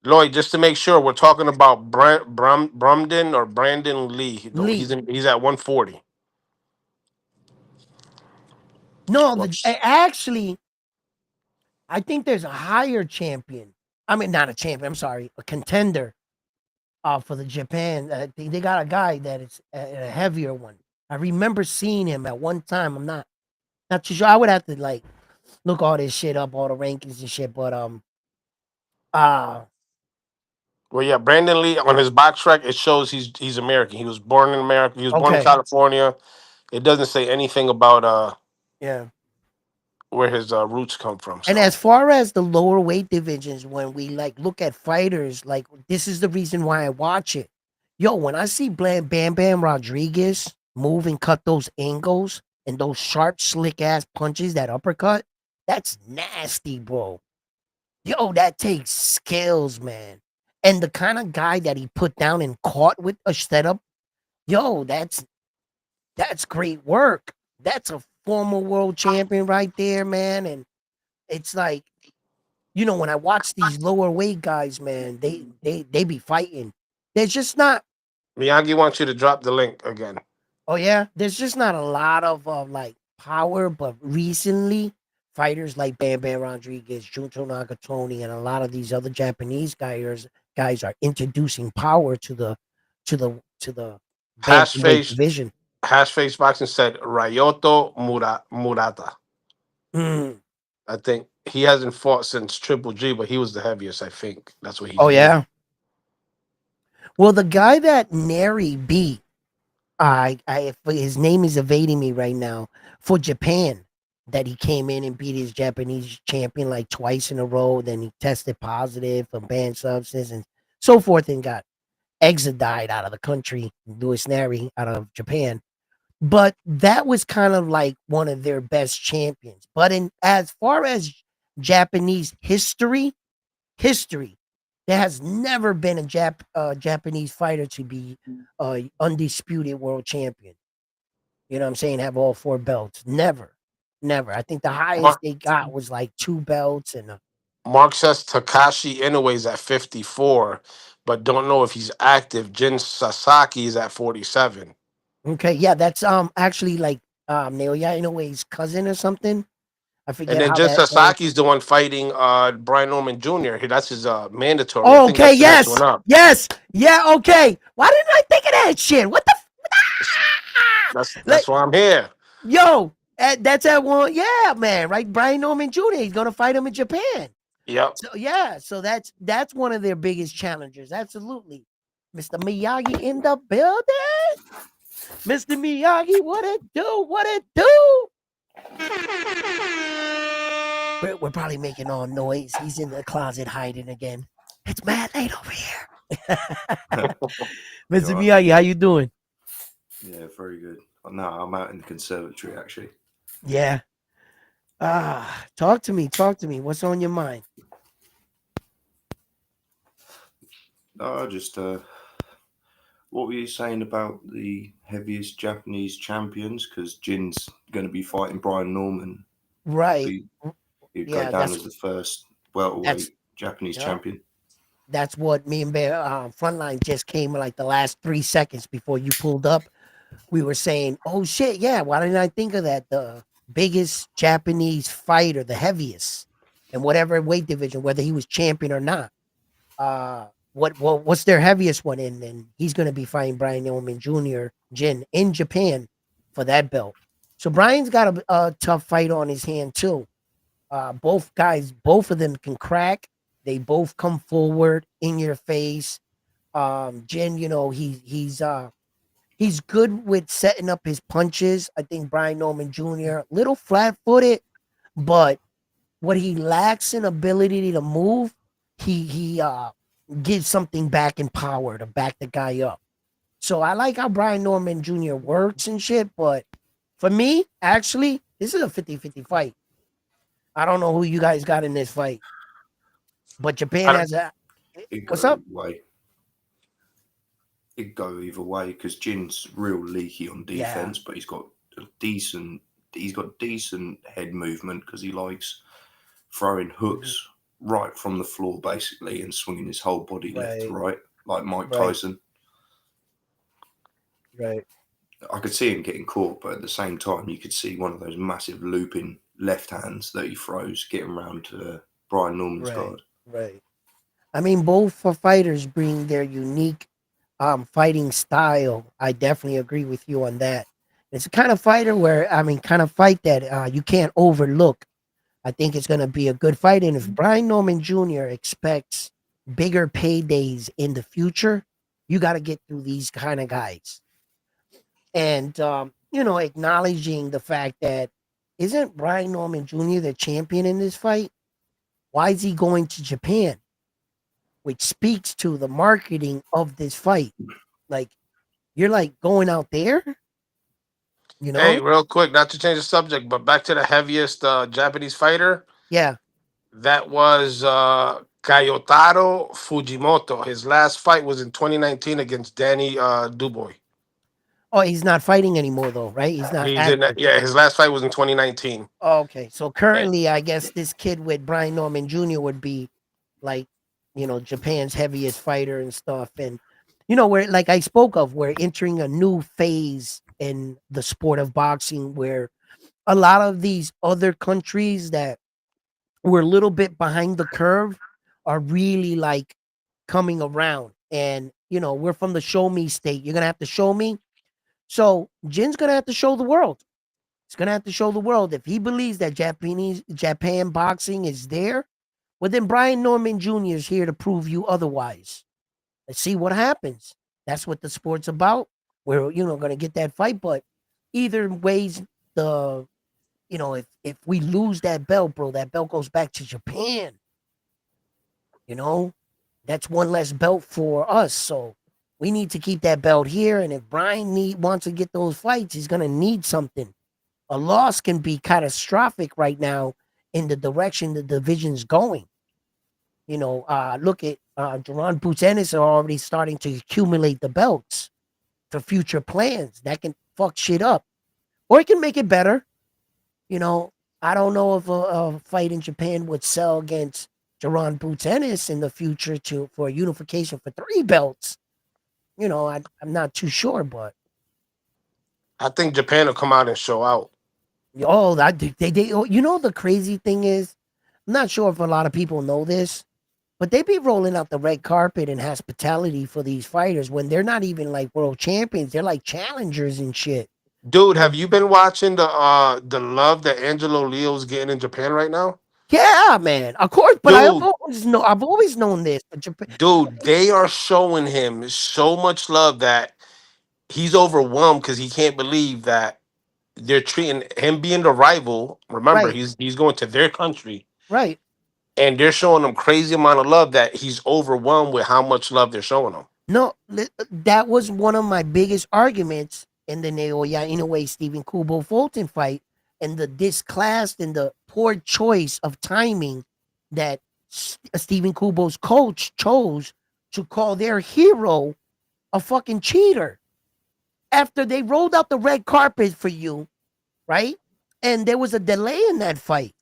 Lloyd, just to make sure, we're talking about Brumden or Brandon Lee. Lee. He's at 140. No, Whoops. actually, I think there's a higher champion. I mean, not a champion. I'm sorry, a contender. For the Japan, they got a guy that is a heavier one. I remember seeing him at one time. I'm not too sure. I would have to like look all this shit up, all the rankings and shit. But uh Well, yeah, Brandon Lee on his box track it shows he's American. He was born in America. He was born in okay, California. It doesn't say anything about yeah. where his roots come from. And So as far as the lower weight divisions, when we like look at fighters, like this is the reason why I watch it. Yo, when I see Bam Bam Rodriguez move and cut those angles and those sharp, slick ass punches, that uppercut, that's nasty, bro. Yo, that takes skills, man. And the kind of guy that he put down and caught with a setup, yo, that's great work. That's a former world champion right there, man. And it's like, when I watch these lower weight guys, man, they be fighting. There's just not. Miyagi wants you to drop the link again. Oh yeah, there's just not a lot of like power. But recently, fighters like Bam Bam Rodriguez, Junto Nagatoni, and a lot of these other Japanese guys are introducing power to the Hash bantamweight face division. Hash face boxing said Ryoto Murata. Mm. I think he hasn't fought since Triple G, but he was the heaviest. I think that's what he Oh beat. yeah. Well, the guy that Neri beat, his name is evading me right now, for Japan, that he came in and beat his Japanese champion like twice in a row. Then he tested positive for banned substance and so forth, and got extradited out of the country. Louis Neri out of Japan, but that was kind of like one of their best champions. But in as far as Japanese history, There has never been a Japanese fighter to be undisputed world champion. You know what I'm saying? Have all four belts. Never, never. I think the highest Mark, they got was like two belts and Mark says Takashi Inoue's at 54, but don't know if he's active. Jin Sasaki is at 47. okay, yeah, that's actually like Naoya Inoue's cousin or something. I And forget then how Jin that whole. Sasaki's the one fighting Brian Norman Jr. That's his mandatory. I Oh, think okay, that's the next one yes, up. yes, yeah, okay. Why didn't I think of that shit? What the? That's Like, why I'm here. yo, that's at one. Yeah, man, right? Brian Norman Jr. He's gonna fight him in Japan. Yep. So yeah, so that's one of their biggest challengers. Absolutely, Mr. Miyagi in the building. Mr. Miyagi, what it do? What it do? We're probably making all noise. He's in the closet hiding again. It's mad late over here. You Mr. all right? Miyagi, how you doing? Yeah, very good. No, I'm out in the conservatory actually. Yeah. Talk to me. Talk to me. What's on your mind? No, just what were you saying about the heaviest Japanese champions? Because Jin's going to be fighting Brian Norman. Right. Be He'd go Yeah, down as the first that's welterweight Japanese yeah. champion. That's what me and Bear Frontline just came like the last 3 seconds before you pulled up. We were saying, "Oh shit, yeah! Why didn't I think of that? The biggest Japanese fighter, the heaviest, in whatever weight division, whether he was champion or not. What's their heaviest one in? And he's going to be fighting Brian Norman Jr. Jin in Japan for that belt. So Brian's got a tough fight on his hand too. Both guys, both of them can crack. They both come forward in your face. Jin, you know, he's good with setting up his punches. I think Brian Norman Jr. little flat footed, but what he lacks in ability to move, he gives something back in power to back the guy up. So I like how Brian Norman Jr. works and shit, but for me, actually, this is a 50-50 fight. I don't know who you guys got in this fight, but Japan I, has a It'd what's go up? either way. It'd go either way because Jin's real leaky on Yeah. defense, but he's got a decent. He's got decent head movement because he likes throwing Mhm. hooks right from the floor basically and swinging his whole body left to Right, right like Mike right, Tyson. right, I could see him getting caught, but at the same time, you could see one of those massive looping left hands that he throws getting round to Brian Norman's right, guard. right. I mean, both fighters bring their unique fighting style. I definitely agree with you on that. It's a kind of fighter where I mean, kind of fight that you can't overlook. I think it's going to be a good fight. And if Brian Norman Jr. expects bigger paydays in the future, you got to get through these kind of guys. And, you know, acknowledging the fact that isn't Brian Norman Jr. the champion in this fight? Why is he going to Japan? Which speaks to the marketing of this fight. Like, you're like going out there, you hey, know? real quick, not to change the subject, but back to the heaviest Japanese fighter. Yeah. That was Kayotaro Fujimoto. His last fight was in 2019 against Danny Dubois. Oh, he's not fighting anymore, though, right? He's not He did not. active. Yeah, his last fight was in 2019. Oh, okay. So Eh, currently, I guess this kid with Brian Norman Jr. would be like, you know, Japan's heaviest fighter and stuff. And, you know, we're like I spoke of, we're entering a new phase in the sport of boxing where a lot of these other countries that were a little bit behind the curve are really like coming around. And, you know, we're from the show me state. You're going to have to show me. So Jin's going to have to show the world. He's gonna have to show the world if he believes that Japan boxing is there. Well, then Brian Norman Jr. is here to prove you otherwise. Let's see what happens. That's what the sport's about. We're gonna get that fight, but either ways, the if we lose that belt, bro, that belt goes back to Japan. You know, that's one less belt for us. So we need to keep that belt here. And if Brian wants to get those fights, he's gonna need something. A loss can be catastrophic right now in the direction the division's going. Look at Duran Boots Ennis are already starting to accumulate the belts for future plans. That can fuck shit up, or it can make it better. You know, I don't know if a fight in Japan would sell against Duran Boots Ennis in the future to for unification for 3 belts. I'm not too sure, but I think Japan will come out and show out. oh, that the crazy thing is, I'm not sure if a lot of people know this, but they be rolling out the red carpet and hospitality for these fighters when they're not even like world champions. They're like challengers and shit. Dude, have And you been watching the love that Angelo Leo's getting in Japan right now? yeah, man, of course. But Dude, I've always known this. But Japan, dude, they are showing him so much love that he's overwhelmed because he can't believe that they're treating him being the rival. Remember, right, he's going to their country right. and they're showing him crazy amount of love that he's overwhelmed with how much love they're showing him. No, that was one of my biggest arguments in the Naoya Inoue Stephen Kubo Fulton fight, and the disclass and the poor choice of timing that Stephen Kubo's coach chose to call their hero a fucking cheater after they rolled out the red carpet for you, right? And there was a delay in that fight.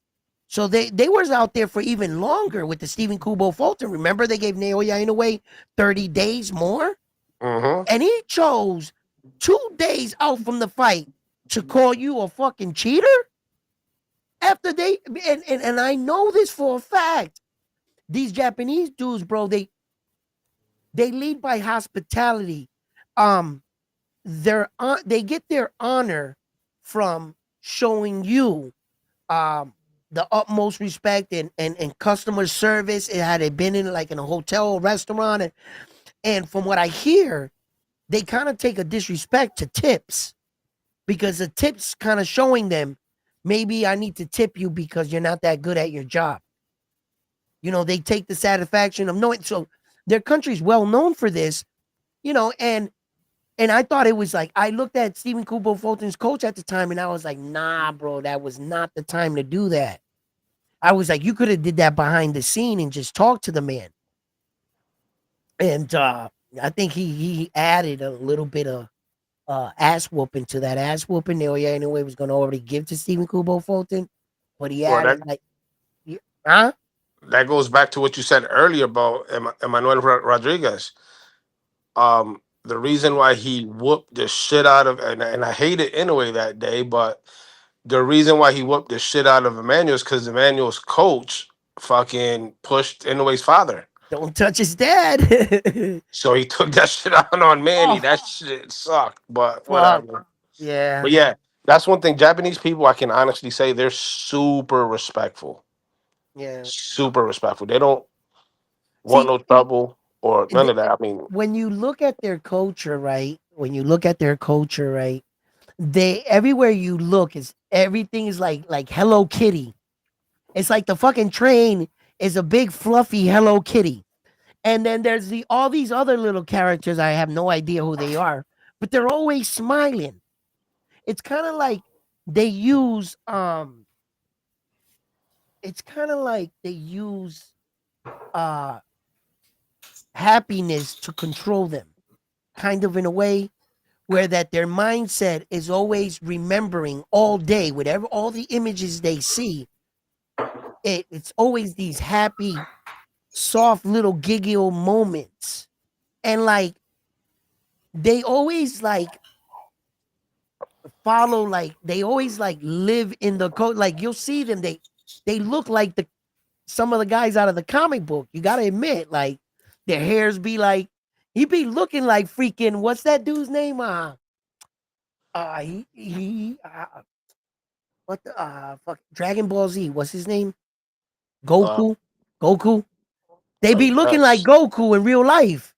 So they was out there for even longer with the Stephen Kubo Fulton. Remember, they gave Naoya Inoue 30 days more? Mm-hmm. And he chose 2 days out from the fight to call you a fucking cheater? After they and I know this for a fact. These Japanese dudes, bro, they lead by hospitality. Um, they get their honor from showing you the utmost respect and customer service. It had it been in like in a hotel or restaurant, and from what I hear, they kind of take a disrespect to tips because the tips kind of showing them maybe I need to tip you because you're not that good at your job. They take the satisfaction of knowing. So their country's well known for this, and I thought it was like I looked at Stephen Kubo Fulton's coach at the time and I was like, nah, bro, that was not the time to do that. I was like, you could have did that behind the scene and just talked to the man. And I think he added a little bit of ass whooping to that ass whooping. Naoya anyway was going to already give to Stephen Kubo Fulton, but he Well, added like, huh? that goes back to what you said earlier about Emmanuel Rodriguez. The reason why he whooped the shit out of and I hated anyway that day, but the reason why he whooped the shit out of Emmanuel is because Emmanuel's coach fucking pushed Inoue's father. Don't touch his dad. So he took that shit out on Manny. Oh That shit sucked, but fuck, whatever. yeah, But yeah, that's one thing. Japanese people, I can honestly say, they're super respectful. yeah. Super respectful. They don't want See, no trouble or none th- of that. I mean, when you look at their culture, right? When you look at their culture, right? They everywhere you look is everything is like Hello Kitty. It's like the fucking train is a big fluffy Hello Kitty. And then there's all these other little characters. I have no idea who they are, but they're always smiling. It's kind of like they use it's kind of like they use uh happiness to control them, kind of in a way where that their mindset is always remembering all day whatever all the images they see. It's always these happy, soft little giggle moments. And like they always like follow like they always like live in the code. Like you'll see them, they look like the some of the guys out of the comic book. You gotta admit, like their hairs be like he be looking like freaking what's that dude's name? He what the fuck Dragon Ball Z, what's his name? uh, Goku? Goku? They I be looking like guess. Goku in real life.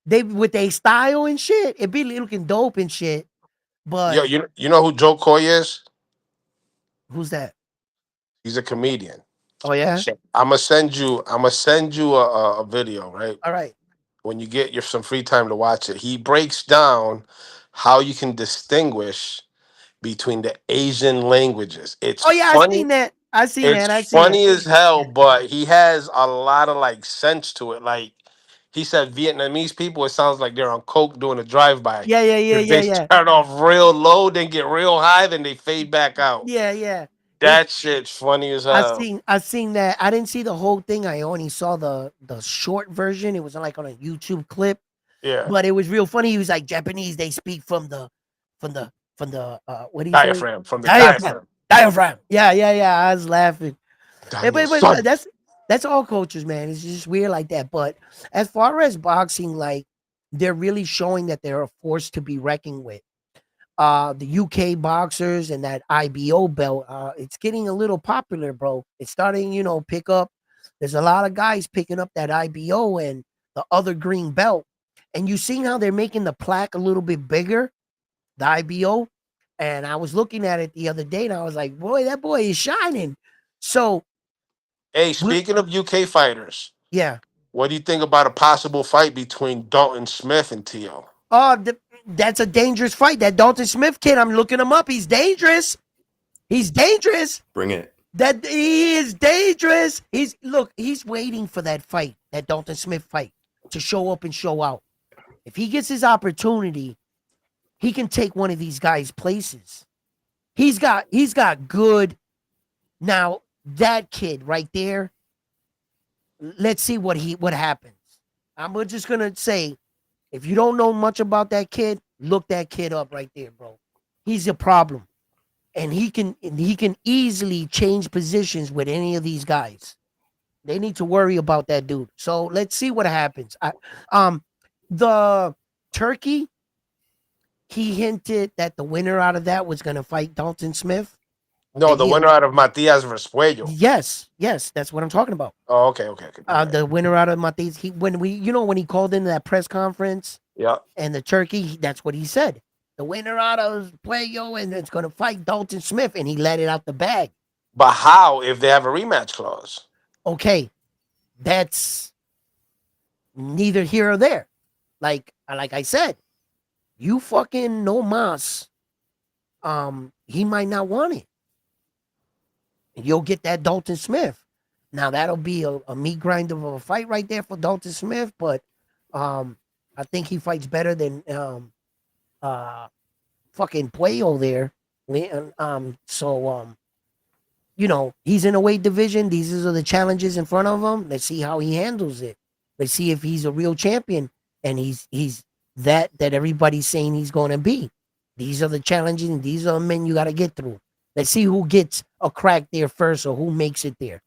They with their style and shit, it be looking dope and shit. Yo, But you know who Joe Coy is? who's that? He's a comedian. Oh yeah? So I'm gonna send you a video, right? All right. When you get your some free time to watch it. He breaks down how you can distinguish between the Asian languages. It's Oh yeah, I funny. seen that. I seen It's that. I seen that. funny as hell, but he has a lot of like sense to it. Like he said, Vietnamese people, it sounds like they're on coke doing a drive by. Yeah, yeah, yeah, yeah, They yeah, start off real low, then get real high, then they fade back out. yeah, yeah. It's That shit's funny as I hell. seen I seen that. I didn't see the whole thing. I only saw the short version. It was like on a YouTube clip, Yeah, but it was real funny. He was like Japanese. They speak from the what do you say? diaphragm from the Diaphragm. diaphragm. Diaphragm. Yeah, yeah, yeah. I was laughing. Yeah, Daniel, but son. that's all cultures, man. It's just weird like that. But as far as boxing, like they're really showing that they're a force to be reckoned with. The UK boxers and that IBO belt, it's getting a little popular, bro. It's starting, pick up. There's a lot of guys picking up that IBO and the other green belt. And you seen how they're making the plaque a little bit bigger, the IBO. And I was looking at it the other day and I was like, boy, that boy is shining. So, Hey, we speaking of UK fighters, yeah. what do you think about a possible fight between Dalton Smith and Tio? Oh, that's a dangerous fight. That Dalton Smith kid, I'm looking him up. He's dangerous. He's dangerous. Bring it. That he is dangerous. He's waiting for that fight, that Dalton Smith fight, to show up and show out. If he gets his opportunity, he can take one of these guys' places. He's got good. Now that kid right there, let's see what happens. I'm just gonna say, if you don't know much about that kid, look that kid up right there, bro. He's a problem. And he can easily change positions with any of these guys. They need to worry about that dude. So let's see what happens. The Turkey, he hinted that the winner out of that was going to fight Dalton Smith, No, and the winner out of Matias versus Puello. yes, that's what I'm talking about. Oh, okay. The winner out of Matis, when he called into that press conference Yeah. and the Turkey, that's what he said. The winner out of Puello and it's going to fight Dalton Smith, and he let it out the bag. But how if they have a rematch clause? Okay, that's neither here or there. Like I said, you fucking no mas. He might not want it. You'll get that Dalton Smith. Now that'll be a meat grinder of a fight right there for Dalton Smith, but I think he fights better than fucking Puello there. So he's in a weight division. These are the challenges in front of him. Let's see how he handles it. Let's see if he's a real champion and he's that everybody's saying he's going to be. These are the challenges and these are the men you got to get through. Let's see who gets a crack there first or who makes it there.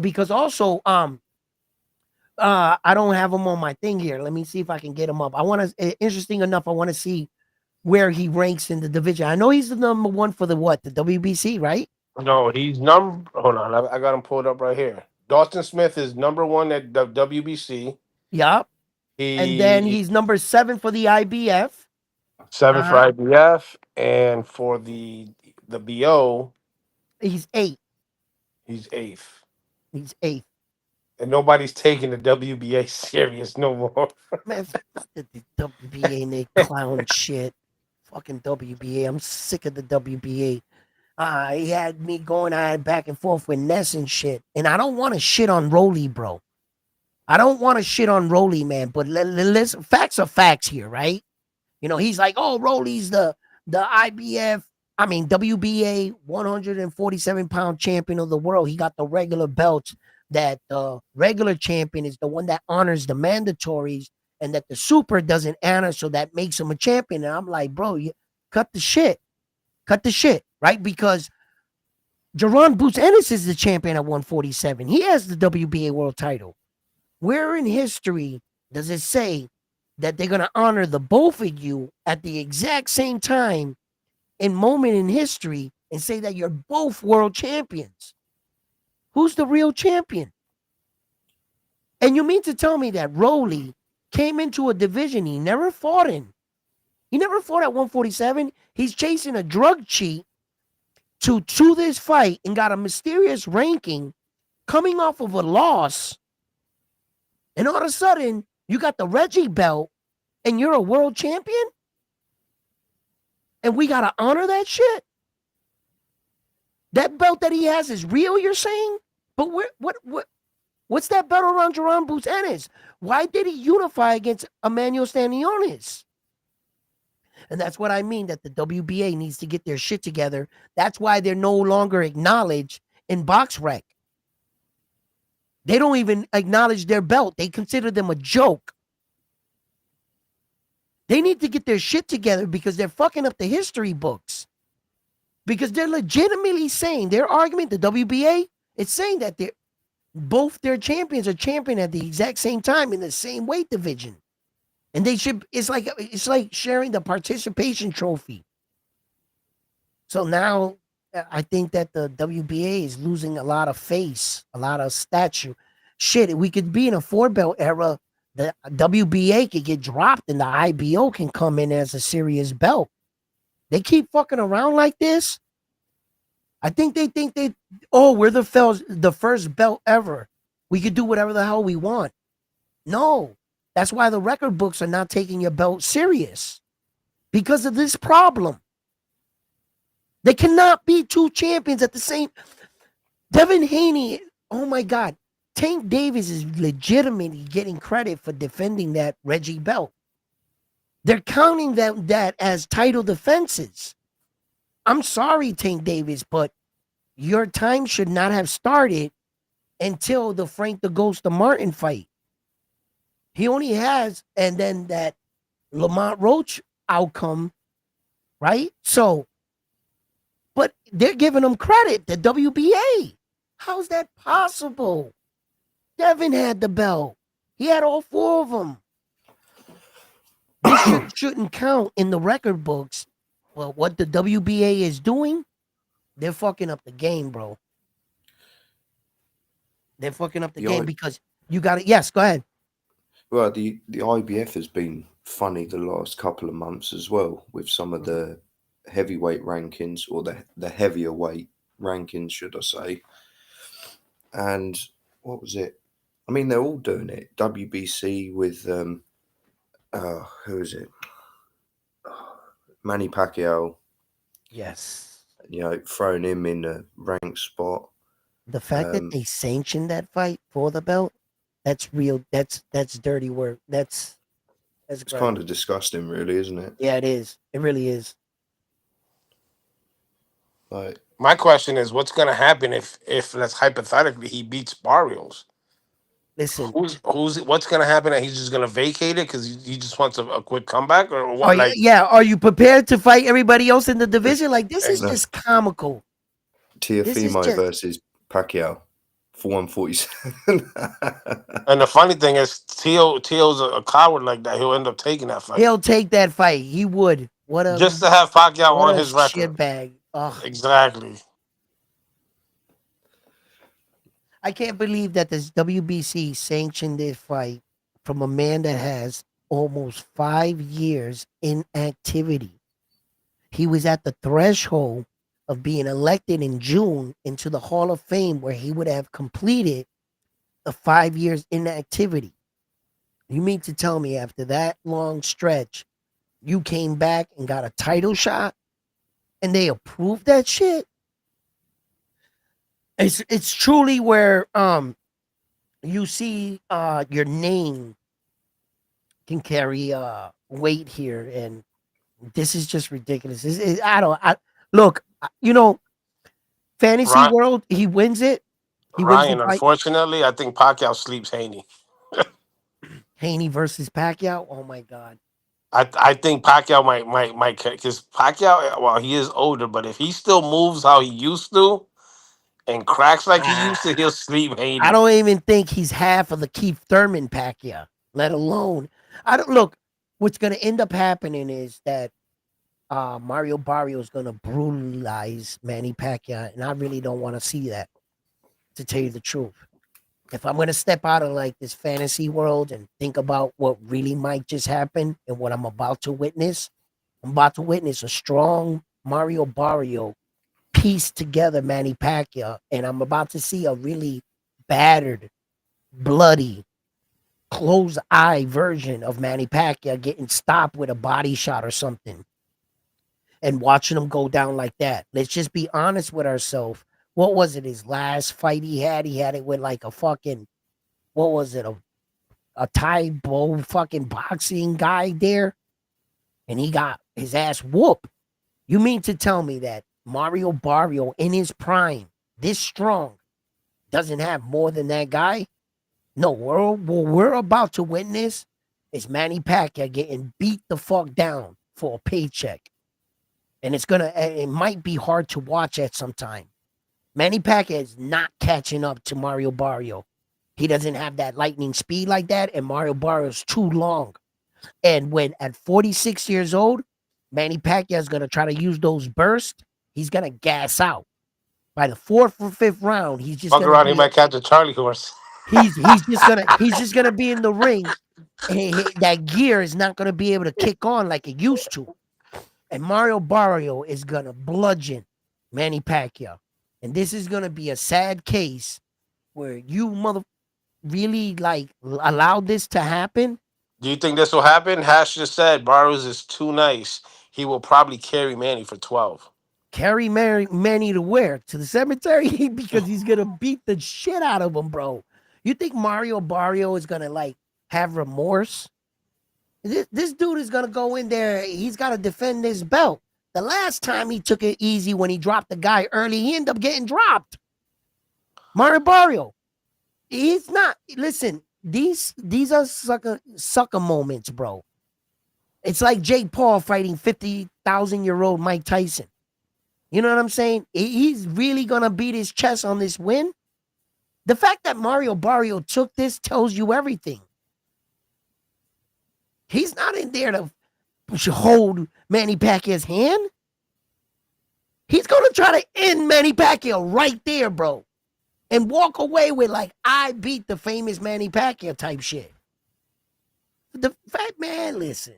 Because also I don't have him on my thing here. Let me see if I can get him up. I want to interesting enough, I want to see where he ranks in the division. I know he's the number one for the WBC, right? No, he's number. Hold on, I got him pulled up right here. Dalton Smith is number one at the WBC. Yup. And then He he's number 7 for the IBF. seven for Uh-huh. IBF, and for the BO, He's 8. he's eighth. He's 8th. And nobody's taking the WBA serious no more. Man, the WBA and they clown shit. Fucking WBA. I'm sick of the WBA. He had me going back and forth with Ness and shit. And I don't want to shit on Rolly, bro. I don't want to shit on Rolly, man. But listen, facts are facts here, right? He's like, oh, Rolly's the IBF, WBA 147-pound champion of the world. He got the regular belts. That the regular champion is the one that honors the mandatories, and that the super doesn't honor, so that makes him a champion. And I'm like, bro, you cut the shit. Cut the shit, right? Because Jaron Boots Ennis is the champion at 147. He has the WBA world title. Where in history does it say that they're going to honor the both of you at the exact same time and moment in history and say that you're both world champions? Who's the real champion? And you mean to tell me that Rolly came into a division he never fought in? He never fought at 147. He's chasing a drug cheat to this fight and got a mysterious ranking coming off of a loss. And all of a sudden, you got the Reggie belt and you're a world champion? And we got to honor that shit? That belt that he has is real, you're saying? But what's that belt around Jerome Boots Ennis? Why did he unify against Emmanuel Stanionis? And that's what I mean, that the WBA needs to get their shit together. That's why they're no longer acknowledged in BoxRec. They don't even acknowledge their belt. They consider them a joke. They need to get their shit together because they're fucking up the history books. Because they're legitimately saying, their argument, the WBA, it's saying that both their champions are champion at the exact same time in the same weight division. And they should, it's like sharing the participation trophy. So now I think that the WBA is losing a lot of face, a lot of stature. Shit, we could be in a 4-belt era. The WBA could get dropped and the IBO can come in as a serious belt. They keep fucking around like this. I think we're the first belt ever. We could do whatever the hell we want. No, that's why the record books are not taking your belt serious because of this problem. They cannot be two champions at the same. Devin Haney, oh my God. Tank Davis is legitimately getting credit for defending that Reggie belt. They're counting that as title defenses. I'm sorry, Tank Davis, but your time should not have started until the Frank the Ghost of Martin fight. He only has, and then that Lamont Roach outcome, right? So, but they're giving him credit, the WBA. How's that possible? Devin had the belt. He had all 4 of them. This shouldn't count in the record books. Well, what the WBA is doing, they're fucking up the game, bro. They're fucking up the game because you got it. Yes, go ahead. Well, the IBF has been funny the last couple of months as well with some of the heavyweight rankings, or the heavier weight rankings, should I say. And what was it? I mean, they're all doing it. WBC with who is it? Manny Pacquiao. Yes. You know, throwing him in a ranked spot. The fact that they sanctioned that fight for the belt, that's real. That's dirty work. It's kind of disgusting, really, isn't it? Yeah, it is. It really is. Like, my question is, what's going to happen if let's hypothetically he beats Barrios? Listen, what's going to happen? That he's just going to vacate it because he just wants a quick comeback, or what? Are you prepared to fight everybody else in the division? Like, this is just comical. Teofimo versus Pacquiao for 147. And the funny thing is, Teo's a coward like that. He'll end up taking that fight. He'll take that fight. He would. Just to have Pacquiao on his record. Shit bag. Ugh. Exactly. I can't believe that this WBC sanctioned this fight from a man that has almost 5 years in activity. He was at the threshold of being elected in June into the Hall of Fame, where he would have completed the 5 years inactivity. You mean to tell me after that long stretch, you came back and got a title shot and they approved that shit? It's truly where you see your name can carry weight here, and this is just ridiculous. Look, fantasy world, he wins it. Ryan, unfortunately, I think Pacquiao sleeps Haney. Haney versus Pacquiao. Oh my God. I think Pacquiao might because Pacquiao, well, he is older, but if he still moves how he used to and cracks like he used to, he'll sleep Haney. I don't even think he's half of the Keith Thurman Pacquiao, let alone. What's gonna end up happening is that Mario Barrio is gonna brutalize Manny Pacquiao, and I really don't want to see that, to tell you the truth. If I'm gonna step out of like this fantasy world and think about what really might just happen and what I'm about to witness, I'm about to witness a strong Mario Barrio piece together Manny Pacquiao, and I'm about to see a really battered, bloody, closed eye version of Manny Pacquiao getting stopped with a body shot or something. and watching him go down like that. Let's just be honest with ourselves. What was it? His last fight he had? He had it with like a fucking, what was it? A Thai bow fucking boxing guy there, and he got his ass whooped. You mean to tell me that Mario Barrio in his prime, this strong, doesn't have more than that guy? No, what we're about to witness is Manny Pacquiao getting beat the fuck down for a paycheck. And it might be hard to watch at some time. Manny Pacquiao is not catching up to Mario Barrio. He doesn't have that lightning speed like that, and Mario Barrio is too long. And when at 46 years old, Manny Pacquiao is going to try to use those bursts, he's going to gas out. By the fourth or fifth round, he's just Fuck going to around, he be might catch a Charlie horse. he's just gonna be in the ring, and that gear is not gonna be able to kick on like it used to. And Mario Barrio is gonna bludgeon Manny Pacquiao, and this is gonna be a sad case where you mother really like allowed this to happen. Do you think this will happen? Hash just said Barrows is too nice. He will probably carry Manny for 12. Carry Manny to where? To the cemetery because he's gonna beat the shit out of him, bro. You think Mario Barrio is gonna like have remorse? This dude is gonna go in there. He's got to defend his belt. The last time he took it easy when he dropped the guy early, he ended up getting dropped. Mario Barrio, he's not. Listen, these are sucker moments, bro. It's like Jake Paul fighting 50,000-year-old Mike Tyson. You know what I'm saying? He's really gonna beat his chest on this win. The fact that Mario Barrio took this tells you everything. He's not in there to hold Manny Pacquiao's hand. He's gonna try to end Manny Pacquiao right there, bro, and walk away with like I beat the famous Manny Pacquiao type shit. The fat man, listen.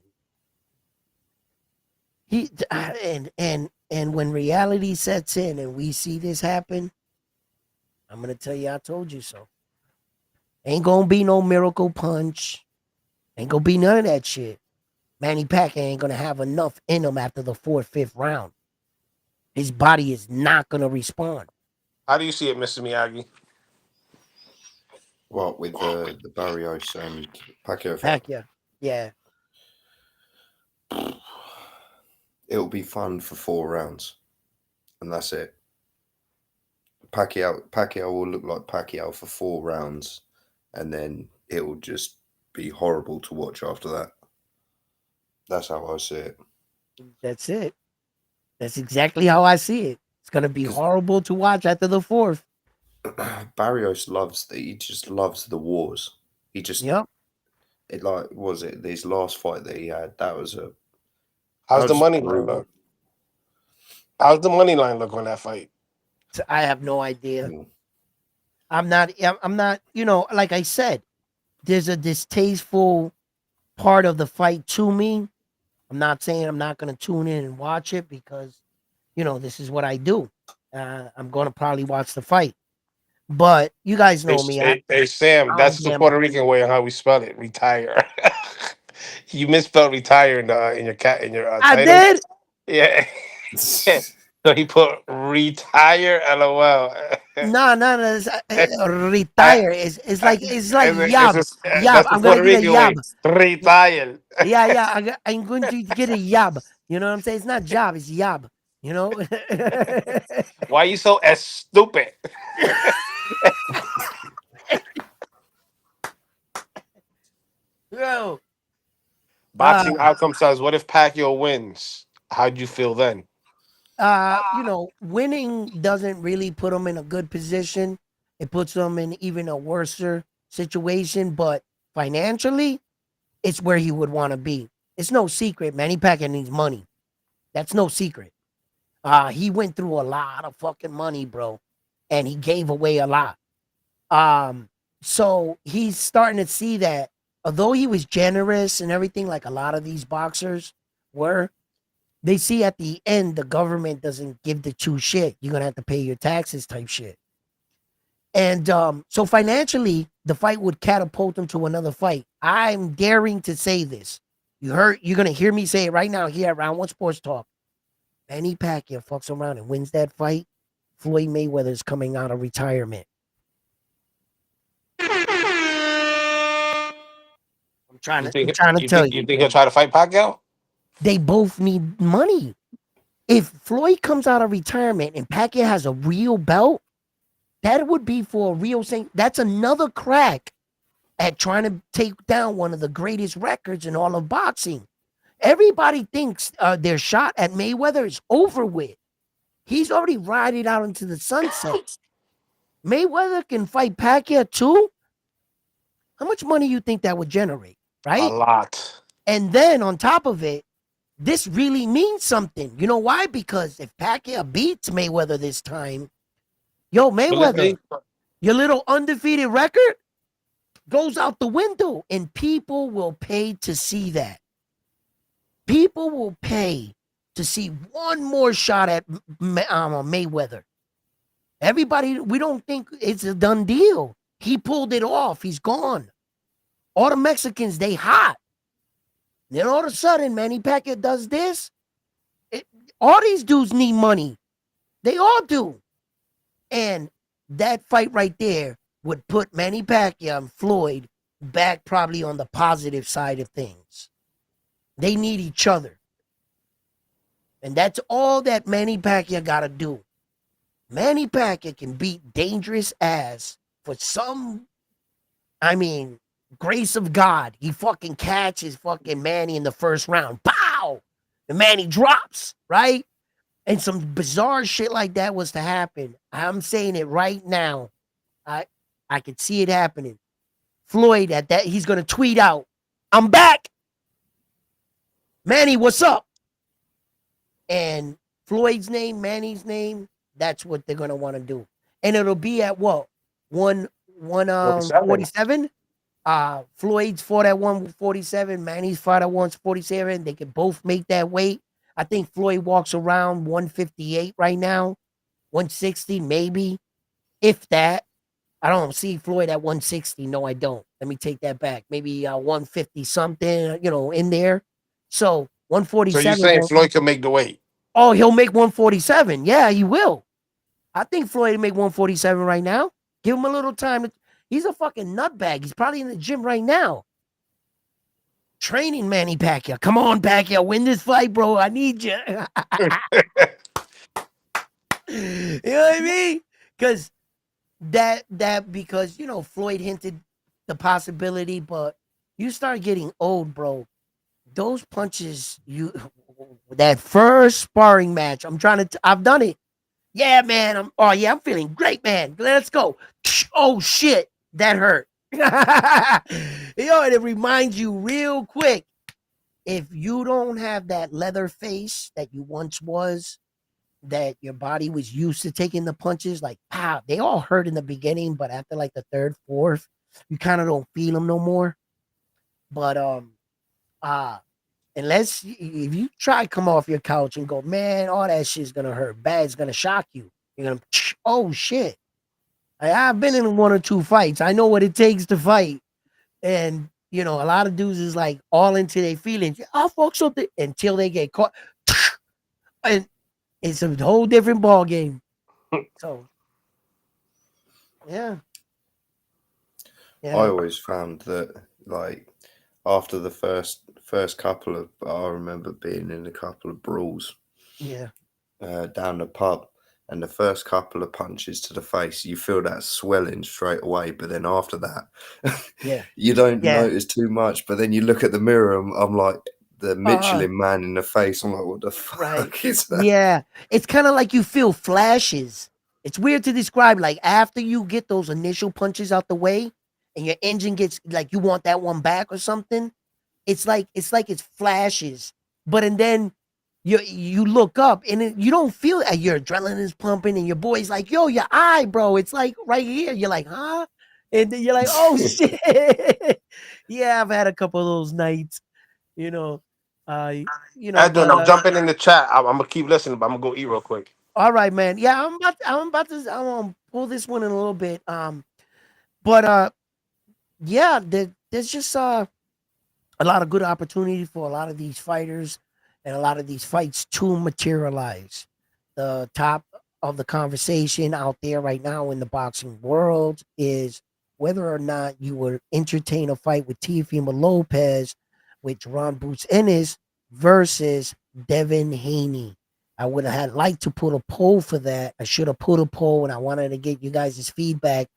He and when reality sets in and we see this happen, I'm gonna tell you I told you so. Ain't gonna be no miracle punch. Ain't gonna be none of that shit. Manny Pacquiao ain't gonna have enough in him after the fourth, fifth round. His body is not gonna respond. How do you see it, Mr. Miyagi? What with the Barrios and Pacquiao fight? Pacquiao, yeah, It'll be fun for 4 rounds, and that's it. Pacquiao will look like Pacquiao for 4 rounds, and then it will just be horrible to watch after that. That's how I see it. that's it. That's exactly how I see it. It's gonna be Because horrible to watch after the fourth. Barrios he just loves the wars. He just Yep. it like was it his last fight that he had. That was How's the money line brutal. look? How's the money line look on that fight? So I have no idea. Mm. I'm not. I'm not. You know, like I said, there's a distasteful part of the fight to me. I'm not saying I'm not gonna tune in and watch it because, this is what I do. I'm gonna probably watch the fight. But you guys Hey, know me. I, hey, Sam, I don't that's the gamble. Puerto Rican way of how we spell it. Retire. You misspelled retire in your I title. did. Yeah. So he put retire. LOL. No, no, no. I, Retire it's like it's yab, just, yab. that's the I'm gonna Puerto get a Rican way. yab. Retire. Yeah, yeah. I'm going to get a yab. You know what I'm saying? It's not job. It's yab. You know. Why you so stupid? Yo. Boxing outcome says, what if Pacquiao wins? How'd you feel then? Winning doesn't really put him in a good position. It puts him in even a worser situation. But financially, it's where he would want to be. It's no secret. Manny Pacquiao needs money. That's no secret. He went through a lot of fucking money, bro, and he gave away a lot. So he's starting to see that although he was generous and everything, like a lot of these boxers were, they see at the end the government doesn't give the two shit. You're gonna have to pay your taxes type shit. And so financially, the fight would catapult him to another fight. I'm daring to say this. You're gonna hear me say it right now here at Round One Sports Talk. Manny Pacquiao fucks around and wins that fight, Floyd Mayweather's coming out of retirement. I'm trying to tell you. You think he'll try to fight Pacquiao? They both need money. If Floyd comes out of retirement and Pacquiao has a real belt, that would be for a real thing. That's another crack at trying to take down one of the greatest records in all of boxing. Everybody thinks their shot at Mayweather is over with. He's already riding out into the sunset. Mayweather can fight Pacquiao too. How much money you think that would generate, A right? lot. And then on top of it, this really means something. You know why? Because if Pacquiao beats Mayweather this time, yo, But let's Mayweather, see. your little undefeated record goes out the window, and people will pay to see that. People will pay to see one more shot at Mayweather. Everybody, we don't think it's a done deal. He pulled it off. He's gone. All the Mexicans, they hot. Then all of a sudden, Manny Pacquiao does this. It, all these dudes need money. They all do. And that fight right there would put Manny Pacquiao and Floyd back probably on the positive side of things. They need each other. And that's all that Manny Pacquiao got to do. Manny Pacquiao can beat dangerous ass for some, I mean, grace of God. He fucking catches fucking Manny in the first round. Pow! And Manny drops, right? And some bizarre shit like that was to happen. I'm saying it right now. I I could see it happening. Floyd at that, he's gonna tweet out, "I'm back, Manny. What's up?" And Floyd's name, Manny's name. That's what they're gonna want to do, and it'll be at what 47. 47. Floyd's fought at 147. Manny's fought at 147. They can both make that weight. I think Floyd walks around 158 right now, 160 maybe, if that. I don't see Floyd at 160. No, I don't. Let me take that back. Maybe 150 something, in there. So So you 147 saying won't. Floyd can make the weight? Oh, he'll make 147. Yeah, he will. I think Floyd will make 147 right now. Give him a little time. He's a fucking nutbag. He's probably in the gym right now. Training Manny Pacquiao. Come on, Pacquiao. Win this fight, bro. I need you. You know what I mean? Because because Floyd hinted the possibility, but you start getting old, bro. Those punches, that first sparring match. I've done it. Yeah, man. I'm feeling great, man. Let's go. Oh shit, that hurt. And it reminds you real quick. If you don't have that leather face that you once was, that your body was used to taking the punches, like pow, they all hurt in the beginning, but after like the third, fourth, you kind of don't feel them no more. But uh unless if you try to come off your couch and go, man, all that shit's gonna hurt bad, it's gonna shock you. You're gonna oh shit. I've been in one or two fights. I know what it takes to fight. And a lot of dudes is like all into their feelings. I'll fuck something until they get caught. And it's a whole different ball game. So yeah. I Yeah. always found that, like, after the first couple of, I remember being in a couple of brawls Yeah. down the pub, and the first couple of punches to the face, you feel that swelling straight away. But then after that, Yeah. you don't Yeah. notice too much. But then you look at the mirror, and I'm like the Uh, Michelin Man in the face. I'm like, what the right. fuck is that? Yeah. It's kind of like you feel flashes. It's weird to describe. Like after you get those initial punches out the way and your engine gets like you want that one back or something. It's flashes. But and then you look up and you don't feel it. Your adrenaline is pumping and your boy's like, yo, your eye, bro. It's like right here. You're like, huh? And then you're like, oh shit. Yeah, I've had a couple of those nights, you know. Uh, Edwin, but I'm jumping in the chat. I'm gonna keep listening, but I'm gonna go eat real quick. all right, man. Yeah, I'm gonna pull this one in a little bit. But yeah, there's just a lot of good opportunity for a lot of these fighters. and a lot of these fights to materialize. The top of the conversation out there right now in the boxing world is whether or not you would entertain a fight with Teofimo Lopez, with Ron Boots Ennis versus Devin Haney. I would have had liked to put a poll for that. I should have put a poll and I wanted to get you guys' feedback,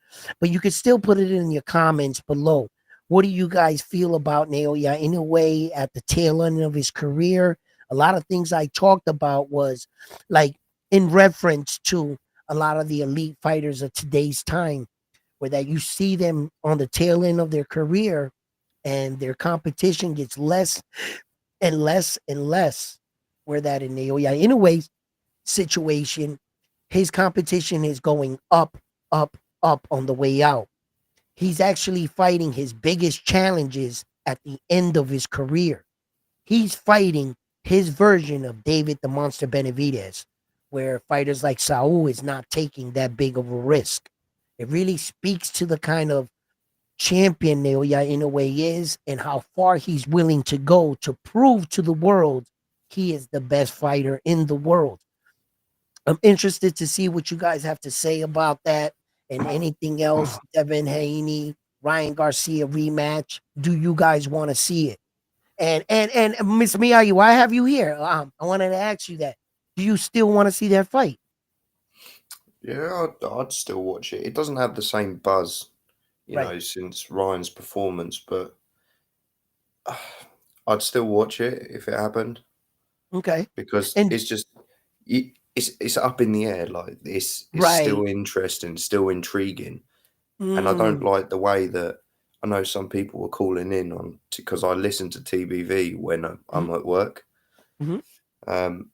but you could still put it in your comments below. What do you guys feel about Naoya Inoue at the tail end of his career? A lot of things I talked about was like in reference to a lot of the elite fighters of today's time, where that you see them on the tail end of their career and their competition gets less and less and less. Where that in Naoya Inoue's situation, his competition is going up, up, up on the way out. He's actually fighting his biggest challenges at the end of his career. He's fighting his version of David the Monster Benavidez, where fighters like Saul is not taking that big of a risk. It really speaks to the kind of champion Naoya Inoue is and how far he's willing to go to prove to the world he is the best fighter in the world. I'm interested to see what you guys have to say about that and anything else. Devin Haney, Ryan Garcia rematch. Do you guys want to see it? And Miss Miyagi, why have you here? I wanted to ask you that. Do you still want to see that fight? Yeah, I'd still watch it. It doesn't have the same buzz, Right. since Ryan's performance, but I'd still watch it if it happened Okay. because And it's just it's up in the air. Like it's right. still interesting, still intriguing, and I don't Mm, like the way that I know some people were calling in on because I listen to TBV when mhm, I'm at work, mhm, um,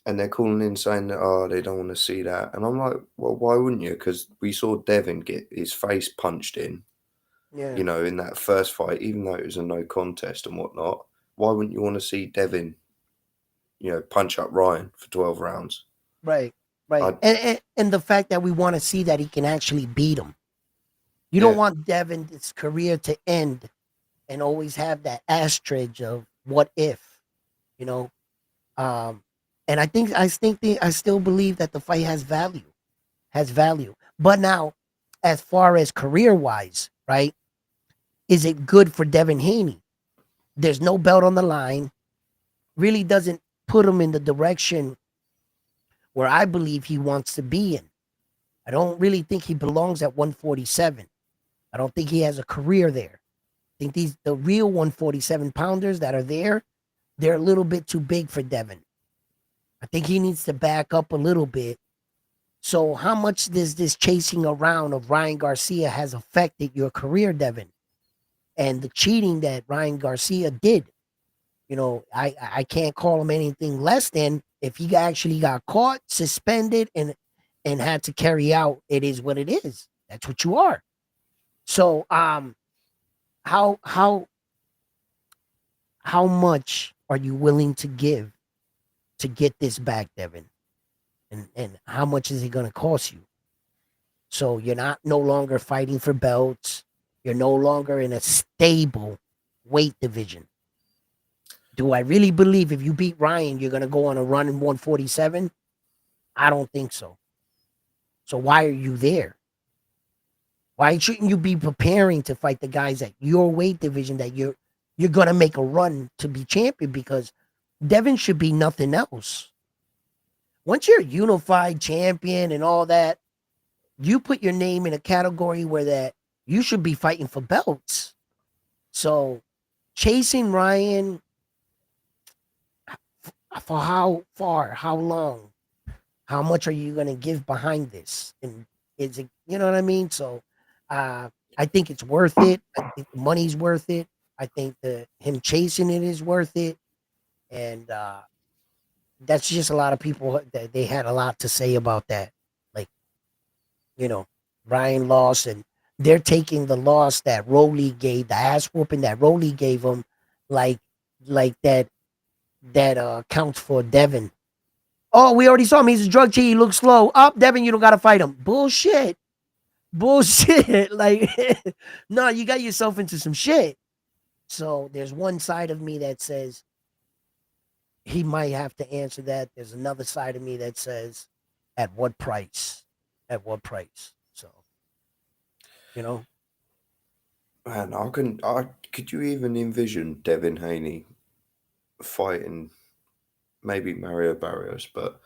and they're calling in saying that they don't want to see that, and I'm like, well, why wouldn't you? Because we saw Devin get his face punched in, yeah. in that first fight, even though it was a no contest and whatnot. Why wouldn't you want to see Devin, punch up Ryan for 12 rounds? Right. Right. I And the fact that we want to see that he can actually beat him. You don't Yeah, want Devin's career to end and always have that asterisk of what if, you know. Um, and I still believe that the fight has value, has value. But now, as far as career wise, right? Is it good for Devin Haney? There's no belt on the line. Really doesn't put him in the direction where I believe he wants to be in. I don't really think he belongs at 147. I don't think he has a career there. I think the real 147 pounders that are there, they're a little bit too big for Devin. I think he needs to back up a little bit. So how much does this chasing around of Ryan Garcia has affected your career, Devin? And the cheating that Ryan Garcia did. I can't call him anything less than if he actually got caught, suspended, and had to carry out. It is what it is. That's what you are. So how how much are you willing to give to get this back, Devin? And how much is it going to cost you? So you're not no longer fighting for belts. You're no longer in a stable weight division. Do I really believe if you beat Ryan, you're going to go on a run in 147? I don't think so. So why are you there? Why shouldn't you be preparing to fight the guys at your weight division that you're going to make a run to be champion? Because Devin should be nothing else. Once you're a unified champion and all that, you put your name in a category where that you should be fighting for belts. So chasing Ryan for how far, how long, how much are you going to give behind this? And is it, you know what I mean? So I think it's worth it. I think the money's worth it. I think the him chasing it is worth it. And that's just a lot of people that they had a lot to say about that. Like, you know, Ryan lost and they're taking the loss that Rowley gave, the ass whooping that Rowley gave him, like that counts for Devin. Oh, we already saw him. He's a drug cheat. He looks slow. Up, Devin, you don't gotta fight him. Bullshit. Bullshit. Like, no, you got yourself into some shit. So there's one side of me that says he might have to answer that. There's another side of me that says, at what price? At what price? So, you know, Man, I could you even envision Devin Haney fighting maybe Mario Barrios? But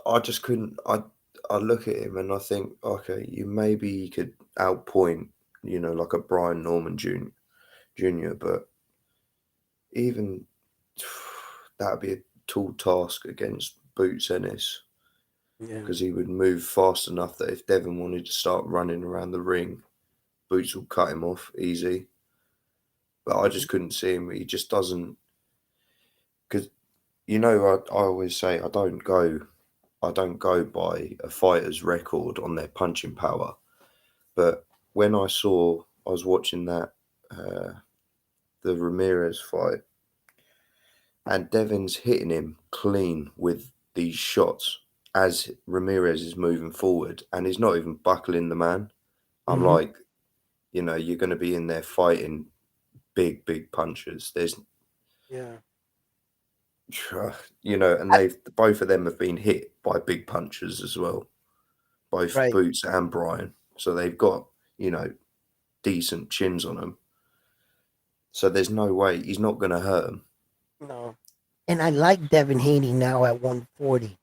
I just couldn't. I look at him and I think, okay, you maybe could outpoint, like a Brian Norman Jr. But even that'd be a tall task against Boots Ennis yeah, because he would move fast enough that if Devin wanted to start running around the ring, Boots will cut him off easy. But I mhm, just couldn't see him. He just doesn't. Because I always say I don't go by a fighter's record on their punching power. But when I was watching that uh, the Ramirez fight, and Devin's hitting him clean with these shots as Ramirez is moving forward, and he's not even buckling the man. I'm mhm, like, you're going to be in there fighting big, big punches. There's, yeah, and they've both of them have been hit by big punches as well, both right. Boots and Brian. So they've got, you know, decent chins on them. So there's no way he's not going to hurt them. No, and I like Devin Haney now at 140.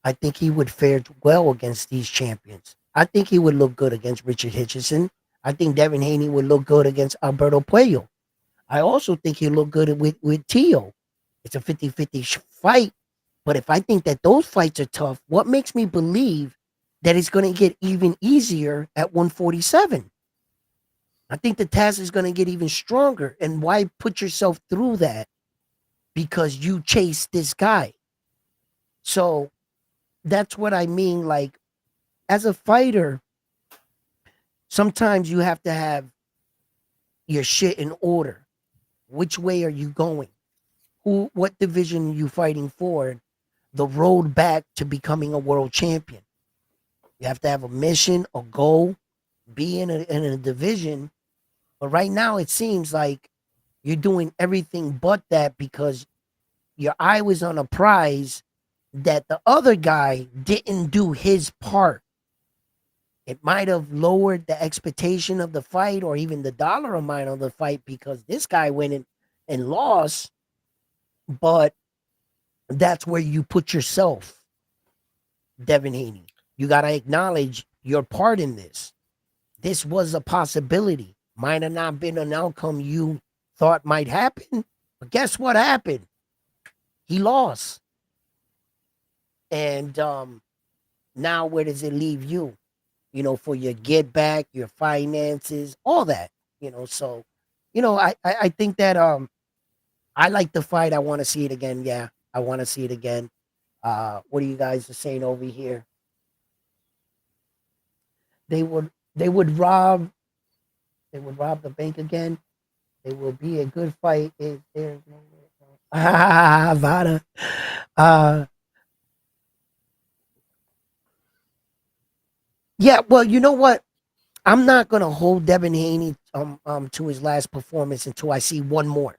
I think he would fare well against these champions. I think he would look good against Richard Hitchison. I think Devin Haney would look good against Alberto Puello. I also think he'll look good with Tio. It's a 50-50 fight. But if I think that those fights are tough, what makes me believe that it's going to get even easier at 147? I think the task is going to get even stronger. And why put yourself through that? Because you chase this guy. So that's what I mean. Like, as a fighter, sometimes you have to have your shit in order. Which way are you going? What division are you fighting for? The road back to becoming a world champion. You have to have a mission, a goal, be in a division. But right now, it seems like you're doing everything but that because your eye was on a prize that the other guy didn't do his part. It might have lowered the expectation of the fight or even the dollar amount of the fight because this guy went in and lost. But that's where you put yourself, Devin Haney. You got to acknowledge your part in this. This was a possibility. Might have not been an outcome you thought might happen, but guess what happened? He lost. And now where does it leave you? For your get back, your finances, all that. So, I think that I like the fight. I want to see it again. Yeah, I want to see it again. What are you guys are saying over here? They would rob the bank again. It will be a good fight if there's no Vada. Uh yeah, well, you know what? I'm not gonna hold Devin Haney to his last performance until I see one more.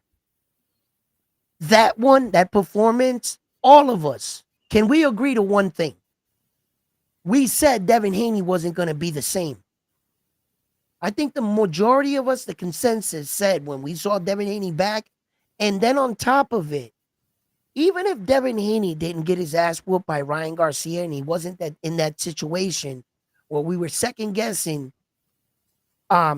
That performance, all of us, can we agree to one thing? We said Devin Haney wasn't gonna be the same. I think the majority of us, the consensus said when we saw Devin Haney back, and then on top of it, even if Devin Haney didn't get his ass whooped by Ryan Garcia and he wasn't that in that situation where we were second guessing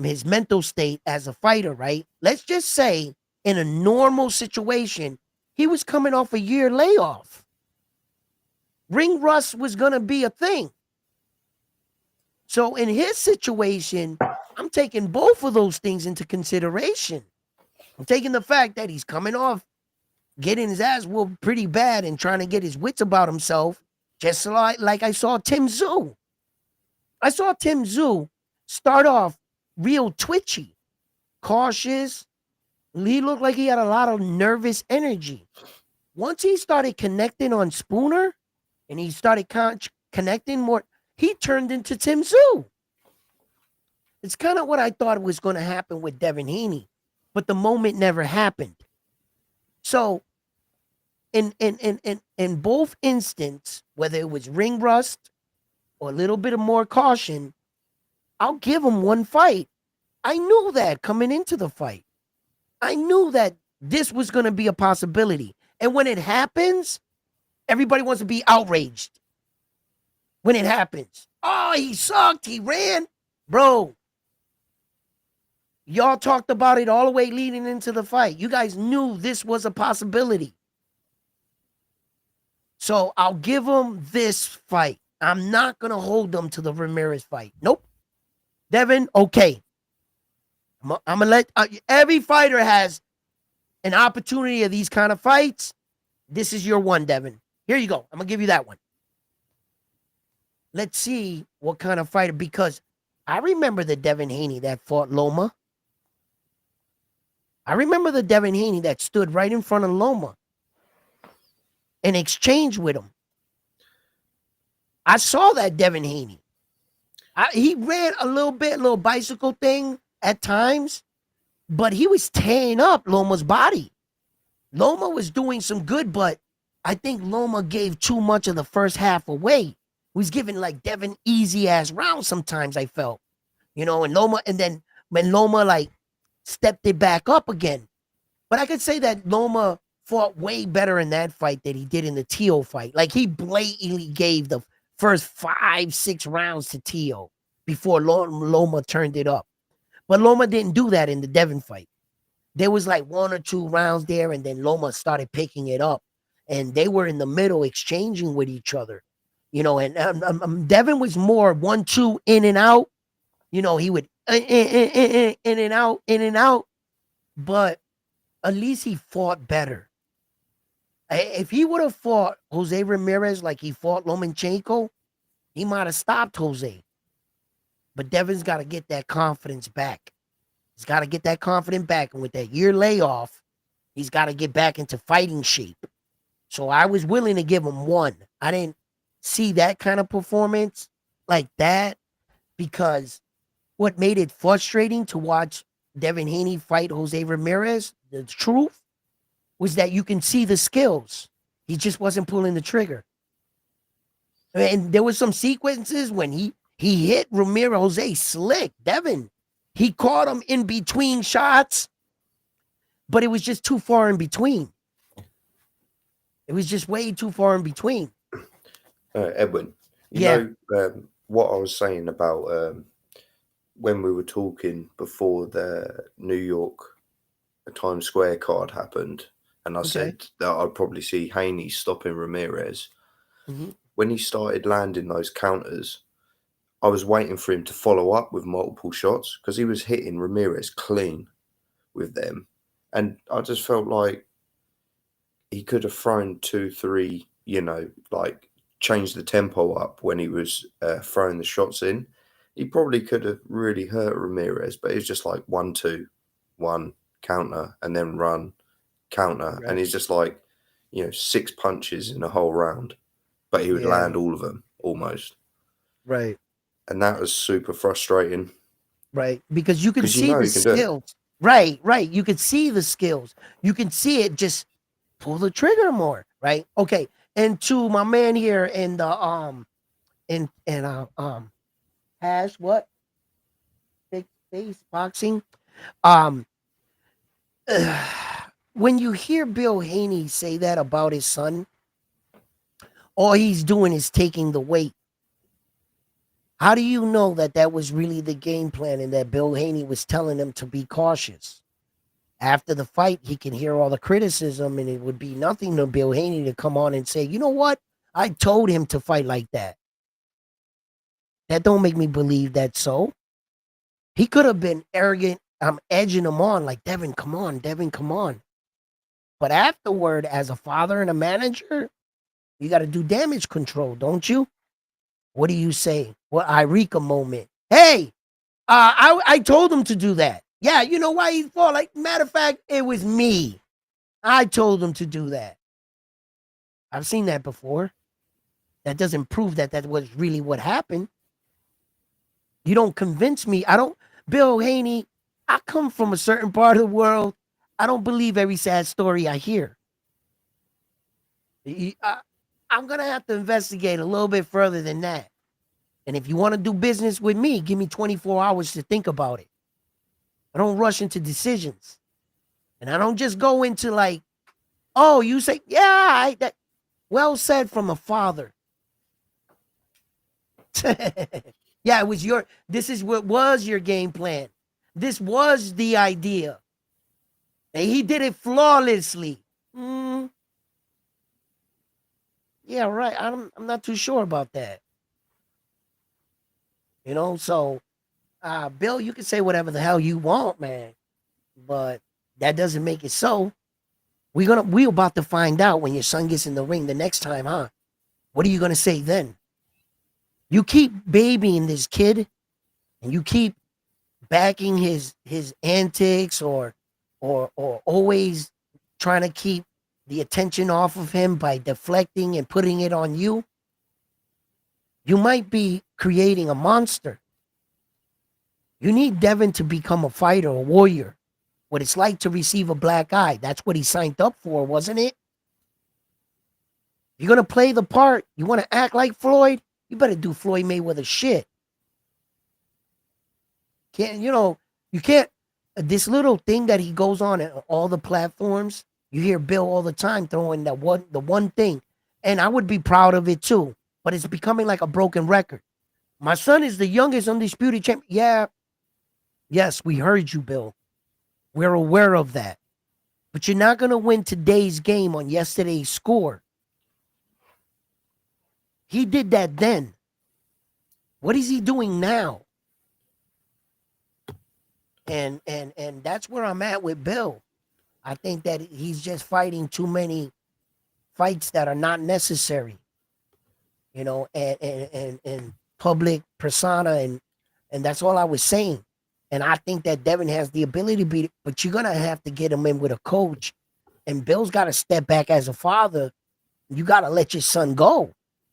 his mental state as a fighter, right? Let's just say in a normal situation, he was coming off a year layoff. Ring rust was gonna be a thing. So in his situation, I'm taking both of those things into consideration. I'm taking the fact that he's coming off getting his ass whooped pretty bad and trying to get his wits about himself, just like I saw Tim Tszyu. I saw Tim Tszyu start off real twitchy, cautious. He looked like he had a lot of nervous energy. Once he started connecting on Spooner and he started connecting more, he turned into Tim Tszyu. It's kind of what I thought was going to happen with Devin Haney, but the moment never happened. So in both instances, whether it was ring rust or a little bit of more caution, I'll give him one fight. I knew that coming into the fight. I knew that this was going to be a possibility. And when it happens, everybody wants to be outraged. When it happens, oh, he sucked. He ran. Bro, y'all talked about it all the way leading into the fight. You guys knew this was a possibility. So I'll give him this fight. I'm not going to hold them to the Ramirez fight. Nope. Devin, okay. I'm going to let every fighter has an opportunity of these kind of fights. This is your one, Devin. Here you go. I'm going to give you that one. Let's see what kind of fighter, because I remember the Devin Haney that fought Loma. I remember the Devin Haney that stood right in front of Loma and exchanged with him. I saw that Devin Haney. He ran a little bicycle thing at times, but he was tearing up Loma's body. Loma was doing some good, but I think Loma gave too much of the first half away. He was giving like Devin easy ass rounds sometimes, I felt. And Loma, and then when Loma like stepped it back up again. But I could say that Loma fought way better in that fight than he did in the Teo fight. Like he blatantly gave the first 5-6 rounds to Teo before Loma turned it up. But Loma didn't do that in the Devin fight. There was like 1 or 2 rounds there, and then Loma started picking it up. And they were in the middle exchanging with each other. And Devin was more 1-2 in and out. He would in and out, in and out. But at least he fought better. If he would have fought Jose Ramirez like he fought Lomachenko, he might have stopped Jose. But Devin's got to get that confidence back. He's got to get that confidence back. And with that year layoff, he's got to get back into fighting shape. So I was willing to give him one. I didn't see that kind of performance like that, because what made it frustrating to watch Devin Haney fight Jose Ramirez, the truth, was that you can see the skills. He just wasn't pulling the trigger. And there was some sequences when he hit Ramirez Jose slick. Devin, he caught him in between shots, but it was just too far in between. It was just way too far in between. Edwin, Yeah. What I was saying about when we were talking before the New York Times Square card happened, and I said that I'd probably see Haney stopping Ramirez. Mhm. When he started landing those counters, I was waiting for him to follow up with multiple shots, because he was hitting Ramirez clean with them. And I just felt like he could have thrown 2, 3, like changed the tempo up when he was throwing the shots in. He probably could have really hurt Ramirez, but it was just like 1, 2, 1, counter, and then run, counter. Right. And he's just like, 6 punches in a whole round, but he would land all of them almost. Right. And that was super frustrating. Right. Because you can 'Cause see the he can do it. skills. Right. You can see the skills. You can see it, just pull the trigger more. Right. Okay. And to my man here in the Hash, what? Big face boxing. When you hear Bill Haney say that about his son, all he's doing is taking the weight. How do you know that that was really the game plan and that Bill Haney was telling him to be cautious? After the fight, he can hear all the criticism, and it would be nothing to Bill Haney to come on and say, you know what? I told him to fight like that. That don't make me believe that so. He could have been arrogant. I'm edging him on like, Devin, come on, Devin, come on. But afterward, as a father and a manager, you got to do damage control, don't you? What do you say? What Eureka moment? Hey, I told him to do that. Yeah, you know why he fought? Like, matter of fact, it was me. I told him to do that. I've seen that before. That doesn't prove that that was really what happened. You don't convince me. Bill Haney, I come from a certain part of the world. I don't believe every sad story I hear. I'm gonna have to investigate a little bit further than that. And if you want to do business with me, give me 24 hours to think about it. I don't rush into decisions, and I don't just go into like, oh, you say, yeah, that well said from a father. Yeah, it was your. This is what was your game plan. This was the idea, and he did it flawlessly. Mm, yeah, right. I'm not too sure about that. So Bill, you can say whatever the hell you want, man, but that doesn't make it so. We about to find out when your son gets in the ring the next time, huh? What are you gonna say then? You keep babying this kid, and you keep backing his antics, or always trying to keep the attention off of him by deflecting and putting it on you. You might be creating a monster. You need Devin to become a fighter, a warrior. What it's like to receive a black eye. That's what he signed up for, wasn't it? You're gonna play the part. You want to act like Floyd? You better do Floyd Mayweather shit. Can't you can't this little thing that he goes on at all the platforms. You hear Bill all the time throwing the one thing, and I would be proud of it too. But it's becoming like a broken record. My son is the youngest undisputed champion. Yeah, yes, we heard you, Bill. We're aware of that. But you're not gonna win today's game on yesterday's score. He did that then. What is he doing now? And that's where I'm at with Bill. I think that he's just fighting too many fights that are not necessary, and public persona, and that's all I was saying. And I think that Devin has the ability to beat it, but you're gonna have to get him in with a coach. And Bill's got to step back as a father. You got to let your son go.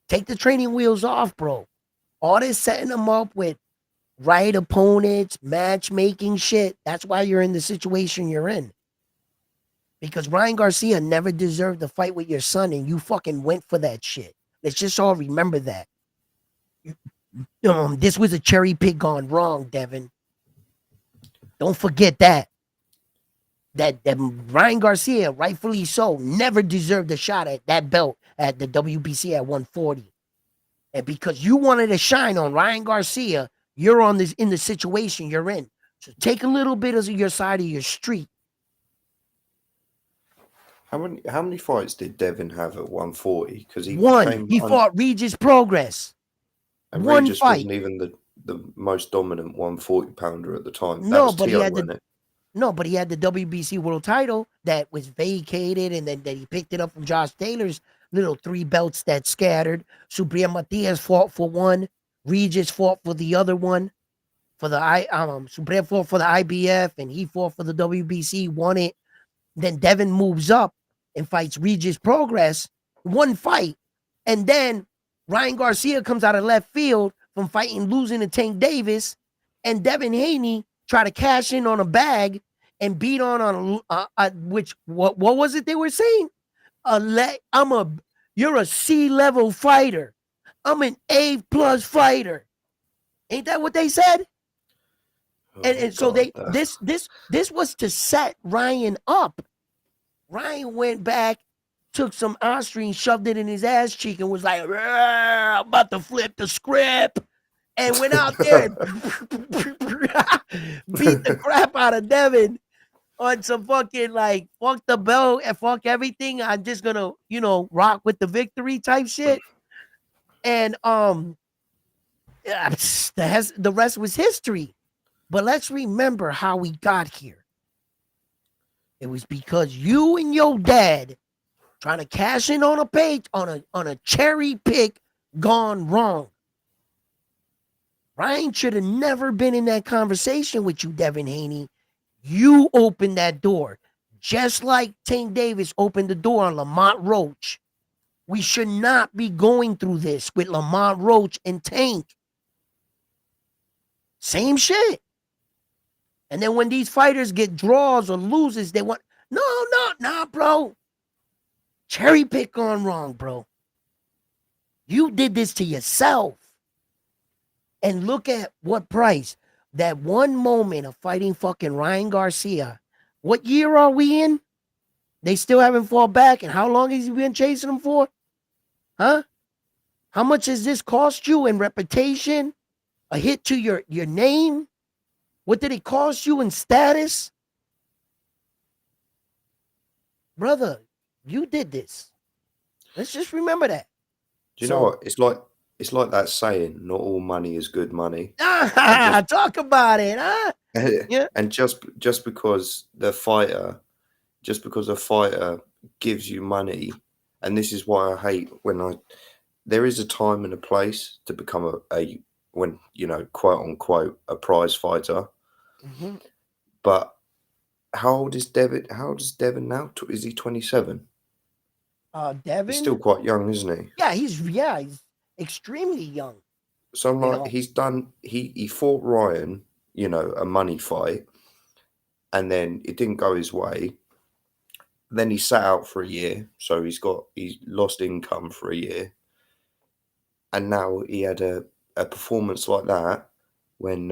Take the training wheels off, bro. All this setting him up with right opponents, matchmaking shit. That's why you're in the situation you're in. Because Ryan Garcia never deserved to fight with your son, and you fucking went for that shit. Let's just all remember that. This was a cherry pick gone wrong, Devin. Don't forget that. That Ryan Garcia, rightfully so, never deserved a shot at that belt at the WBC at 140. And because you wanted to shine on Ryan Garcia, you're in the situation you're in. So take a little bit of your side of your street. How many fights did Devin have at 140? Because he He fought Regis Progress. And one Regis fight. wasn't even the most dominant 140 pounder at the time. That No, was but Tio, he had wasn't it? No, but he had the WBC world title that was vacated, and then that he picked it up from Josh Taylor's little 3 belts that scattered. Subriel Matias fought for one. Regis fought for the other one. Subriel fought for the IBF, and he fought for the WBC, won it. Then Devin moves up and fights Regis Progress, one fight. And then Ryan Garcia comes out of left field from losing to Tank Davis, and Devin Haney try to cash in on a bag and beat on what was it they were saying? You're a C-level fighter. I'm an A+ fighter. Ain't that what they said? And so this was to set Ryan up. Ryan went back, took some Austrian, shoved it in his ass cheek, and was like, I'm about to flip the script. And went out there and beat the crap out of Devin on some fucking like fuck the belt and fuck everything. I'm just gonna, rock with the victory type shit. And the rest was history. But let's remember how we got here. It was because you and your dad trying to cash in on a page on a cherry pick gone wrong. Ryan should have never been in that conversation with you, Devin Haney. You opened that door, just like Tank Davis opened the door on Lamont Roach. We should not be going through this with Lamont Roach and Tank. Same shit. And then when these fighters get draws or loses, they want, no, bro. Cherry pick gone wrong, bro. You did this to yourself. And look at what price. That one moment of fighting fucking Ryan Garcia. What year are we in? They still haven't fought back. And how long has he been chasing them for? Huh? How much has this cost you in reputation? A hit to your name? What did it cost you in status? Brother, you did this. Let's just remember that. Do you know So, what? It's like that saying, not all money is good money. And just talk about it, huh? Yeah. and just because a fighter gives you money, and this is why I hate when there is a time and a place to become a when quote unquote a prize fighter. Mm-hmm. But how old is Devin? How old is Devin now? Is he 27? He's still Devin? quite young, isn't he? He's extremely young. So I'm You like, know, he fought Ryan, a money fight, and then it didn't go his way. Then he sat out for a year, so he's lost income for a year, and now he had a performance like that when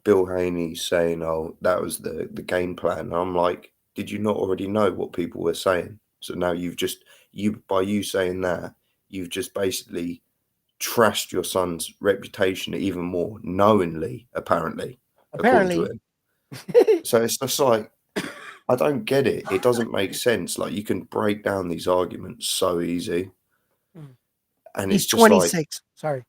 Bill Haney's saying, "Oh, that was the game plan." And I'm like, did you not already know what people were saying? So now by you saying that, you've just basically trashed your son's reputation even more knowingly, apparently, according to apparently. him. So it's just like, I don't get it. It doesn't make sense. Like, you can break down these arguments so easy, and He's it's just like 26. Sorry.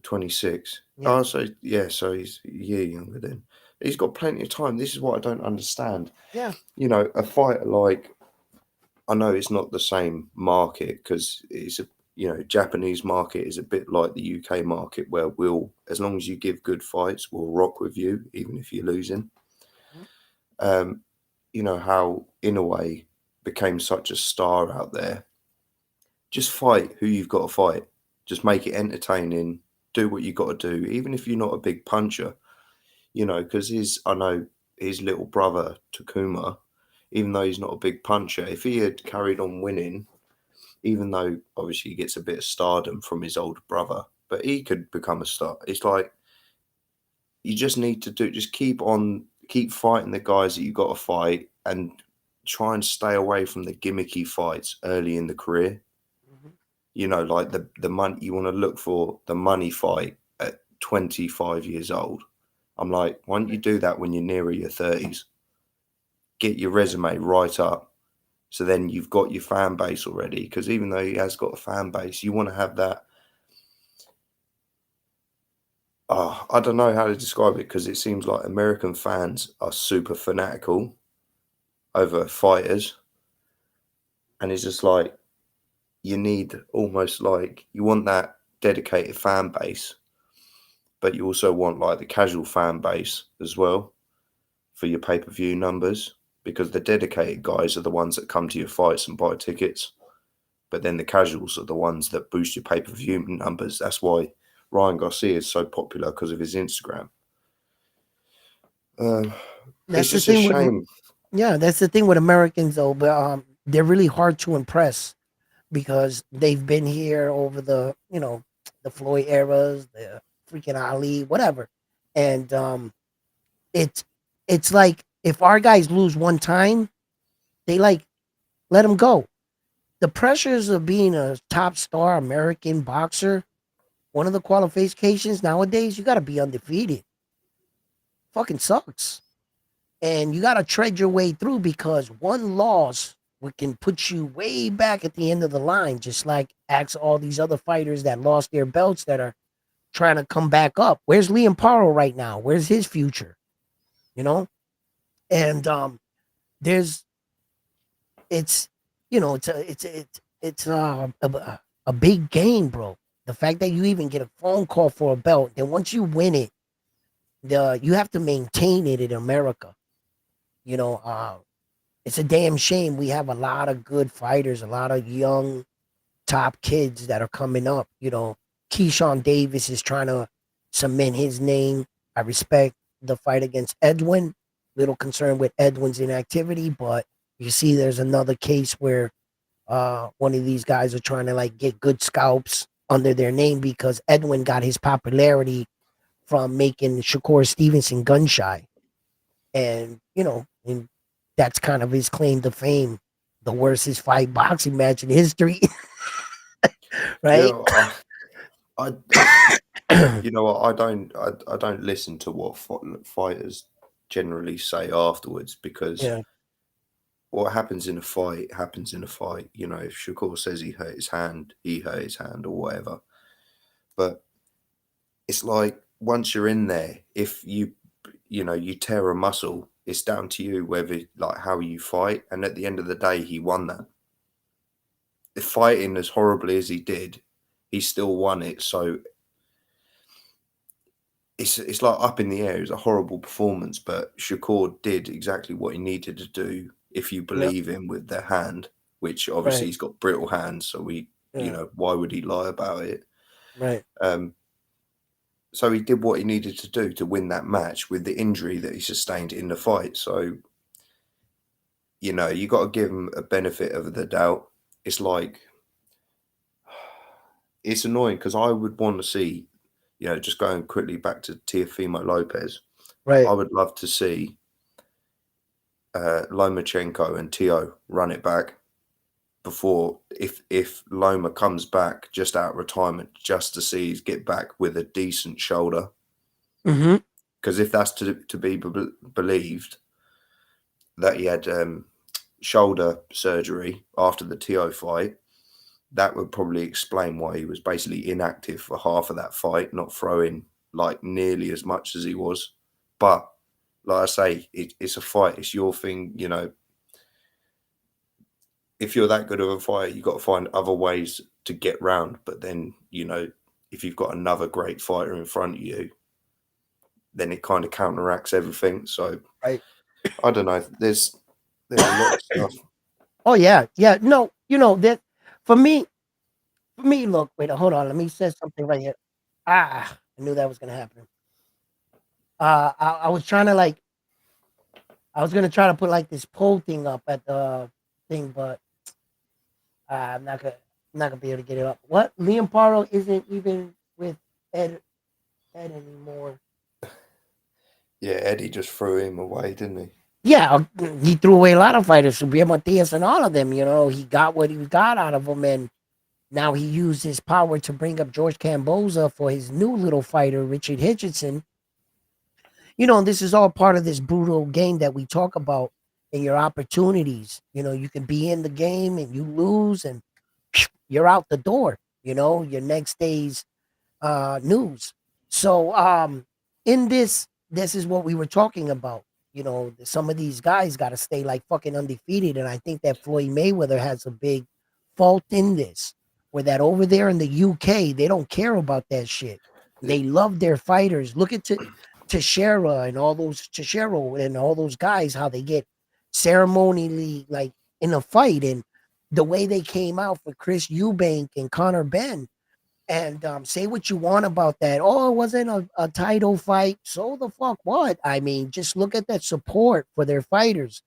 26. Yeah. Oh, so yeah, so he's a year younger then. He's got plenty of time. This is what I don't understand. Yeah. A fighter like, I know it's not the same market because it's Japanese market is a bit like the UK market where as long as you give good fights, we'll rock with you even if you're losing. Um, how Inoue became such a star out there. Just fight who you've got to fight. Just make it entertaining. Do what you got to do, even if you're not a big puncher. Because I know his little brother Takuma, even though he's not a big puncher, if he had carried on winning, even though obviously he gets a bit of stardom from his older brother, but he could become a star. It's like, you just need to keep fighting the guys that you got to fight, and try and stay away from the gimmicky fights early in the career. Like the money, you want to look for the money fight at 25 years old. I'm like, why don't you do that when you're nearer your 30s? Get your resume right up. So then you've got your fan base already. Because even though he has got a fan base, you want to have that. I don't know how to describe it, because it seems like American fans are super fanatical over fighters. And it's just like, you need almost like, you want that dedicated fan base, but you also want like the casual fan base as well for your pay-per-view numbers, because the dedicated guys are the ones that come to your fights and buy tickets, but then the casuals are the ones that boost your pay-per-view numbers. That's why Ryan Garcia is so popular, because of his Instagram. It's That's the just a thing with shame. that's the thing with Americans though, but they're really hard to impress because they've been here over the Floyd eras, the freaking Ali, whatever. And it's it's like if our guys lose one time, they like let them go. The pressures of being a top star American boxer, one of the qualifications nowadays, you got to be undefeated. Fucking sucks. And you got to tread your way through because one loss can put you way back at the end of the line, just like ask all these other fighters that lost their belts that are trying to come back up. Where's Liam Paro right now? Where's his future? You know? And there's it's it's a big game, bro. The fact that you even get a phone call for a belt, then once you win it, you have to maintain it in America. You know, it's a damn shame we have a lot of good fighters, a lot of young top kids that are coming up. Keyshawn Davis is trying to cement his name. I respect the fight against Edwin. Little concerned with Edwin's inactivity, but you see there's another case where One of these guys are trying to like get good scalps under their name because Edwin got his popularity from making Shakur Stevenson gun shy, and and that's kind of his claim to fame. The worstest fight boxing match in history, Yeah, right? I you know what? I don't listen to what fighters generally say afterwards because Yeah, what happens in a fight happens in a fight. You know, if Shakur says he hurt his hand, he hurt his hand or whatever. But it's like once you're in there, if you tear a muscle, it's down to you whether like how you fight. And at the end of the day, he won that. If fighting as horribly as he did, he still won it. So it's like up in the air. It was a horrible performance, but Shakur did exactly what he needed to do. If you yeah, believe him with the hand, which obviously right, he's got brittle hands, so yeah, why would he lie about it? right, Um, so he did what he needed to do to win that match with the injury that he sustained in the fight. So you got to give him a benefit of the doubt. It's like it's annoying because I would want to see, just going quickly back to Teofimo Lopez. I right. would love to see Lomachenko and Tio run it back before if Loma comes back just out of retirement just to see his get back with a decent shoulder. Mm-hmm. Because if that's to be believed that he had shoulder surgery after the Tio fight, that would probably explain why he was basically inactive for half of that fight, not throwing like nearly as much as he was. But like I say, it's a fight. It's your thing. If you're that good of a fighter, you got to find other ways to get round. But then, if you've got another great fighter in front of you, then it kind of counteracts everything. So Right. I don't know. There's a lot of stuff. Oh yeah, yeah. No, that for me, look, wait, hold on. Let me say something right here. I knew that was gonna happen. I was trying to like, I was gonna try to put like this poll thing up at the thing, but I'm not gonna be able to get it up. What? Liam Paro isn't even with Ed anymore. Yeah, Eddie just threw him away, didn't he? Yeah, he threw away a lot of fighters, Subriel Matias and all of them. He got what he got out of them, and now he used his power to bring up George Camboza for his new little fighter, Richard Hitchinson. This is all part of this brutal game that we talk about in your opportunities. You can be in the game and you lose and you're out the door, your next day's news. So in this is what we were talking about. Some of these guys got to stay like fucking undefeated, and I think that Floyd Mayweather has a big fault in this. Where that over there in the UK, they don't care about that shit. They love their fighters. Look at Teixeira and all those Teixeira and all those guys, how they get ceremonially like in a fight, and the way they came out for Chris Eubank and Connor Ben. And say what you want about that. Oh, it wasn't a title fight. So the fuck what? I mean, just look at that support for their fighters.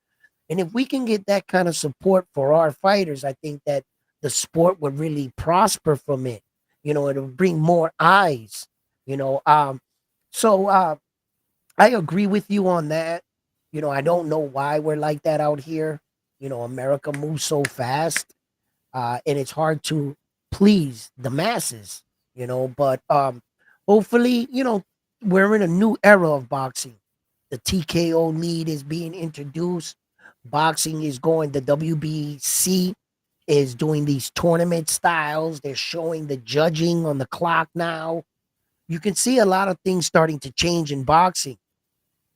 And if we can get that kind of support for our fighters, I think that the sport would really prosper from it. It'll bring more eyes. You know, um, so I agree with you on that. I don't know why we're like that out here. America moves so fast, and it's hard to please the masses. But hopefully, we're in a new era of boxing. The TKO lead is being introduced. Boxing is going. The WBC is doing these tournament styles. They're showing the judging on the clock now. You can see a lot of things starting to change in boxing.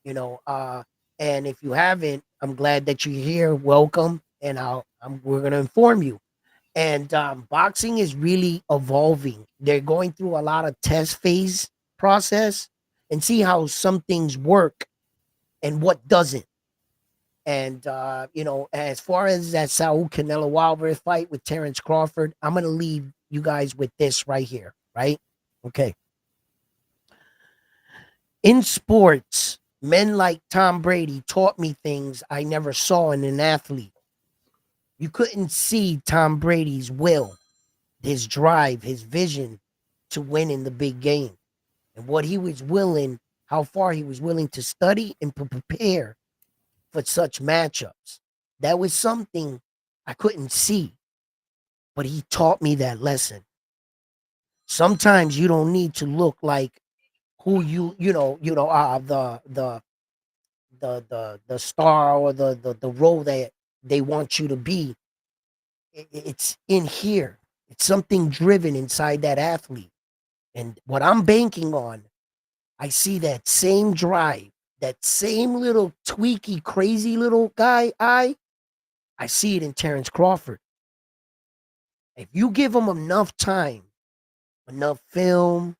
you know uh and if you haven't, I'm glad that you're here. Welcome, and we're going to inform you. And boxing is really evolving. They're going through a lot of test phase process and see how some things work and what doesn't. And as far as that Saul Canelo Alvarez fight with Terrence Crawford, I'm going to leave you guys with this right here, right? Okay. In sports, men like Tom Brady taught me things I never saw in an athlete. You couldn't see Tom Brady's will, his drive, his vision to win in the big game, and what he was willing, how far he was willing to study and prepare for such matchups. That was something I couldn't see, but he taught me that lesson. Sometimes you don't need to look like who the star or the role that they want you to be. It's in here. It's something driven inside that athlete. And what I'm banking on, I see that same drive, that same little tweaky, crazy little guy. I see it in Terrence Crawford. If you give him enough time, enough film,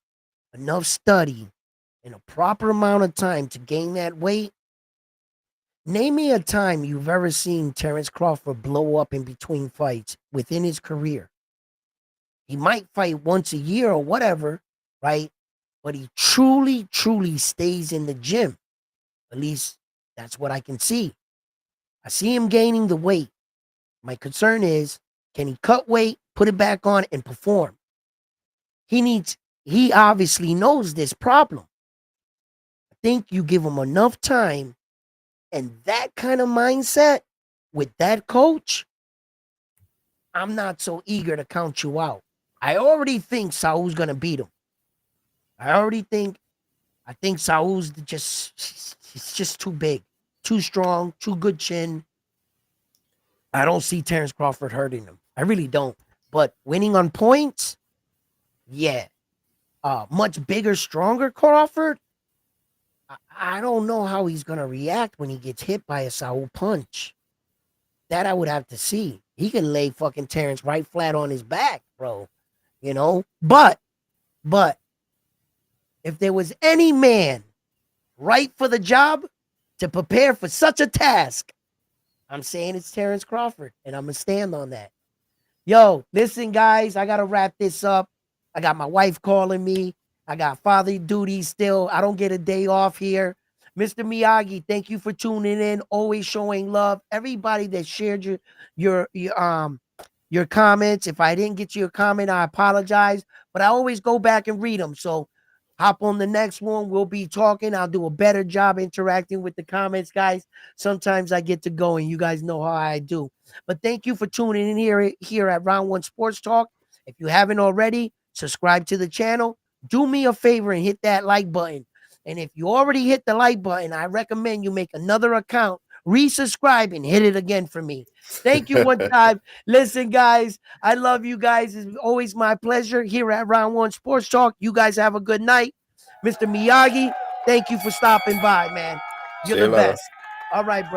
enough study, and a proper amount of time to gain that weight, name me a time you've ever seen Terrence Crawford blow up in between fights within his career. He might fight once a year or whatever, right? But he truly, truly stays in the gym. At least that's what I can see. I see him gaining the weight. My concern is, can he cut weight, put it back on, and perform? He obviously knows this problem. I think you give him enough time and that kind of mindset with that coach, I'm not so eager to count you out. I already think Saul's gonna beat him. I think Saul's he's just too big, too strong, too good chin. I don't see Terrence Crawford hurting him. I really don't. But winning on points, yeah. Much bigger, stronger Crawford. I don't know how he's gonna react when he gets hit by a Saul punch. That I would have to see. He can lay fucking Terrence right flat on his back, bro. You know? But if there was any man right for the job to prepare for such a task, I'm saying it's Terrence Crawford, and I'm gonna stand on that. Yo, listen, guys, I gotta wrap this up. I got my wife calling me. I got father duties still. I don't get a day off here. Mr. Miyagi, thank you for tuning in, always showing love. Everybody that shared your comments. If I didn't get to your comment, I apologize. But I always go back and read them. So hop on the next one. We'll be talking. I'll do a better job interacting with the comments, guys. Sometimes I get to go, and you guys know how I do. But thank you for tuning in here at Round One Sports Talk. If you haven't already, subscribe to the channel. Do me a favor and hit that like button. And if you already hit the like button, I recommend you make another account, resubscribe, and hit it again for me. Thank you one time. Listen, guys, I love you guys. It's always my pleasure here at Round One Sports Talk. You guys have a good night. Mr. Miyagi, thank you for stopping by, man. You're See you the later. best. All right, bro.